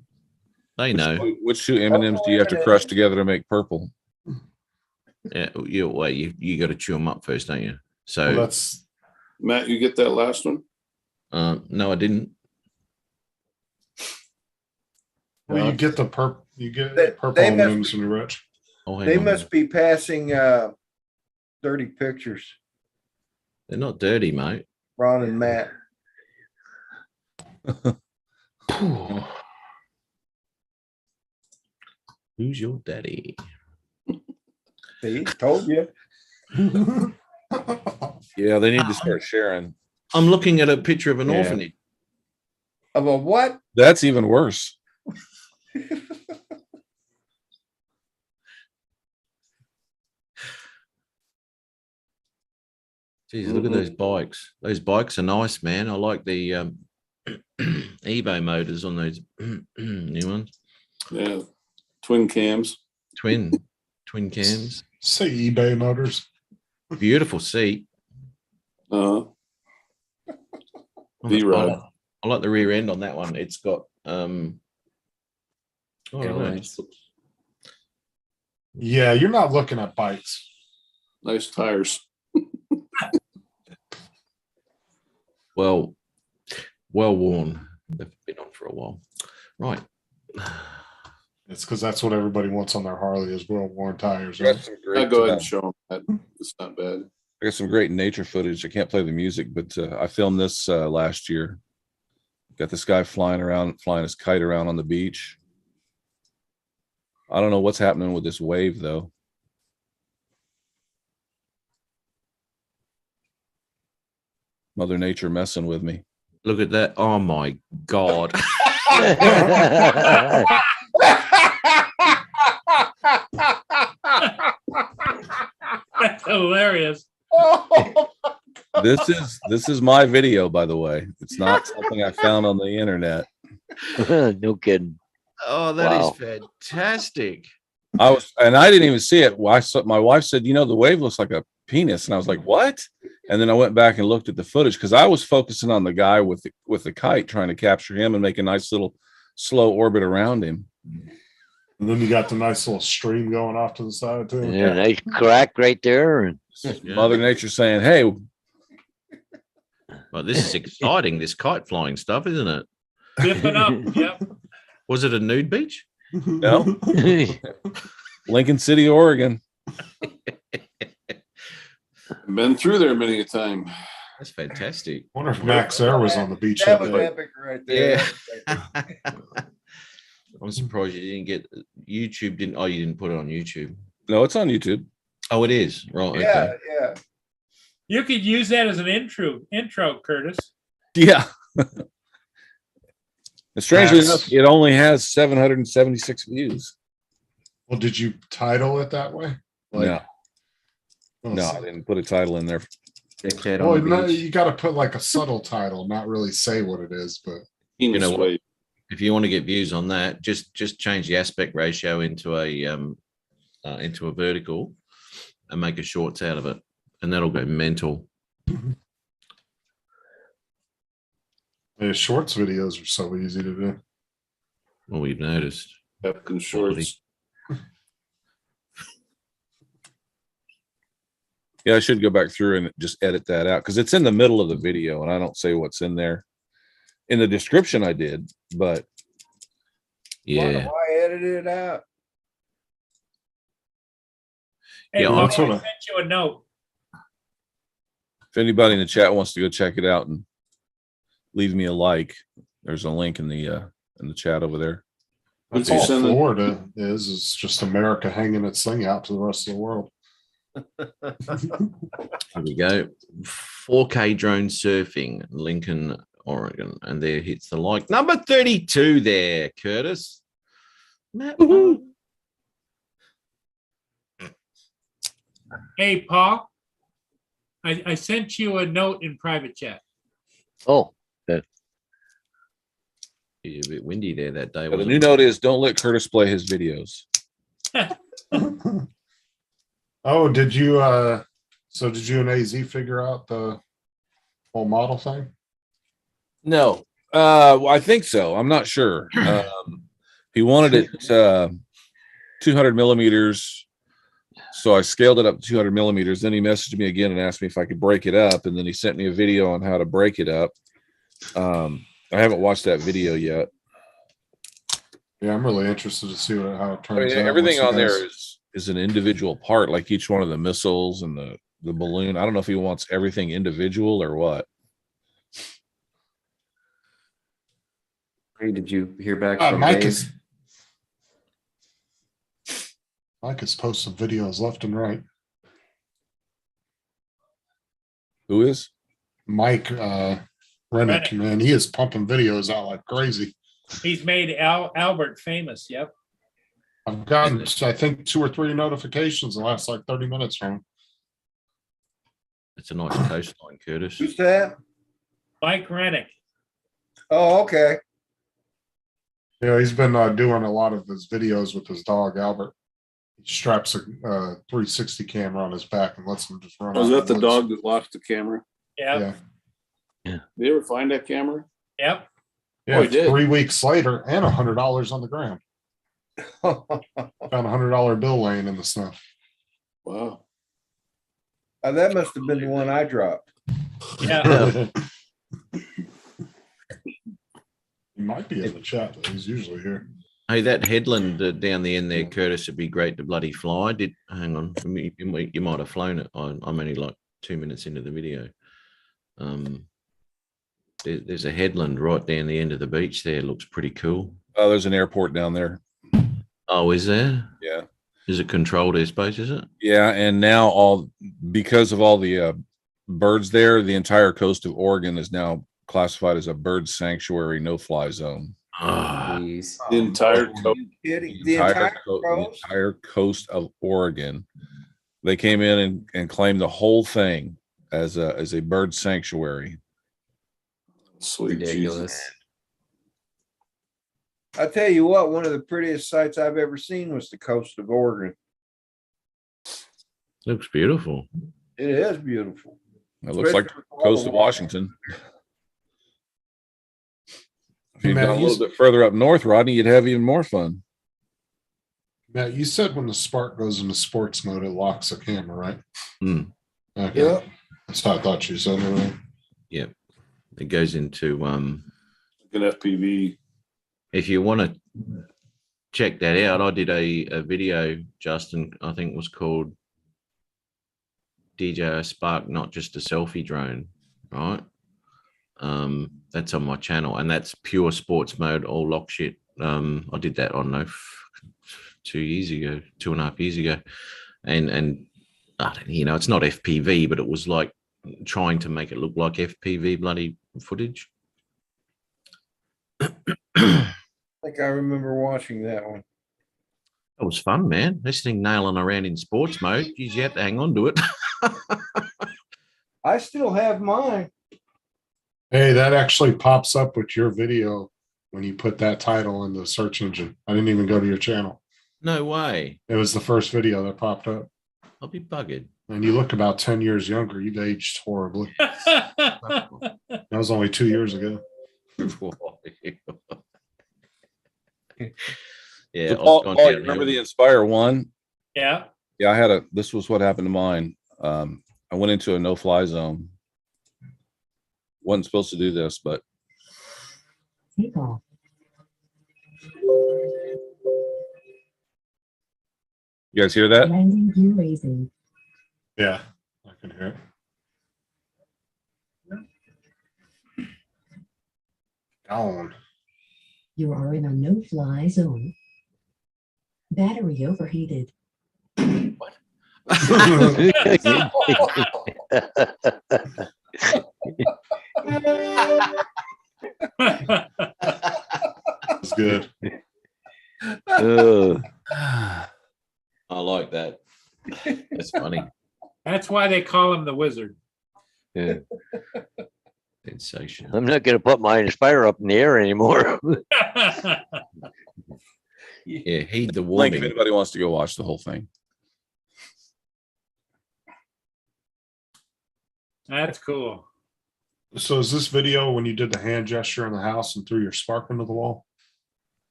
I: They know.
L: Which two M&Ms do you have to crush together to make purple?
I: Yeah, you got to chew them up first, don't you?
C: Well,
I: So,
C: that's
E: Matt, you get that last one?
I: no, I didn't.
C: well, you get the purple. You get
J: They-
C: purple
J: they must-
C: M&Ms when you're rich.
I: Oh, hang
J: They
I: on.
J: must be passing dirty pictures,
I: They're not dirty, mate.
J: Ron and Matt.
I: Who's your daddy?
J: See, told you.
L: Yeah, they need to start sharing.
I: I'm looking at a picture of an
L: Yeah.
I: orphanage.
J: Of a what?
L: That's even worse.
I: Jeez, look at those bikes. Those bikes are nice, man. I like the eBay motors on those new ones.
E: Yeah. Twin cams.
I: Twin cams.
C: Say eBay Motors.
I: Beautiful seat.
E: Uh-huh.
I: I
E: V-Rod.
I: like- I like the rear end on that one. It's got I don't know, it
H: Airlines.
I: just looks-
C: Yeah, you're not looking at bikes.
E: Nice tires.
I: well worn. They've been on for a while. Right.
C: It's because that's what everybody wants on their Harley is well-worn tires.
L: I got
C: Right?
L: some
E: I'll
L: great,
E: go ahead and show them that. It's not bad.
L: I got some great nature footage. I can't play the music, but I filmed this last year. Got this guy flying his kite around on the beach. I don't know what's happening with this wave though. Mother Nature messing with me.
I: Look at that. Oh my God.
B: That's hilarious.
L: This is my video, by the way. It's not something I found on the internet.
A: No kidding.
I: Oh, that is
A: Wow.
I: fantastic.
L: I didn't even see it. My wife said, "You know, the wave looks like a penis," and I was like, "What?" And then I went back and looked at the footage because I was focusing on the guy with the kite, trying to capture him and make a nice little slow orbit around him.
C: And then you got the nice little stream going off to the side too.
A: Yeah, nice crack right there. And
I: Yeah.
L: Mother Nature saying, "Hey,
I: Well, this is exciting. This kite flying stuff, isn't it?
B: Zipping up. Yep.
I: Was it a nude beach?
L: no, Lincoln City, Oregon."
E: Been through there many a time.
I: That's fantastic.
C: Wonder if Max Air was on the beach
J: That
C: that
J: was
C: day.
J: epic right there.
I: Yeah. I'm surprised you didn't get YouTube. Didn't? Oh, you didn't put it on YouTube.
L: No, it's on YouTube.
I: Oh, it is. Right.
J: Yeah,
I: Okay.
J: yeah.
B: You could use that as an intro, Curtis.
L: Yeah. And strangely
C: That's-
L: enough, it only has 776 views.
C: Well, did you title it that way?
L: No,
C: Oh,
L: no,
C: so-
L: I didn't put a title in there.
H: Big cat
C: Well,
H: on the
C: no,
H: beach.
C: you got to put like a subtle title, not really say what it is. But
I: You know what?
E: Wave.
I: If you want to get views on that, just change the aspect ratio into a vertical, and make a shorts out of it, and that'll go mental.
C: the shorts videos are so easy to do.
I: Well, we've noticed.
E: Pepkin shorts.
L: Yeah, I should go back through and just edit that out because it's in the middle of the video and I don't say what's in there. In the description I did, but
I: Yeah.
J: Why edit it out?
B: Hey,
I: Yeah,
B: Paul, I
C: that's what I-
B: sent you a note.
L: if anybody in the chat wants to go check it out and leave me a like, there's a link in the chat over there.
C: That's
E: You
C: all
E: send it-
C: Florida is just America hanging its thing out to the rest of the world.
I: Here we go. 4K drone surfing, Lincoln, Oregon. And there hits the like. Number 32 there, Curtis. Matt Moore.
B: Hey, Paul, I sent you a note in private chat.
A: Oh,
I: Yeah, a bit windy there that day.
L: Yeah, the
I: wasn't
L: new
I: it?
L: note is don't let Curtis play his videos.
C: Oh, did you so did you and AZ figure out the whole model thing?
L: No, I think so. I'm not sure. He wanted it 200 millimeters, so I scaled it up to 200 millimeters. Then he messaged me again and asked me if I could break it up, and then he sent me a video on how to break it up. I haven't watched that video yet.
C: Yeah, I'm really interested to see how it
L: I
C: turns
L: mean,
C: out.
L: everything
C: once
L: on
C: you
L: there
C: guys-
L: is an individual part, like each one of the missiles and the balloon. I don't know if he wants everything individual or what.
H: Hey, did you hear back
C: Ah,
H: from
C: Mike
H: Dave?
C: is posting videos left and right.
L: Who is?
C: Mike Rennick, man, he is pumping videos out like crazy.
B: He's made Albert famous. Yep.
C: I've gotten, I think, 2 or 3 notifications in the last like 30 minutes from him.
I: It's a nice coastline, Curtis.
J: Who's that?
B: Mike Rennick.
J: Oh, okay.
C: Yeah, he's been doing a lot of his videos with his dog, Albert. He straps a 360 camera on his back and lets him just run.
E: Was
C: out in
E: that the
C: woods.
E: dog that lost the camera?
B: Yep.
C: Yeah.
E: Did you ever find that camera?
B: Yep.
C: Yeah,
E: Oh, he did.
C: 3 weeks later and $100 on the ground. Found $100 bill laying in the snow.
E: Wow.
J: That must have been the one I dropped.
B: Yeah.
C: He might be in the chat, but he's usually here.
I: Hey, that headland down the end there, Curtis, would be great to bloody fly. Hang on, you might have flown it. I'm only like 2 minutes into the video. There's a headland right down the end of the beach there. Looks pretty cool.
L: Oh, there's an airport down there.
I: Oh, is there?
L: Yeah.
I: Is it controlled airspace, is it?
L: Yeah, and now because of all the birds there, the entire coast of Oregon is now classified as a bird sanctuary, no-fly zone.
H: Please.
E: The entire
J: Are
E: coast.
J: you kidding? The entire
L: the
J: coast?
L: entire coast of Oregon. They came in and claimed the whole thing as a bird sanctuary.
E: Sweet
H: Ridiculous.
E: Jesus.
J: I tell you what, one of the prettiest sights I've ever seen was the coast of Oregon.
I: Looks beautiful.
J: It is beautiful.
L: It looks like
J: Especially
L: the
J: with all
L: coast
J: the
L: of
J: water.
L: Washington. If you'd
C: Matt,
L: gone a
C: you-
L: little bit further up north, Rodney, you'd have even more fun.
C: Matt, you said when the spark goes into sports mode, it locks the camera, right?
I: Hmm.
C: Okay.
J: Yep.
C: That's how I thought you said it.
I: Yep. It goes into
E: An FPV.
I: if you want to check that out, I did a video, Justin, I think it was called DJI Spark, not just a selfie drone, right? That's on my channel, and that's pure sports mode, all lock shit. I did that, I don't know, 2 years ago, 2.5 years ago. And I don't, it's not FPV, but it was like trying to make it look like FPV bloody footage.
J: I think I remember watching that one.
I: It was fun, man. This thing nailing around in sports mode. Geez, you have to hang on to it.
J: I still have mine.
C: Hey, that actually pops up with your video when you put that title in the search engine. I didn't even go to your channel.
I: No way.
C: It was the first video that popped up.
I: I'll be buggered.
C: And you look about 10 years younger. You've aged horribly. That was only 2 years ago.
I: Yeah.
L: So
I: I've
L: Paul,
I: gone
L: Paul, you
I: downhill.
L: remember the Inspire 1?
B: Yeah.
L: Yeah, this was what happened to mine. I went into a no-fly zone. Wasn't supposed to do this, but
M: Take off.
L: you guys hear that?
M: Landing gear raising.
C: Yeah, I can hear it. Down.
M: You are in a no-fly zone. Battery overheated.
C: It's good.
A: Uh,
I: I like that. It's funny.
B: That's why they call him the wizard.
A: yeah.
I: Sensation.
A: I'm not gonna put my Inspire up in the air anymore.
I: Yeah, heed the
L: Link
I: warning.
L: if anybody wants to go watch the whole thing.
B: That's cool.
C: So is this video when you did the hand gesture in the house and threw your spark into the wall?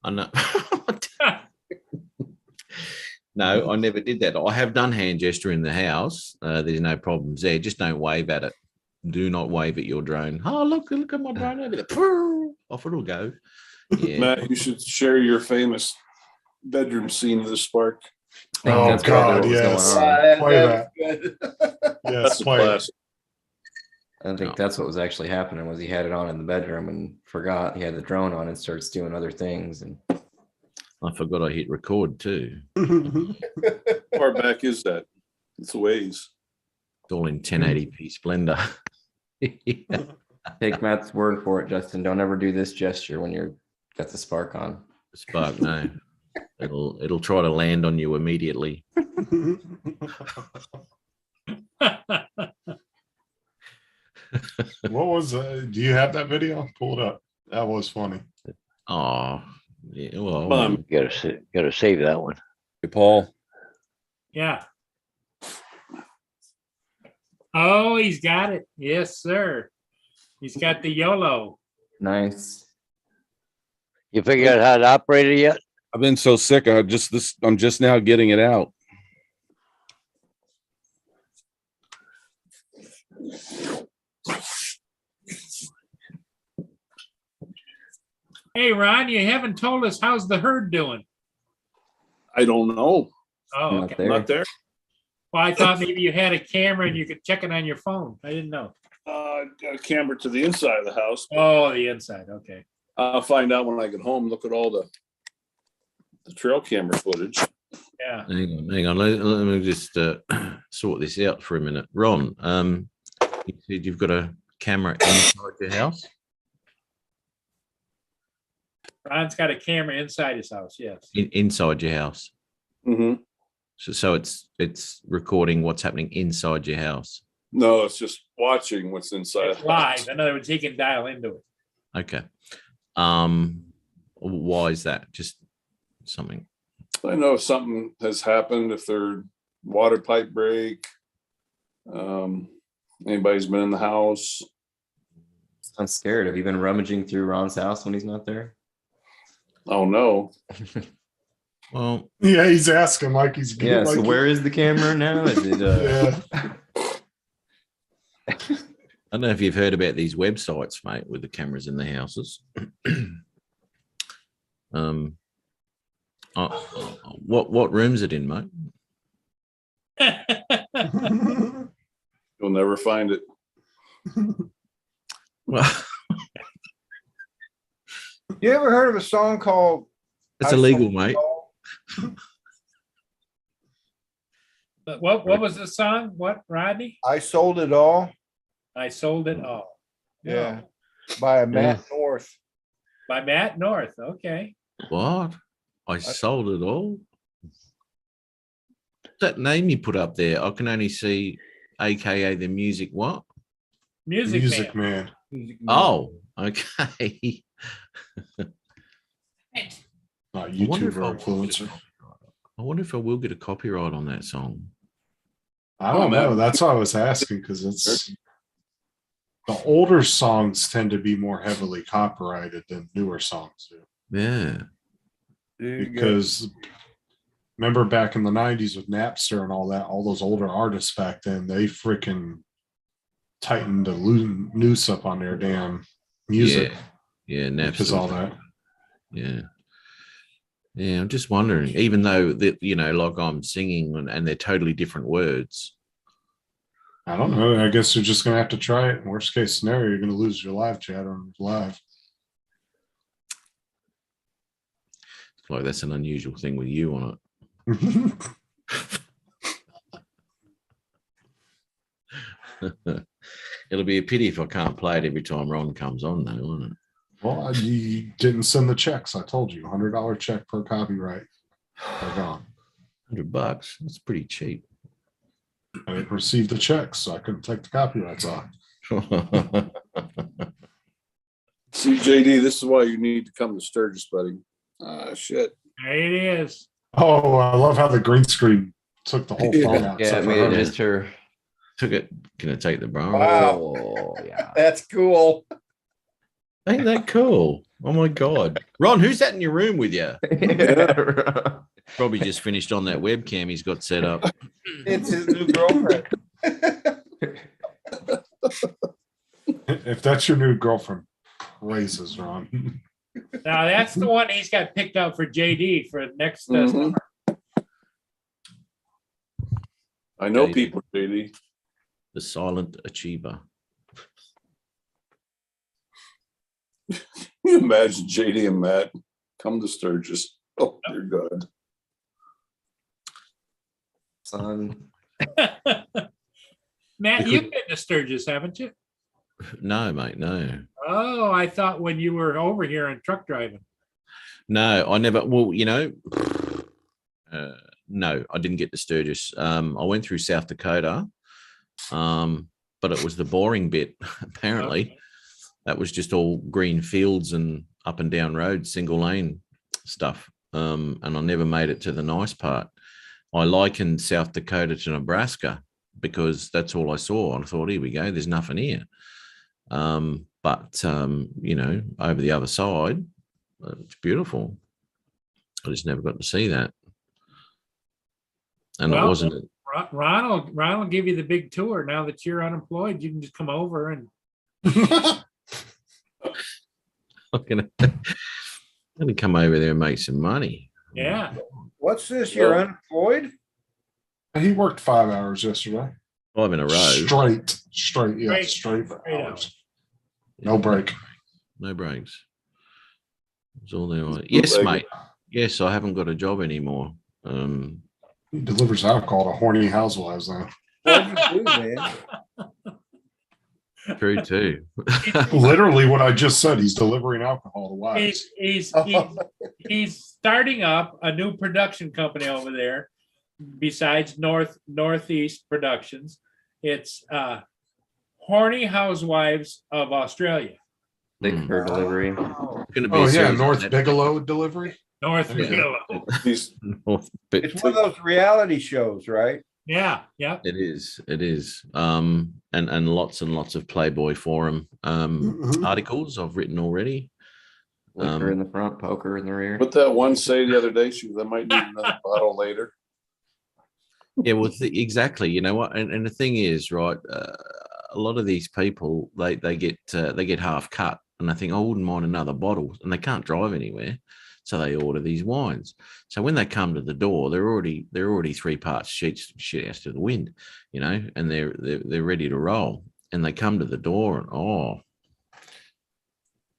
I: I know. No, I never did that. I have done hand gesture in the house. There's no problems there. Just don't wave at it. Do not wave at your drone. Oh, look at my drone over there. Off it'll go. Yeah.
E: Matt, you should share your famous bedroom scene of the spark.
H: I think
C: Oh,
H: that's probably
C: God,
H: what was
C: yes.
H: going on.
C: Play that. Yes,
E: That's a
C: play it.
E: classic.
H: I think that's what was actually happening was he had it on in the bedroom and forgot he had the drone on and starts doing other things. And
I: I forgot I hit record too.
E: How far back is that? It's a ways.
I: It's all in 1080p Splendor.
H: take Matt's word for it, Justin. Don't ever do this gesture when you're got the spark on.
I: Spark, no. It'll try to land on you immediately.
C: What was do you have that video? Pull it up. That was funny.
I: Oh, yeah. Well,
A: Gotta save that one.
L: Hey, Paul.
B: Yeah. Oh, he's got it. Yes, sir. He's got the YOLO.
H: Nice.
A: You figured out how to operate it yet?
L: I've been so sick. I'm just now getting it out.
B: Hey, Ron, you haven't told us how's the herd doing.
E: I don't know.
B: Oh,
H: Not
B: okay.
H: there.
E: Not there.
B: Well, I thought maybe you had a camera and you could check it on your phone. I didn't know.
E: Got a camera to the inside of the house.
B: Oh, the inside. Okay.
E: I'll find out when I get home. Look at all the trail camera footage.
B: Yeah.
I: hang on. Let me just sort this out for a minute. Ron, you said you've got a camera inside your house?
B: Ron's got a camera inside his house. Yes.
I: Inside your house.
E: Mm-hmm.
I: So it's recording what's happening inside your house.
E: No, it's just watching what's inside.
B: It's live. In other words, he can dial into it.
I: Okay. Why is that? Just something.
E: I know if something has happened, if their water pipe break, anybody's been in the house.
H: I'm scared. Have you been rummaging through Ron's house when he's not there?
E: Oh no.
I: Well,
C: Yeah, he's asking like he's
H: Yeah.
C: like
H: So where is the camera now? Is it?
C: Yeah.
I: I don't know if you've heard about these websites, mate, with the cameras in the houses. What room's it in, mate?
E: You'll never find it.
I: Well,
J: You ever heard of a song called?
I: it's
J: I
I: illegal,
J: Sold It
I: mate.
J: All?
B: But what was the song? What, Rodney?
J: I Sold It All.
B: I sold it all.
J: Yeah. By Matt North.
B: By Matt North. Okay.
I: What? I sold it all. That name you put up there, I can only see, AKA the music. What?
B: Music, man.
C: Man.
I: Oh, okay.
C: Not
I: I wonder if
C: YouTuber
I: I will get a
C: influencer.
I: copyright. I wonder if I will get a copyright on that song.
C: I don't
E: man.
C: know. That's why I was asking because it's the older songs tend to be more heavily copyrighted than newer songs do.
I: Yeah.
C: Because Remember back in the 90s with Napster and all that, all those older artists back then, they freaking tightened the noose up on their damn music
I: Yeah,
C: because
I: Napster.
C: all that.
I: Yeah. Yeah, I'm just wondering, even though that, you know, like I'm singing and they're totally different words.
C: I don't know. I guess you're just gonna have to try it. Worst case scenario, you're gonna lose your live chat on live.
I: Like that's an unusual thing with you on it. It'll be a pity if I can't play it every time Ron comes on, though, won't it?
C: Well, you didn't send the checks. I told you, $100 check per copyright. They're gone.
I: $100. That's pretty cheap.
C: I didn't receive the checks, so I couldn't take the copyrights off.
E: See, JD, this is why you need to come to Sturgis, buddy. Shit.
B: There it is.
C: Oh, I love how the green screen took the whole phone out.
H: Yeah,
C: except
H: it
C: for
H: made it
C: her.
H: just her.
I: Took it. Can I take the bra?
J: Wow.
H: Oh, yeah.
J: That's cool.
I: Ain't that cool? Oh my God. Ron, who's that in your room with you? Probably just finished on that webcam he's got set up.
J: It's his new girlfriend.
C: If that's your new girlfriend, praises, Ron.
B: Now that's the one he's got picked out for JD for next
E: Mhm.
B: summer.
E: I know
I: JD.
E: people, JD.
I: The silent achiever.
E: Can you imagine JD and Matt come to Sturgis? Oh, dear God.
H: Son.
B: Matt, you've been to Sturgis, haven't you?
I: No, mate, no.
B: Oh, I thought when you were over here and truck driving.
I: No, I never. Well, you know, no, I didn't get to Sturgis. I went through South Dakota, but it was the boring bit. Apparently, that was just all green fields and up and down roads, single lane stuff. And I never made it to the nice part. I likened South Dakota to Nebraska because that's all I saw. And I thought, here we go. There's nothing here. But you know, over the other side, it's beautiful. I just never got to see that. And
B: Well,
I: it wasn't.
B: Ron will give you the big tour. Now that you're unemployed, you can just come over and
I: I'm gonna come over there and make some money.
B: yeah.
J: What's this? You're unemployed?
C: He worked 5 hours yesterday.
I: 5 in a row.
C: Straight, yeah, straight hours. No break.
I: No breaks. It's all there. Yes, mate. Yes, I haven't got a job anymore.
C: He delivers alcohol to horny housewives now.
J: What'd you do, man?
I: True too.
C: Literally what I just said. He's delivering alcohol to wives.
B: He's starting up a new production company over there besides Northeast Productions. It's Horny Housewives of Australia.
H: Liquor delivery.
I: Gonna be
C: Oh
I: a
C: yeah,
I: series
C: North
I: of
C: Bigelow delivery.
B: North
C: Yeah.
B: Bigelow.
I: North Bit-
J: It's one of those reality shows, right?
B: Yeah, yeah.
I: It is. It is. And lots and lots of Playboy Forum articles I've written already.
H: Liquor in the front, poker in the rear.
E: What that one say the other day? She was, I might need another bottle later.
I: Yeah, well, exactly. You know what? And the thing is, right? A lot of these people, they get half cut, and they think, I wouldn't mind another bottle, and they can't drive anywhere, so they order these wines. So when they come to the door, they're already 3 parts shit out to the wind, you know, and they're ready to roll. And they come to the door, and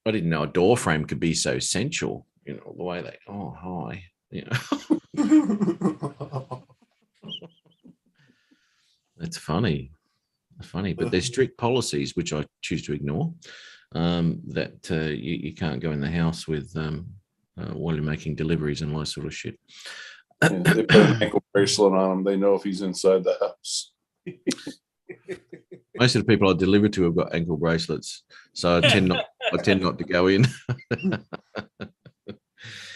I: I didn't know a door frame could be so sensual, you know, the way they hi, you know. It's funny, but there's strict policies which I choose to ignore. That you can't go in the house with while you're making deliveries and all that sort of shit.
E: Yeah, they put an ankle bracelet on him. They know if he's inside the house.
I: Most of the people I deliver to have got ankle bracelets, so I tend not to go in.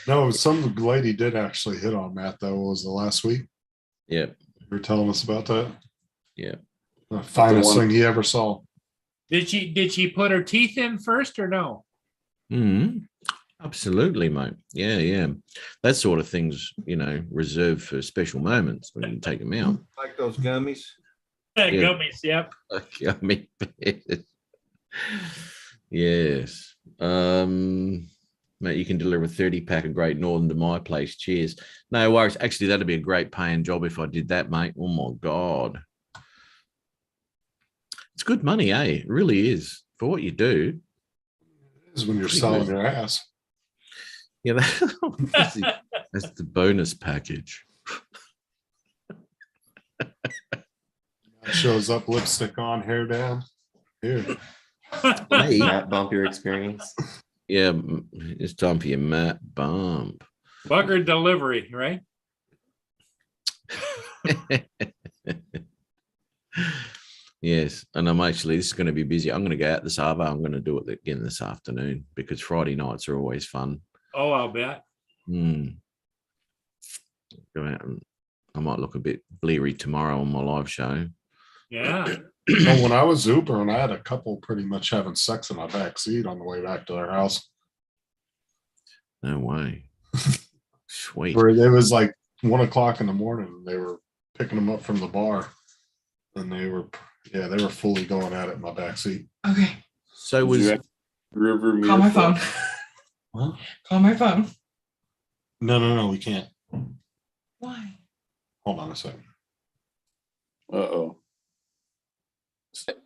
C: No, some lady did actually hit on Matt though. Was the last week?
I: Yeah,
C: You were telling us about that.
I: yeah.
C: The finest thing he ever saw.
B: Did she put her teeth in first or no?
I: Absolutely, mate. Yeah, yeah. That sort of things, reserved for special moments when you take them out.
J: Like those gummies.
B: Gummies, yep.
I: Gummy bears. Yes. Mate, you can deliver a 30-pack of Great Northern to my place. Cheers. No worries. Actually, that'd be a great paying job if I did that, mate. Oh my God. It's good money, eh? It really is. For what you do.
C: Is when you're
I: Pretty
C: selling
I: good.
C: your ass.
I: Yeah, that's the bonus package.
C: Shows up, lipstick on, hair down. Here.
I: Hey.
H: Matt bump your experience.
I: Yeah, it's time for your Matt bump.
B: Bugger delivery, right?
I: Yes, and this is going to be busy. I'm going to go out this Arvo. I'm going to do it again this afternoon because Friday nights are always fun.
B: Oh, I'll bet.
I: Go out and I might look a bit bleary tomorrow on my live show.
B: Yeah.
C: Well, when I was Ubering, I had a couple pretty much having sex in my back seat on the way back to their house.
I: No way. Sweet.
C: Where it was like 1 o'clock in the morning. And they were picking them up from the bar, and they were fully going at it in my back seat.
G: Okay,
I: So was
E: River
G: call my phone.
C: Huh?
G: Call my phone.
C: No, we can't.
G: Why?
C: Hold on a second.
E: Uh-oh.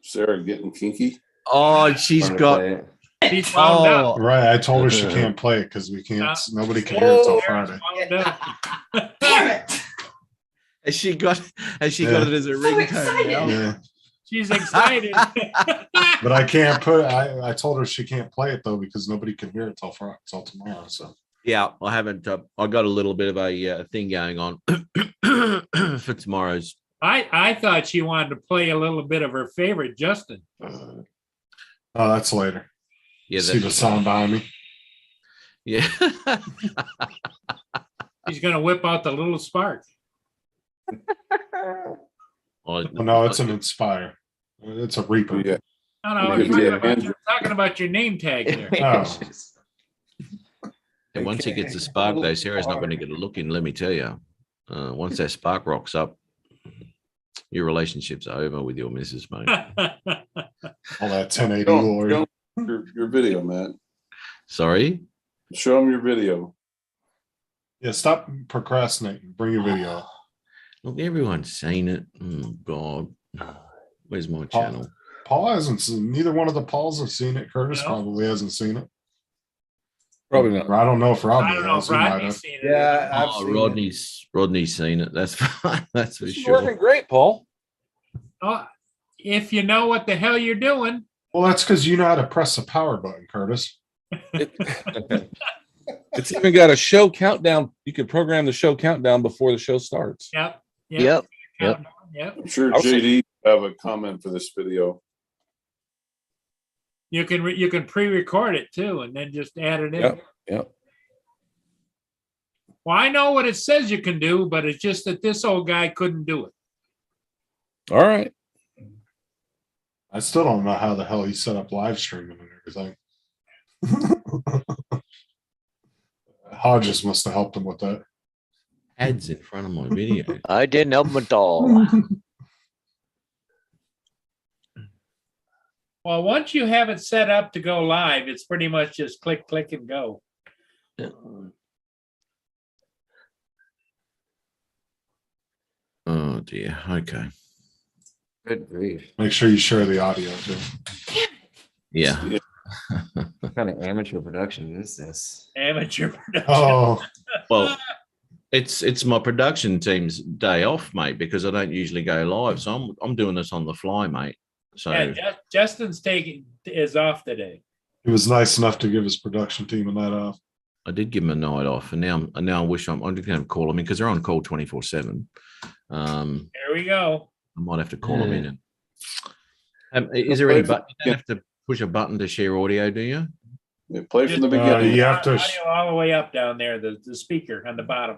E: Sarah getting kinky?
I: oh, she's
H: Trying to
I: got
H: play it.
B: He's wound up.
C: Right, I told her she can't play it because we can't. Nobody can hear it till Friday.
B: Wound up.
G: Damn it!
I: has she got it as a
G: So
I: ringtone
G: excited.
I: now?
C: Yeah,
B: She's excited.
C: but I can't put. I told her she can't play it though because nobody can hear it till Friday, till tomorrow. So
I: Yeah, I haven't. I got a little bit of a thing going on for tomorrow's.
B: I thought she wanted to play a little bit of her favorite, Justin.
C: oh, that's later.
I: Yeah,
C: See the song behind me.
I: yeah.
B: He's gonna whip out the little spark.
C: Oh, no, it's an Inspire. It's a Reaper.
E: Yeah.
B: No, I'm
E: Yeah,
B: talking,
E: yeah,
B: about,
E: Andrew.
B: talking about your name tag there.
C: Oh.
I: And once he gets a spark, though, Sarah's not going to get a look in. Let me tell you. Once that spark rocks up, your relationship's over with your missus, mate.
C: All that 1080
E: Show
C: glory.
E: 'em your video, Matt.
I: Sorry.
E: Show them your video.
C: Yeah, stop procrastinating. Bring your video up.
I: Look, everyone's seen it. Oh God, where's my
C: Paul,
I: channel?
C: Paul hasn't seen. Neither one of the Pauls have seen it. Curtis
B: No.
C: probably hasn't seen it.
L: Probably not.
C: Or I don't know if Rodney
B: I don't know
C: has.
B: if
C: He might
B: Rodney's
C: have.
B: seen it.
L: Yeah, I've
I: Oh,
L: seen it.
I: Rodney's seen it. That's fine. That's for
L: This is
I: sure.
L: working great, Paul.
B: Oh, if you know what the hell you're doing.
C: Well, that's because you know how to press the power button, Curtis.
L: It's even got a show countdown. You could program the show countdown before the show starts.
B: Yep.
A: Yep.
B: Countdown, yep.
E: I'm sure
L: I'll see.
E: JD have a comment for this video.
B: You can pre-record it too, and then just add it in.
L: Yep. Yep.
B: Well, I know what it says you can do, but it's just that this old guy couldn't do it.
L: All right.
C: I still don't know how the hell he set up live streaming and everything. Hodges must have helped him with that.
I: Ads in front of my video.
A: I didn't help him at all.
B: Well, once you have it set up to go live, it's pretty much just click, click, and go.
I: Oh dear. Okay.
H: Good grief.
C: Make sure you share the audio too.
I: Yeah.
H: What kind of amateur production is this?
B: Amateur production.
C: Oh,
I: Well, it's my production team's day off, mate, because I don't usually go live. So I'm doing this on the fly, mate. So
B: Yeah, Justin's is off today.
C: he was nice enough to give his production team a night off.
I: I did give them a night off, and now I wish I'm just going to call them in because they're on call 24/7.
B: There we go.
I: I might have to call them in. Is there any button? You don't have to push a button to share audio, do you?
E: Yeah, play from the
B: Just,
E: beginning.
C: you have to.
B: Audio all the way up down there, the speaker on the bottom,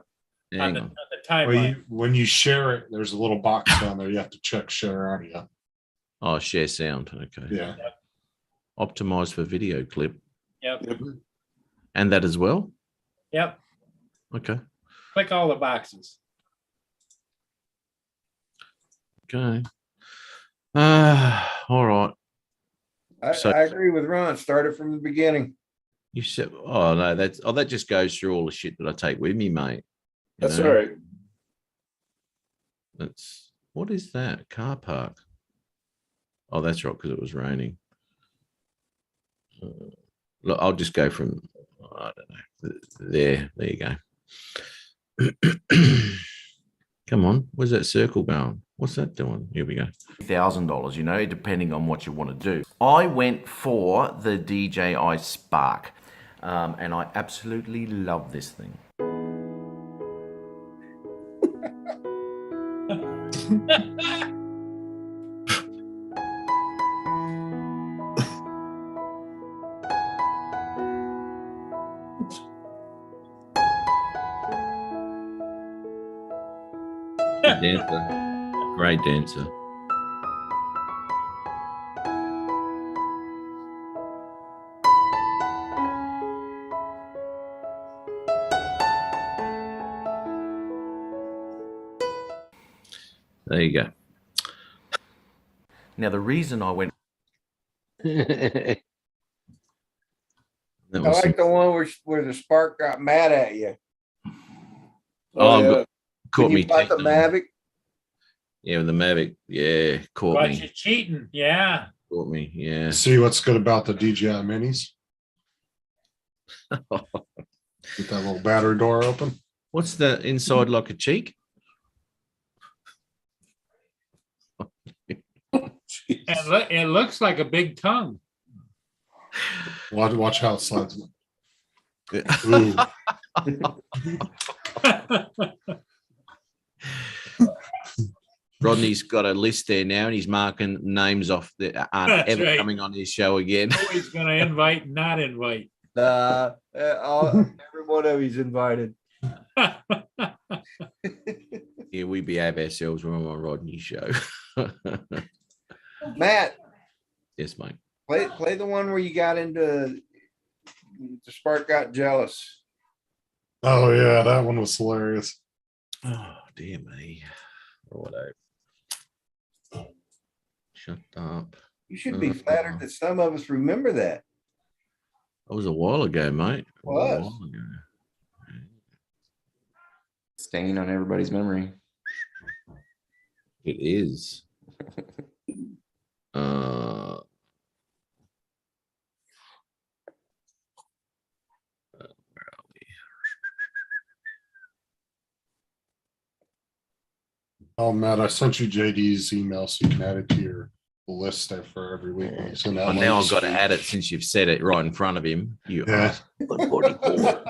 B: on
I: Hang
B: the
I: on.
B: timeline.
C: When you share it, there's a little box down there. You have to check share audio.
I: Oh, share sound. Okay.
C: Yeah.
I: Optimized for video clip.
B: Yep.
E: Yep.
I: And that as well.
B: Yep.
I: Okay.
B: Click all the boxes.
I: Okay. All right. So-
J: I agree with Ron. Start it from the beginning.
I: You said, oh no, that just goes through all the shit that I take with me, mate. You
E: That's
I: know?
E: all right.
I: That's what is that? Car park. Oh, that's right, because it was raining. Look, I'll just go from I don't know. There you go. Come on, where's that circle going? What's that doing? Here we go.
N: $1,000, you know, depending on what you want to do. I went for the DJI Spark, and I absolutely love this thing.
I: Good dancer. Great dancer. There you go.
N: Now, the reason I went
I: That
J: I
I: was
J: like the one where the spark got mad at you.
I: Oh,
E: yeah.
I: caught
J: When you
I: me.
J: bought the
I: cheating.
J: Mavic.
I: Yeah, with the Mavic. Yeah, caught
B: Watch
I: me.
B: you cheating. Yeah.
I: Caught me. Yeah.
C: See what's good about the DJI minis? Get that little battery door open.
I: What's the inside like a cheek?
B: It looks like a big tongue.
C: Watch how it slides. Ooh.
I: Rodney's got a list there now, and he's marking names off that aren't
B: That's
I: ever
B: right.
I: coming on his show again.
B: Always going to invite and not invite.
J: Every one of he's invited.
I: Yeah, we behave ourselves when we're on Rodney's show.
J: Matt,
I: Yes, mate.
J: play the one where you got into the spark got jealous.
C: Oh yeah, that one was hilarious.
I: Oh, dear me. Righto. Shut up.
J: You should be flattered that some of us remember that.
I: That was a while ago, mate. It was a
J: Was.
I: while ago.
H: Stain on everybody's memory.
I: It is. Where are we?
C: Oh Matt, I sent you JD's email so you can add it to your list there for every week. So
I: Well, now I've got to add it since you've said it right in front of him. You
C: Yeah.
A: 144.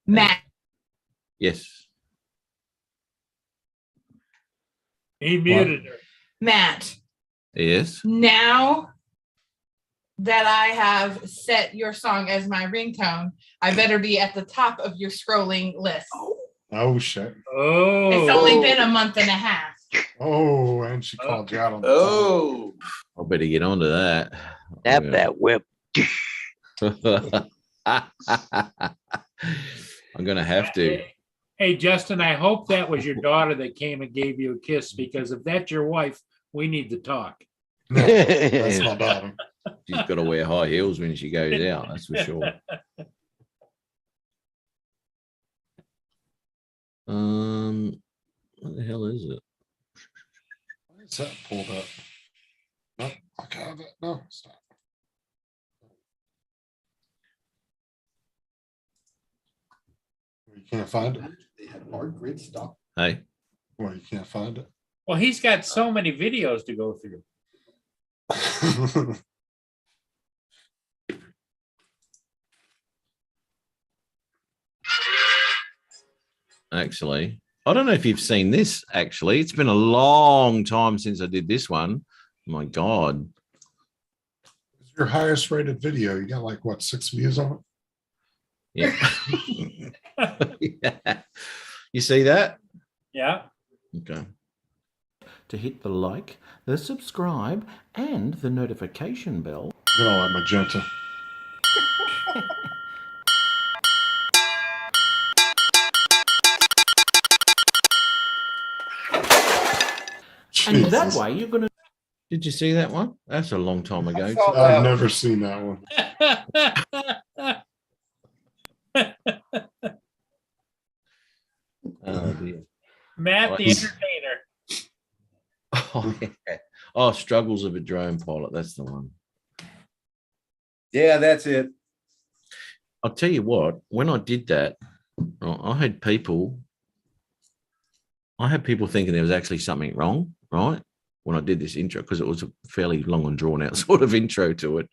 G: Matt,
I: Yes.
B: He muted her.
G: Matt,
I: Yes.
G: now that I have set your song as my ringtone, I better be at the top of your scrolling list.
C: Oh shit.
B: Oh.
G: It's only been a month and a half.
C: Oh, and she called you out on the
E: Oh,
I: I better get onto that.
A: Tap that whip.
I: I'm gonna have to.
B: Hey, Justin, I hope that was your daughter that came and gave you a kiss, because if that's your wife, we need to talk.
C: No, that's my daughter.
I: She's got to wear high heels when she goes out. That's for sure. What the hell is it?
C: Why is that pulled up? No, I got it. No, it's not. You can't find it.
I: Hey,
C: Well, you can't find it.
B: Well, he's got so many videos to go through.
I: actually, I don't know if you've seen this. Actually, it's been a long time since I did this one. My God.
C: It's your highest rated video. You got like what, 6 views on it?
I: Yeah. Yeah. You see that?
B: Yeah.
I: Okay.
N: to hit the like, the subscribe, and the notification bell.
C: Look at all that magenta.
N: And that
C: Jesus.
N: way you're going to.
I: Did you see that one? That's a long time ago.
C: I've never seen that one.
I: Oh, dear.
B: Matt the
I: Nice.
B: entertainer.
I: Oh, yeah. Oh, struggles of a drone pilot. That's the one.
J: Yeah, that's it.
I: I'll tell you what, when I did that, I had people thinking there was actually something wrong, right? When I did this intro, because it was a fairly long and drawn out sort of intro to it.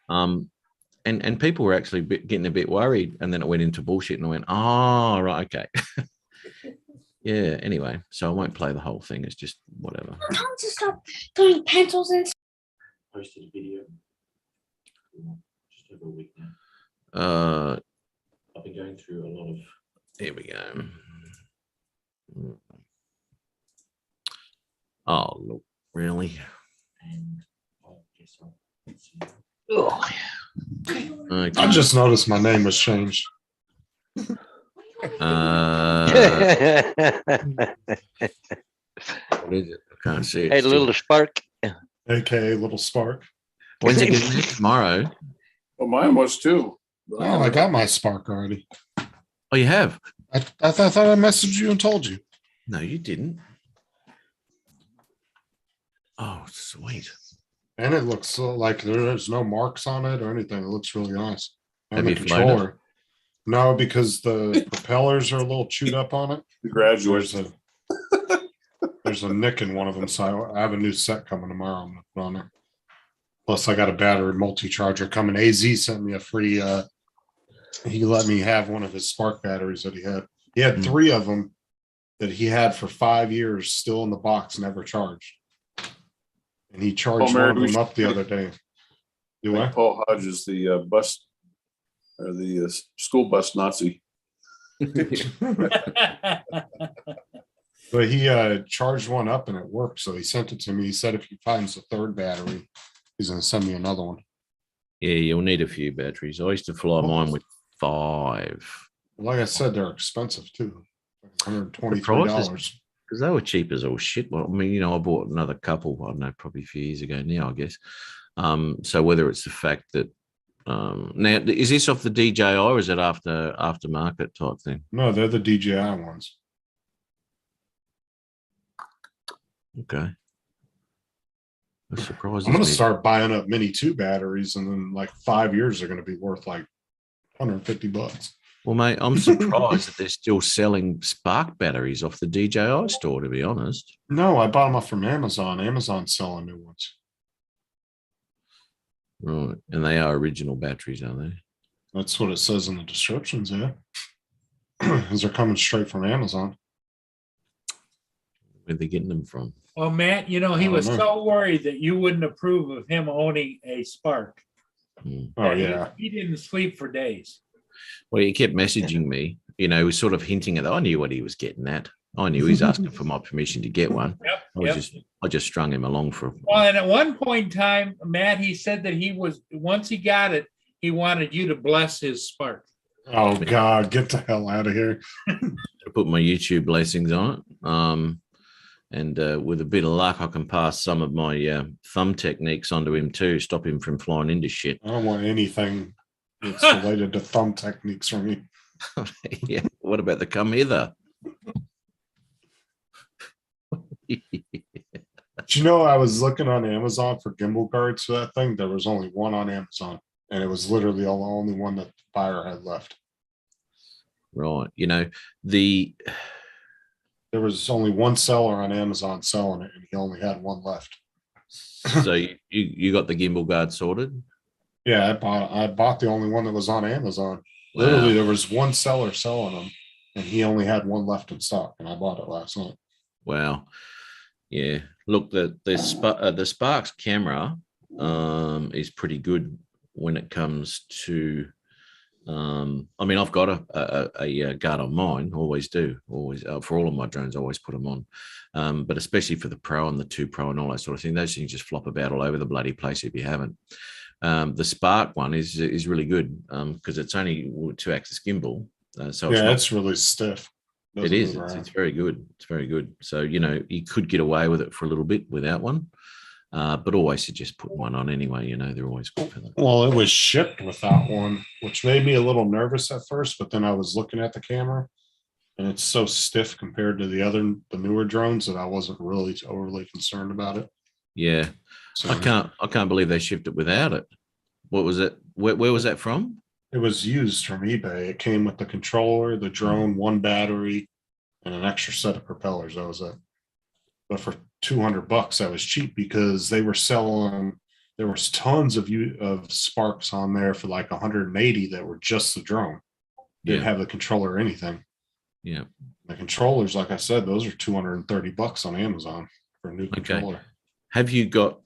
I: And people were actually getting a bit worried, and then it went into bullshit, and I went, oh, right, okay. Yeah, anyway, so I won't play the whole thing. It's just whatever.
O: Time to stop throwing pencils in.
N: Posted a video just over a week now. I've been going through a lot of.
I: Here we go. Oh, look, really?
N: And I guess
A: Ugh.
I: Okay.
C: I just noticed my name was changed.
I: What is it? I can't see it.
A: Hey, little spark.
C: AKA Little Spark.
I: When's it getting tomorrow?
E: Well, mine was too.
C: Oh, I got my Spark already.
I: Oh, you have?
C: I thought I messaged you and told you.
I: No, you didn't. Oh, sweet.
C: And it looks like there's no marks on it or anything. It looks really nice. And
I: Have
C: the
I: you flown it?
C: controller. No, because the propellers are a little chewed up on it.
E: The graduates.
C: There's a nick in one of them, so I have a new set coming tomorrow. I'm gonna put on there. Plus, I got a battery multi-charger coming. AZ sent me a free. He let me have one of his Spark batteries that he had. He had 3 of them that he had for 5 years, still in the box, never charged. And he charged
E: Mary,
C: one of
E: we
C: them up the other day. Do I?
E: Paul Hodges, the bus or the school bus Nazi.
C: But he charged one up and it worked. So he sent it to me. He said if he finds the 3rd battery, he's going to send me another one.
I: Yeah, you'll need a few batteries. I used to fly mine with 5.
C: Like I said, they're expensive too.
I: The
C: $123.
I: prices, because they were cheap as all shit. Well, I mean, you know, I bought another couple, I don't know, probably a few years ago now, I guess. So whether it's the fact that now is this off the DJI or is it aftermarket type thing?
C: No, they're the DJI ones.
I: Okay. That surprises
C: I'm going to
I: me.
C: start buying up Mini 2 batteries, and then like 5 years, they're going to be worth like $150.
I: Well, mate, I'm surprised that they're still selling Spark batteries off the DJI store, to be honest.
C: No, I bought them up from Amazon. Amazon's selling new ones.
I: Right. And they are original batteries, are they?
C: That's what it says in the descriptions, yeah. Because they're coming straight from Amazon.
I: Where they getting them from?
B: Well, Matt, you know, he was so worried that you wouldn't approve of him owning a Spark.
C: Oh, yeah.
B: He didn't sleep for days.
I: Well, he kept messaging me, you know, he was sort of hinting at, I knew what he was getting at. I knew he was asking for my permission to get one.
B: Yep.
I: I just strung him along for.
B: Well, and at one point in time, Matt, he said that once he got it, he wanted you to bless his Spark.
C: Oh, God, get the hell out of here.
I: I put my YouTube blessings on it. And with a bit of luck, I can pass some of my thumb techniques onto him too, stop him from flying into shit.
C: I don't want anything that's related to thumb techniques from you.
I: Yeah. What about the come hither?
C: Do you know, I was looking on Amazon for gimbal guards for that thing. There was only one on Amazon, and it was literally the only one that the buyer had left.
I: Right. You know,
C: there was only one seller on Amazon selling it, and he only had one left.
I: So you got the gimbal guard sorted?
C: Yeah, I bought the only one that was on Amazon.
I: Wow.
C: Literally, there was one seller selling them, and he only had one left in stock, and I bought it last night.
I: Wow. Yeah. Look, the Sparks camera is pretty good when it comes to I mean, I've got a guard on mine, always do, always for all of my drones, I always put them on. But especially for the Pro and the 2 Pro and all that sort of thing, those things just flop about all over the bloody place if you haven't. The Spark one is really good because it's only 2-axis gimbal, so
C: Yeah,
I: it's not,
C: it's really stiff.
I: it
C: Doesn't
I: is.
C: move around.
I: It's very good. It's very good. So you could get away with it for a little bit without one, but always suggest putting one on anyway. They're always good for that.
C: Well, it was shipped without one, which made me a little nervous at first, but then I was looking at the camera and it's so stiff compared to the newer drones that I wasn't really overly concerned about it.
I: Yeah,
C: So
I: I can't believe they shipped it without it. What was it? Where was that from?
C: it was used from eBay. It came with the controller, the drone, 1 battery, and an extra set of propellers. That was it. But for $200, that was cheap because they were selling. There was tons of Sparks on there for like 180 that were just the drone. Didn't have the controller or anything.
I: Yeah.
C: The controllers, like I said, those are $230 on Amazon for a new controller.
I: Have you got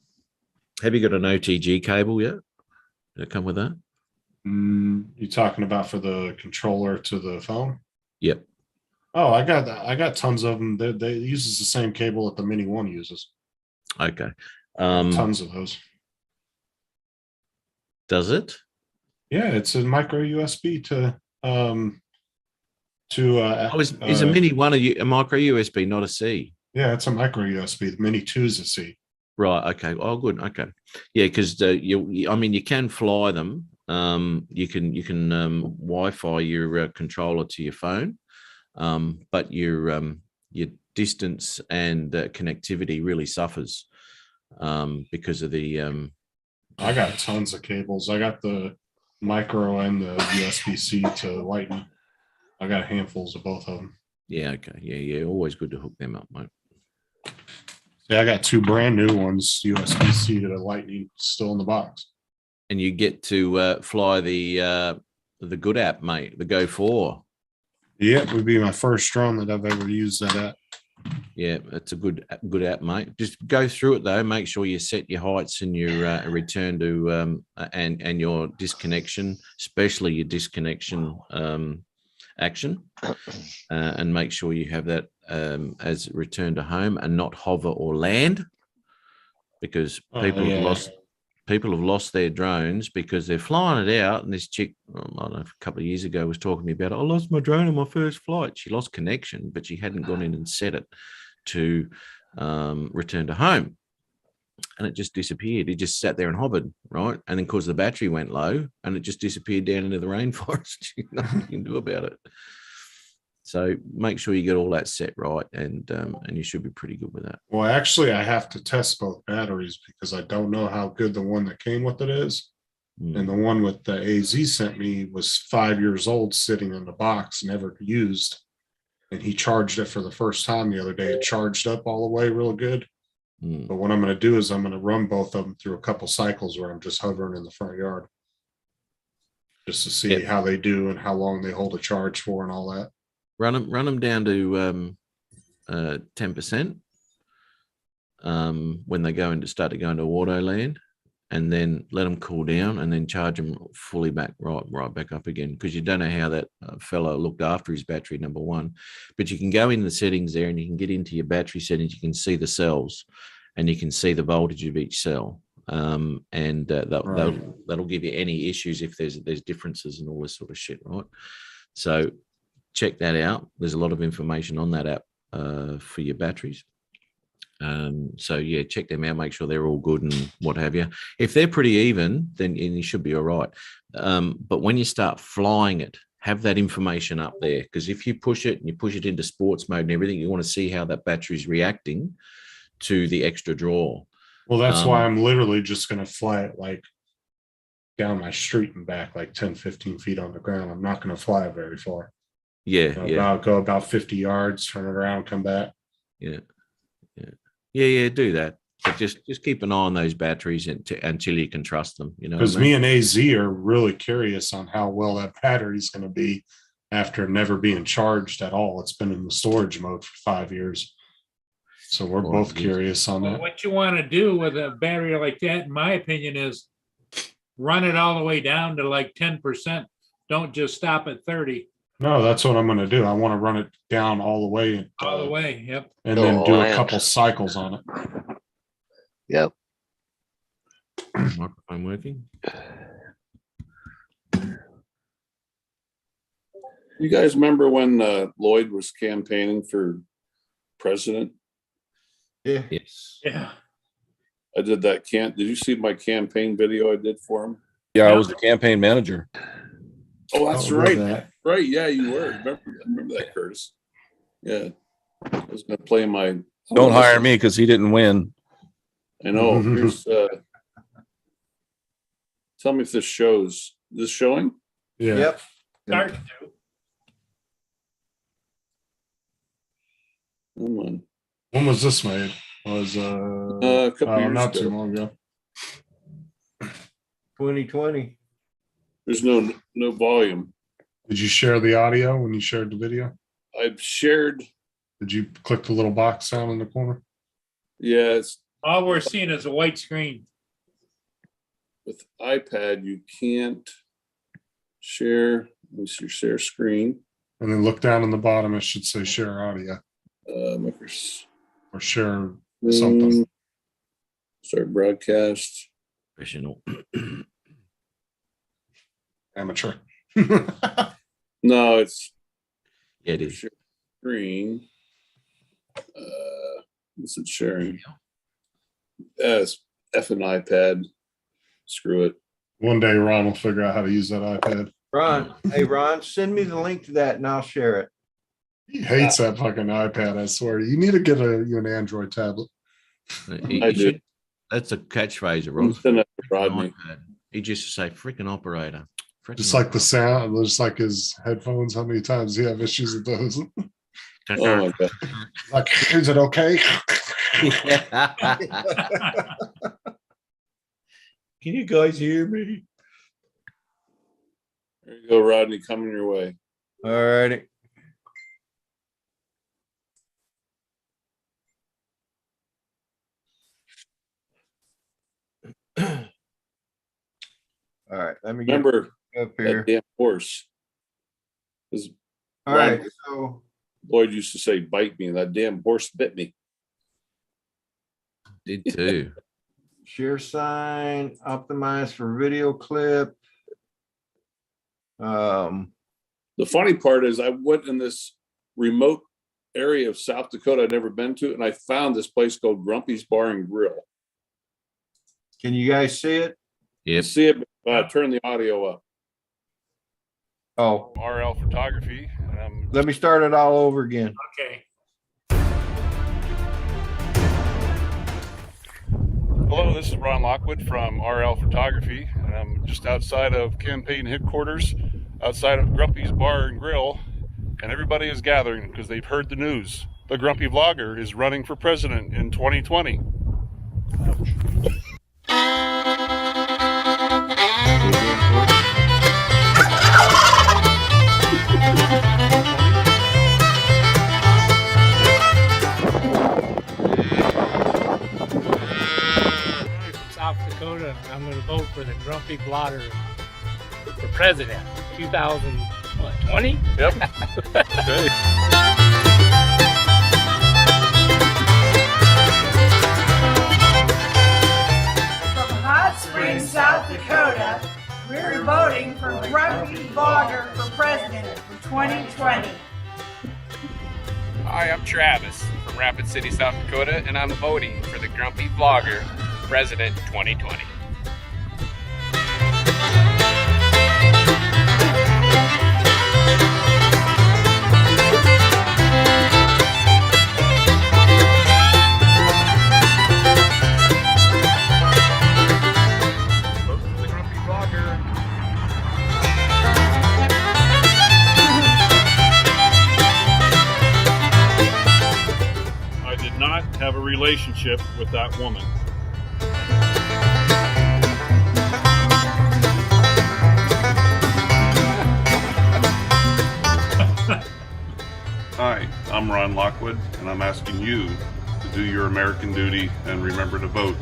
I: an OTG cable yet? Did it come with that?
C: You talking about for the controller to the phone?
I: Yep.
C: Oh, I got tons of them. They uses the same cable that the Mini One uses.
I: Okay.
C: Tons of those.
I: Does it?
C: Yeah, it's a micro USB to
I: is a Mini One a micro USB, not a C?
C: Yeah, it's a micro USB. The Mini 2 is a C.
I: Right. Okay. Oh, good. Okay. Yeah, because you can fly them. You can Wi-Fi your controller to your phone, but your distance and connectivity really suffers because of the.
C: I got tons of cables. I got the micro and the USB-C to Lightning. I got handfuls of both of them.
I: Yeah. Okay. Yeah. Always good to hook them up, mate.
C: Yeah, I got 2 brand new ones, USB-C to the Lightning, still in the box.
I: And you get to fly the good app, mate, the Go 4.
C: Yeah, it would be my first drone that I've ever used that at.
I: Yeah, it's a good app, mate. Just go through it though. Make sure you set your heights and your return to and your disconnection, especially your disconnection action, and make sure you have that as return to home and not hover or land, because people have lost their drones because they're flying it out. And this chick, I don't know, a couple of years ago was talking to me about, I lost my drone on my first flight. She lost connection, but she hadn't gone in and set it to return to home. And it just disappeared. It just sat there and hovered, right? And then because the battery went low and it just disappeared down into the rainforest. Nothing you can do about it. So make sure you get all that set right, and you should be pretty good with that.
C: Well, actually, I have to test both batteries because I don't know how good the one that came with it is. And the one with the AZ sent me was 5 years old, sitting in the box, never used. And he charged it for the first time the other day. It charged up all the way real good. But what I'm going to do is I'm going to run both of them through a couple cycles where I'm just hovering in the front yard just to see how they do and how long they hold a charge for and all that.
I: Run them down to 10% when they start to go into auto land, and then let them cool down, and then charge them fully back right back up again, because you don't know how that fellow looked after his battery, number one. But you can go in the settings there and you can get into your battery settings. You can see the cells and you can see the voltage of each cell, and that'll give you any issues if there's differences and all this sort of shit, right? So check that out. There's a lot of information on that app for your batteries. So yeah, check them out, make sure they're all good and what have you. If they're pretty even, then you should be all right. But when you start flying it, have that information up there, because if you push it and you push it into sports mode and everything, you want to see how that battery's reacting to the extra draw.
C: Well, that's why I'm literally just going to fly it like down my street and back, like 10, 15 feet on the ground. I'm not going to fly it very far.
I: Yeah,
C: Go about 50 yards, turn it around, come back.
I: Yeah, do that. But just keep an eye on those batteries until you can trust them. You know,
C: because me and AZ are really curious on how well that battery is going to be after never being charged at all. It's been in the storage mode for 5 years, so we're both curious on that.
B: What you want to do with a battery like that, in my opinion, is run it all the way down to like 10%. Don't just stop at 30
C: No, that's what I'm going to do. I want to run it down all the way,
B: all the way. Yep.
C: and then do a
A: Alliance.
C: couple cycles on it.
A: Yep.
I: Microphone working?
E: You guys remember when Lloyd was campaigning for president?
J: Yeah.
I: Yes.
B: Yeah.
E: I did that. Did you see my campaign video I did for him?
L: Yeah, I was the campaign manager.
E: Oh, that's
C: Oh,
E: right.
C: that.
E: Right. Yeah, you were. I remember that, Curtis. Yeah. I was going to play my.
L: Don't hire me because he didn't win.
E: I know. Here's, tell me if this shows. This showing?
C: Yeah.
J: Yep.
B: Start to.
E: Come on.
C: When was this made? Was
E: A couple years
C: not too
E: ago.
C: long ago.
J: 2020.
E: There's no volume.
C: Did you share the audio when you shared the video?
E: I've shared.
C: Did you click the little box down in the corner?
E: Yeah, it's
B: All we're seeing is a white screen.
E: with iPad. You can't share. Let me see your share screen.
C: And then look down in the bottom. It should say share audio or share something.
E: Start broadcast.
I: Professional.
C: Amateur.
E: No, it's
I: Yeah, it is.
E: share screen. What's it sharing? It's effing iPad. Screw it.
C: One day Ron will figure out how to use that iPad.
J: Ron, hey Ron, send me the link to that and I'll share it.
C: He hates that fucking iPad, I swear. You need to get you an Android tablet.
E: I do.
I: That's a catchphrase,
E: I'm
I: Ross.
E: sending it to Rodney.
I: He just say freaking operator.
C: Just like the sound, just like his headphones. How many times do you have issues with those?
E: Oh my god.
C: Like, is it okay?
J: Can you guys hear me?
E: There you go, Rodney, coming your way.
J: All righty. All right, let me get
E: Remember
J: up
E: that
J: here.
E: damn horse? 'Cause
J: All right, so
E: Lloyd used to say, "Bite me." That damn horse bit me.
I: Did too.
J: share sign, optimize for video clip.
E: The funny part is, I went in this remote area of South Dakota I'd never been to, and I found this place called Grumpy's Bar and Grill.
J: Can you guys see it?
I: Yep.
E: See it? Turn the audio up.
J: Oh,
P: RL Photography.
J: let me start it all over again.
B: Okay.
P: Hello, this is Ron Lockwood from RL Photography. And I'm just outside of campaign headquarters, outside of Grumpy's Bar and Grill, and everybody is gathering because they've heard the news. The Grumpy Vlogger is running for president in 2020.
Q: From South Dakota, I'm going to vote for the Grumpy Blogger for president, 2020.
P: Yep. Okay.
R: From Hot Springs, South Dakota, we're voting for Grumpy Vlogger for president for 2020.
S: Hi, I'm Travis from Rapid City, South Dakota, and I'm voting for the Grumpy Vlogger for president 2020.
P: Vote for the Grumpy Vlogger. I did not have a relationship with that woman. Hi, I'm Ron Lockwood, and I'm asking you to do your American duty and remember to vote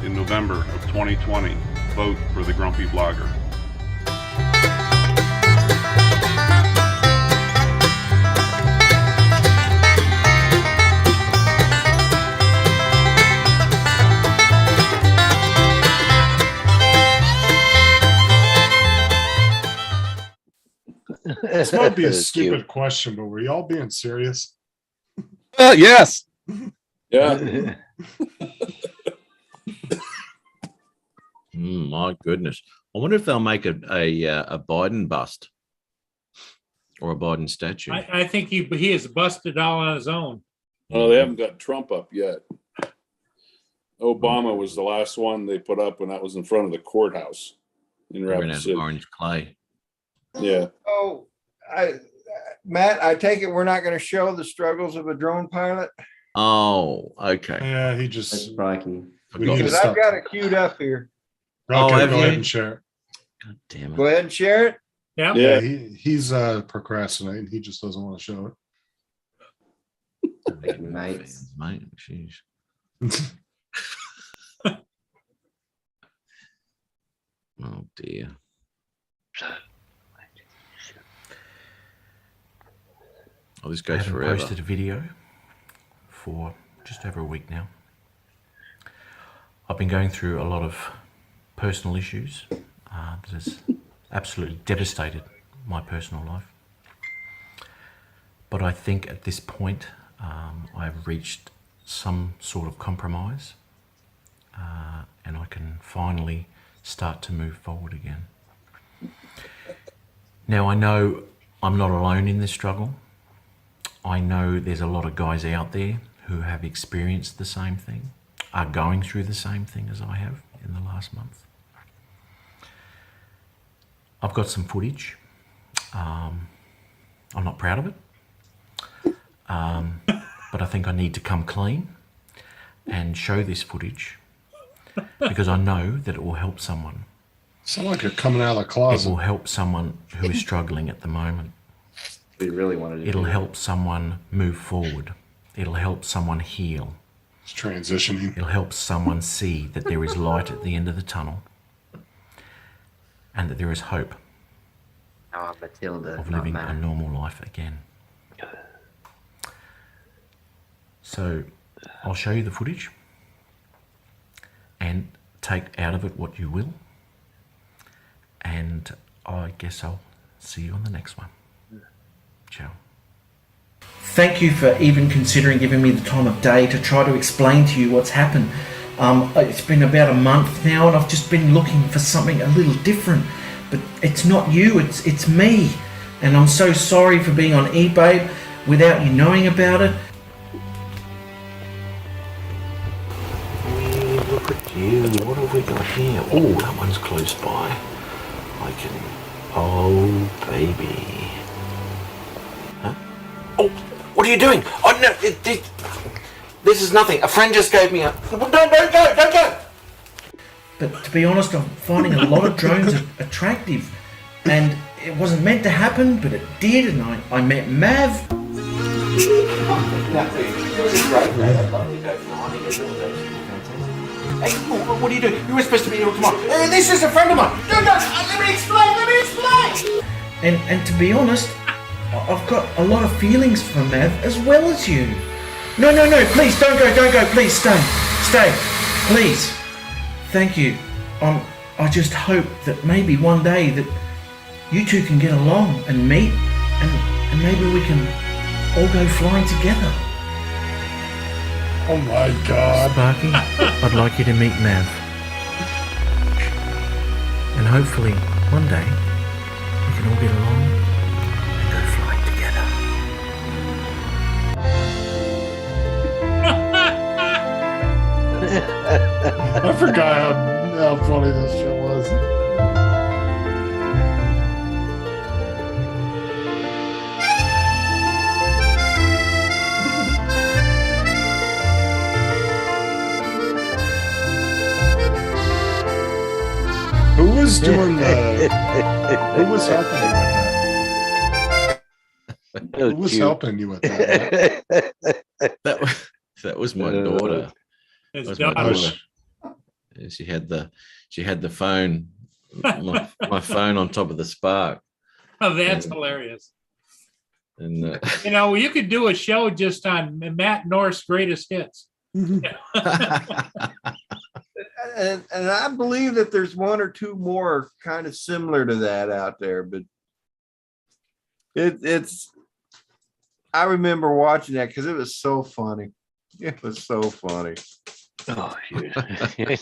P: in November of 2020. Vote for the Grumpy Vlogger.
C: This might be a
A: That's
C: stupid
A: cute.
C: question, but were y'all being serious?
L: Yes.
E: Yeah.
I: My goodness. I wonder if they'll make a Biden bust or a Biden statue.
B: I think he is busted all on his own.
E: Oh, they haven't got Trump up yet. Obama was the last one they put up, and that was in front of the courthouse in
I: They're gonna
E: Rapid
I: have
E: City.
I: orange clay.
E: Yeah.
J: Oh, Matt, I take it we're not going to show the struggles of a drone pilot?
I: Oh, okay.
C: Yeah, he just.
H: That's Rocky.
C: We need to
J: Because
C: stop.
J: I've got it queued up here.
I: Oh,
C: Okay,
I: have
C: go
I: you?
C: ahead and share it.
I: God damn
J: Go
I: it.
J: ahead and share it.
B: Yeah.
C: Yeah, he's procrastinating. He just doesn't want to show
H: Nice.
I: Mate, jeez.
C: it.
I: Oh dear. Oh, this
N: I
I: goes
N: haven't
I: forever.
N: posted a video for just over a week now. I've been going through a lot of personal issues that has absolutely devastated my personal life. But I think at this point I've reached some sort of compromise and I can finally start to move forward again. Now I know I'm not alone in this struggle. I know there's a lot of guys out there who have experienced the same thing, are going through the same thing as I have in the last month. I've got some footage. I'm not proud of it, but I think I need to come clean and show this footage because I know that it will help someone.
C: Sound like you're coming out of the
N: It
C: closet.
N: will help someone who is struggling at the moment.
H: We really wanted to.
N: It'll
H: do
N: help someone move forward. It'll help someone heal.
C: It's transitioning.
N: It'll help someone see that there is light at the end of the tunnel and that there is hope
H: Oh, Matilda,
N: of
H: not
N: living a
H: Matt.
N: normal life again. So I'll show you the footage and take out of it what you will. And I guess I'll see you on the next one. Ciao. Thank you for even considering giving me the time of day to try to explain to you what's happened. It's been about a month now and I've just been looking for something a little different. But it's not you, it's me. And I'm so sorry for being on eBay without you knowing about it. Look at you, what have we got here? Oh, that one's close by. I can... Oh, baby. Huh? Oh, what are you doing? Oh, no, this is nothing. A friend just gave me a... Don't go! But to be honest, I'm finding a lot of drones attractive. And it wasn't meant to happen, but it did, and I met Mav. Hey, what are you doing? You were supposed to be here tomorrow. Hey, this is a friend of mine. No, let me explain. And to be honest, I've got a lot of feelings for Mav as well as you. No, please don't go. Please stay, please. Thank you. I just hope that maybe one day that you two can get along and meet, and maybe we can all go flying together.
C: Oh my God.
N: Sparky, I'd like you to meet Mav. And hopefully, one day, we can all get along and go flying together.
C: I forgot how funny this shit was. Who was doing the? Who was helping you with that? Who was helping you with that?
I: That was my daughter.
B: His
I: That was my
B: daughter.
I: daughter. Yeah, she had the phone, my phone on top of the Spark,
B: Oh, that's
I: And-
B: hilarious.
I: and
B: You know, you could do a show just on Matt North's greatest hits.
J: And I believe that there's one or two more kind of similar to that out there, but It's. I remember watching that because it was so funny. It was so funny.
A: Oh, shoot.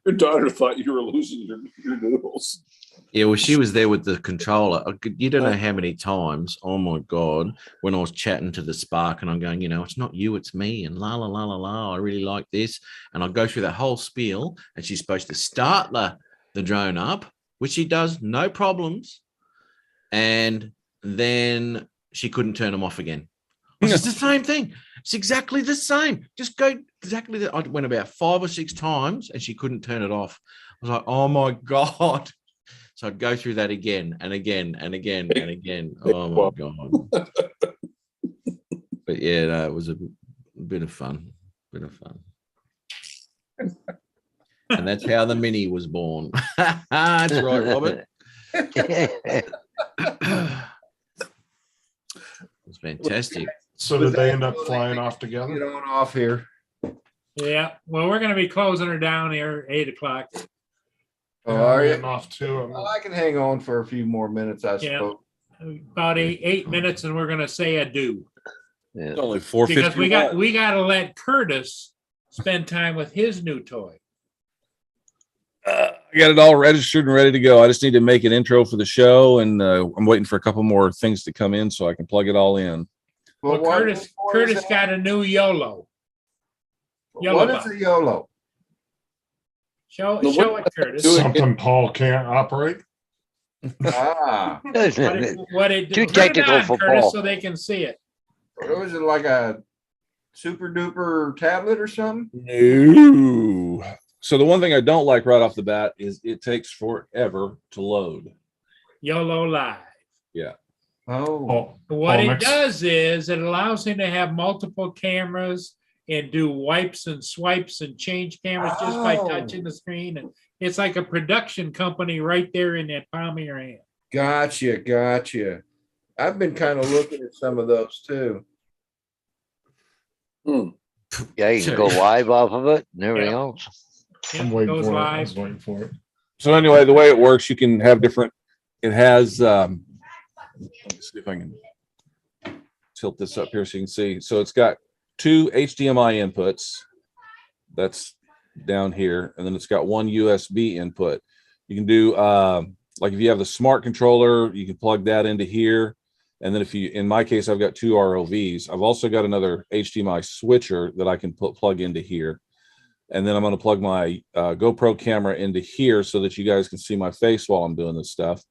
E: Your daughter thought you were losing your noodles.
I: Yeah, well, she was there with the controller. You don't know how many times, oh my God, when I was chatting to the Spark and I'm going, it's not you, it's me, and la, la, la, la, la, I really like this. And I'll go through that whole spiel, and she's supposed to start the drone up, which she does, no problems. And then she couldn't turn them off again. It's the same thing. It's exactly the same. Just go exactly that. I went about 5 or 6 times and she couldn't turn it off. I was like, oh my God. So I'd go through that again and again and again and again. Oh my God. But yeah, no, it was a bit of fun. And that's how the Mini was born. That's right, Robert. It was fantastic.
C: So did they end up flying off together?
J: Get on off here.
B: Yeah. Well, we're going to be closing her down here 8:00.
J: Oh, are you?
C: Off too.
J: Well, I can hang on for a few more minutes, I
B: Yeah.
J: suppose.
B: About 8 minutes, and we're going to say adieu.
L: It's only 4:50.
B: Because we got to let Curtis spend time with his new toy.
L: I got it all registered and ready to go. I just need to make an intro for the show, and I'm waiting for a couple more things to come in so I can plug it all in.
B: Well, Curtis got a new YOLO.
J: What is a YOLO?
B: Show it, Curtis.
C: Something Paul can't operate.
J: Ah,
B: What it
A: Too
B: put it
A: technical
B: on,
A: for
B: Curtis,
A: Paul.
B: so they can see it.
J: was it like a super duper tablet or something?
L: No. So the one thing I don't like right off the bat is it takes forever to load.
B: YOLO Live.
L: Yeah.
J: Oh,
B: What it does is it allows him to have multiple cameras and do wipes and swipes and change cameras just by touching the screen. And it's like a production company right there in that palm of your hand.
J: Gotcha. I've been kind of looking at some of those too.
A: Yeah, you can go live off of it and everything else.
C: I'm waiting
B: goes
C: for it. I
B: live.
C: was waiting for it.
L: So anyway, the way it works, you can have different, it has, let me see if I can tilt this up here so you can see. So it's got 2 HDMI inputs. That's down here. And then it's got 1 USB input. You can do, like if you have the smart controller, you can plug that into here. And then if you, in my case, I've got 2 ROVs. I've also got another HDMI switcher that I can plug into here. And then I'm going to plug my GoPro camera into here so that you guys can see my face while I'm doing this stuff.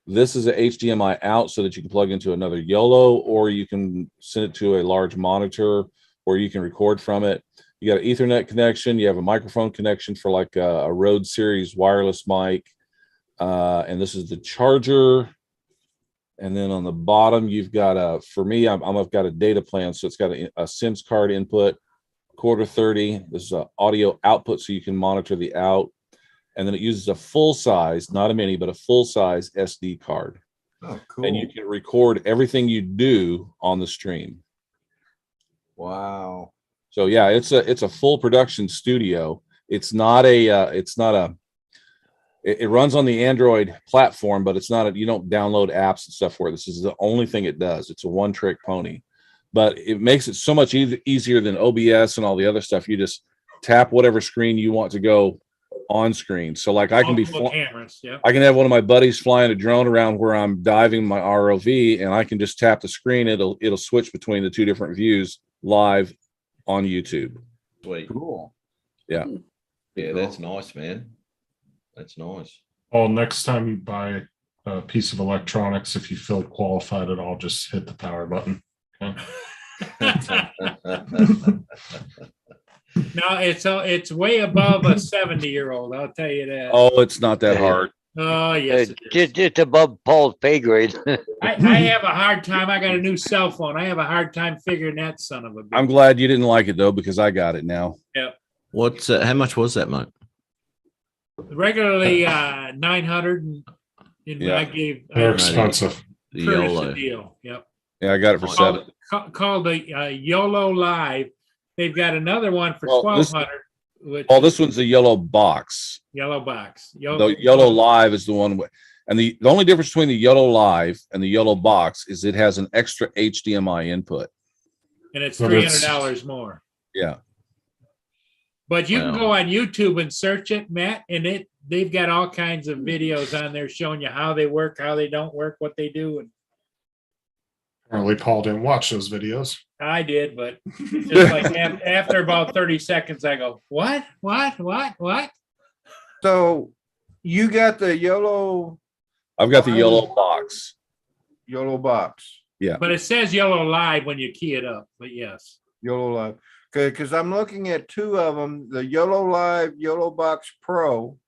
L: This is a HDMI out so that you can plug into another YOLO, or you can send it to a large monitor, or you can record from it. You got an Ethernet connection. You have a microphone connection for like a Rode Series wireless mic. And this is the charger. And then on the bottom, you've got for me, I've got a data plan. So it's got a SIMS card input, quarter 30. This is an audio output, so you can monitor the out. And then it uses a full size, not a mini, but a full size SD card.
J: Oh, cool.
L: And you can record everything you do on the stream.
J: Wow.
L: So yeah, it's a full production studio. It runs on the Android platform, but it's not you don't download apps and stuff for it. This is the only thing it does. It's a one-trick pony. But it makes it so much easier than OBS and all the other stuff. You just tap whatever screen you want to go on screen. So like I can be
B: cameras, yeah.
L: I can have one of my buddies flying a drone around where I'm diving my ROV, and I can just tap the screen. It'll switch between the 2 different views live on YouTube.
I: Sweet.
J: Cool.
L: Yeah.
I: Yeah, that's nice, man. That's nice.
C: Well, next time you buy a piece of electronics, if you feel qualified at all, just hit the power button. Okay?
B: No, it's way above a 70-year-old. I'll tell you that.
L: Oh, it's not that hard.
B: Oh yes, it is.
A: Just above Paul's pay grade.
B: I have a hard time. I got a new cell phone. I have a hard time figuring that son of a bitch.
L: I'm glad you didn't like it though, because I got it now.
B: Yep.
I: What's how much was that, mate?
B: Regularly 900, and
L: Yeah.
B: I gave
C: They're expensive.
I: The
B: Curtis
I: YOLO.
B: a deal. Yep.
L: Yeah, I got it for 7.
B: Called the YOLO Live. They've got another one for
L: Well, this-
B: 1,200. Which
L: Oh, this one's a yellow box.
B: yellow box.
L: The yellow live is the one. And the only difference between the Yellow Live and the Yellow Box is it has an extra HDMI input.
B: And it's
C: But
B: $300 more.
L: Yeah.
B: But you can
I: Wow.
B: go on YouTube and search it, Matt, and they've got all kinds of videos on there showing you how they work, how they don't work, what they do. And
C: Apparently, Paul didn't watch those videos.
B: I did, but it's just like after about 30 seconds, I go, what?
J: So you got the yellow
L: I've got the Yellow Box.
J: box.
L: Yeah.
B: But it says Yellow Live when you key it up. But yes.
J: Yellow Live. Okay, because I'm looking at two of them, the Yellow Live, Yellow Box Pro,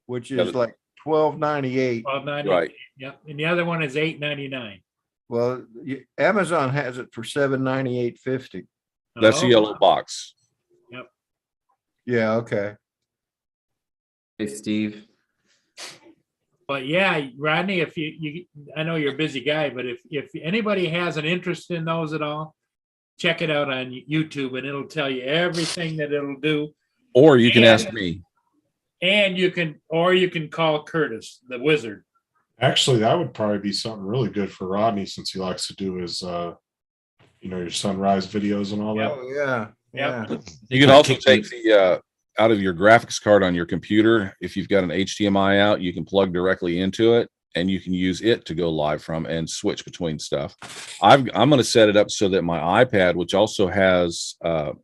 J: which
L: Yeah,
J: is like $12.98.
B: $12.98.
L: Right.
B: Yep. And the other one is $8.99.
J: Well, Amazon has it for $798.50.
L: That's the
B: Oh,
L: Yellow Box.
J: Yeah, okay.
H: Hey, Steve.
B: But yeah, Rodney, if you I know you're a busy guy, but if anybody has an interest in those at all, check it out on YouTube and it'll tell you everything that it'll do.
L: Or you can
B: And-
L: ask me.
B: And you can call Curtis, the wizard.
C: Actually, that would probably be something really good for Rodney since he likes to do his, your sunrise videos and all that.
J: Oh, yeah.
B: Yeah.
L: You can also take the out of your graphics card on your computer. If you've got an HDMI out, you can plug directly into it and you can use it to go live from and switch between stuff. I'm going to set it up so that my iPad, which also has a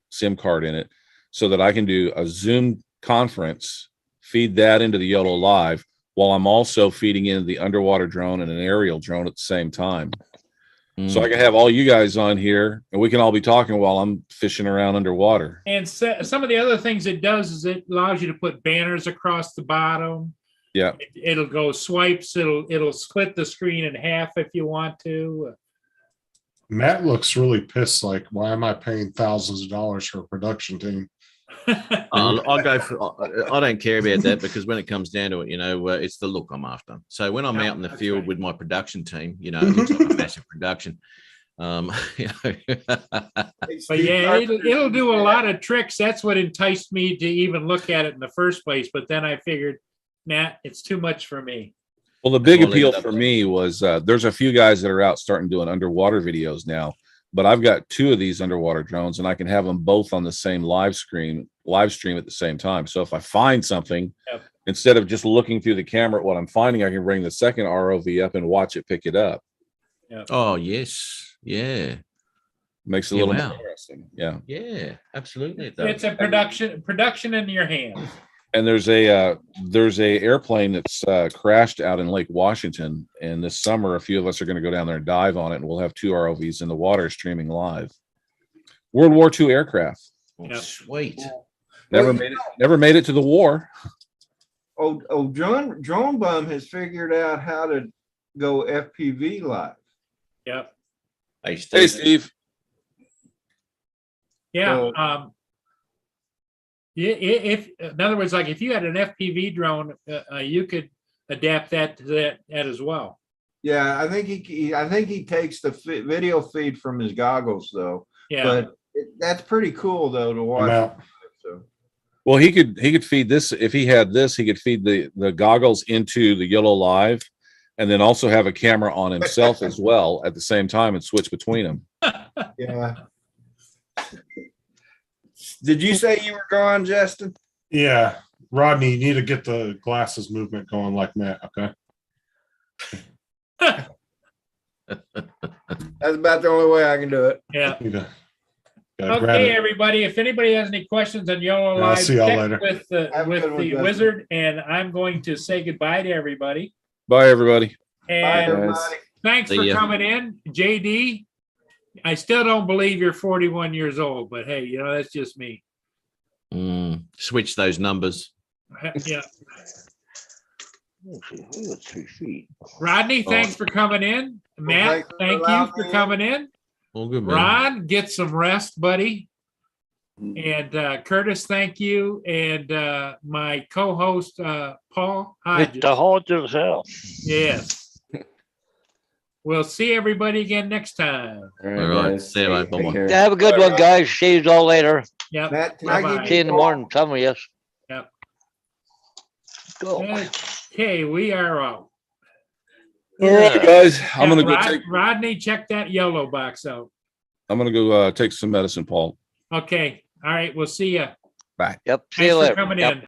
L: SIM card in it, so that I can do a Zoom conference, feed that into the Yellow Live while I'm also feeding in the underwater drone and an aerial drone at the same time. So I can have all you guys on here and we can all be talking while I'm fishing around underwater.
B: And some of the other things it does is it allows you to put banners across the bottom.
L: Yeah.
B: It'll go swipes. It'll split the screen in half if you want to.
C: Matt looks really pissed. Like, why am I paying thousands of dollars for a production team?
I: I go for. I don't care about that because when it comes down to it, it's the look I'm after. So when I'm out in the field with my production team, it looks like a massive production.
B: But yeah, it'll do a lot of tricks. That's what enticed me to even look at it in the first place. But then I figured, nah, it's too much for me.
L: Well, the big
I: I'll leave
L: appeal
I: it up
L: for
I: there.
L: me was there's a few guys that are out starting doing underwater videos now, but I've got two of these underwater drones and I can have them both on the same live stream at the same time. So if I find something,
B: Yep.
L: instead of just looking through the camera at what I'm finding, I can bring the second ROV up and watch it pick it up.
I: Oh yes, yeah,
L: Makes it a
I: Yeah,
L: little
I: wow.
L: more interesting. Yeah.
I: yeah, absolutely. It does.
B: It's a production in your hands.
L: And there's a airplane that's crashed out in Lake Washington, and this summer a few of us are going to go down there and dive on it, and we'll have two ROVs in the water streaming live. World War II aircraft.
I: Oh,
B: Yep.
I: sweet.
L: Never made it to the war.
J: Drone Bum has figured out how to go FPV live.
B: Yep.
I: Hey, Steve.
L: Hey, Steve.
B: Yeah.
J: So-
B: If in other words, like if you had an FPV drone, you could adapt that to that as well.
J: Yeah, I think he takes the video feed from his goggles though.
B: Yeah.
J: But that's pretty cool though to
C: I'm
J: watch.
C: out.
J: So,
L: Well, he could feed this. If he had this, he could feed the goggles into the Yellow Live, and then also have a camera on himself as well at the same time and switch between them.
J: yeah. Did you say you were gone, Justin?
C: Yeah. Rodney, you need to get the glasses movement going like Matt, okay?
J: That's about the only way I can do it.
B: Yeah.
C: You gotta grab
B: Okay,
C: it.
B: everybody. If anybody has any questions on Yellow
C: Yeah, I'll
B: Live,
C: see y'all
B: check
C: later.
B: with
J: Have a good one,
B: the
J: Justin.
B: wizard, and I'm going to say goodbye to everybody.
L: Bye, everybody.
J: Bye,
B: And
J: everybody.
B: thanks
I: See
B: for
I: ya.
B: coming in, JD. I still don't believe you're 41 years old, but hey, that's just me.
I: Switch those numbers.
B: Yeah.
A: 3 feet.
B: Rodney, thanks for coming in. Matt,
J: thanks for
B: thank you
J: allowing
B: for
J: me in.
B: coming in.
I: All good, man.
B: Ron, get some rest, buddy. And Curtis, thank you. And my co-host, Paul Hodges.
A: Mr. Hodges himself.
B: Yes. We'll see everybody again next time.
H: All
I: All right, see you later.
H: Take
I: Bye-bye.
H: care.
A: Have a good one, guys. See you all later.
B: Yep.
J: Matt, can I
B: Bye-bye.
J: give
A: See you in the morning. Some of you.
B: Yep.
A: Go.
B: Okay. Okay, we are out.
L: All right, guys. I'm gonna go
B: Rod-
L: take.
B: Rodney, check that yellow box out.
L: I'm gonna go take some medicine, Paul.
B: Okay, all right, we'll see you.
L: Bye.
A: Yep. See you
B: Thanks for
A: later.
B: coming
A: Yep.
B: in.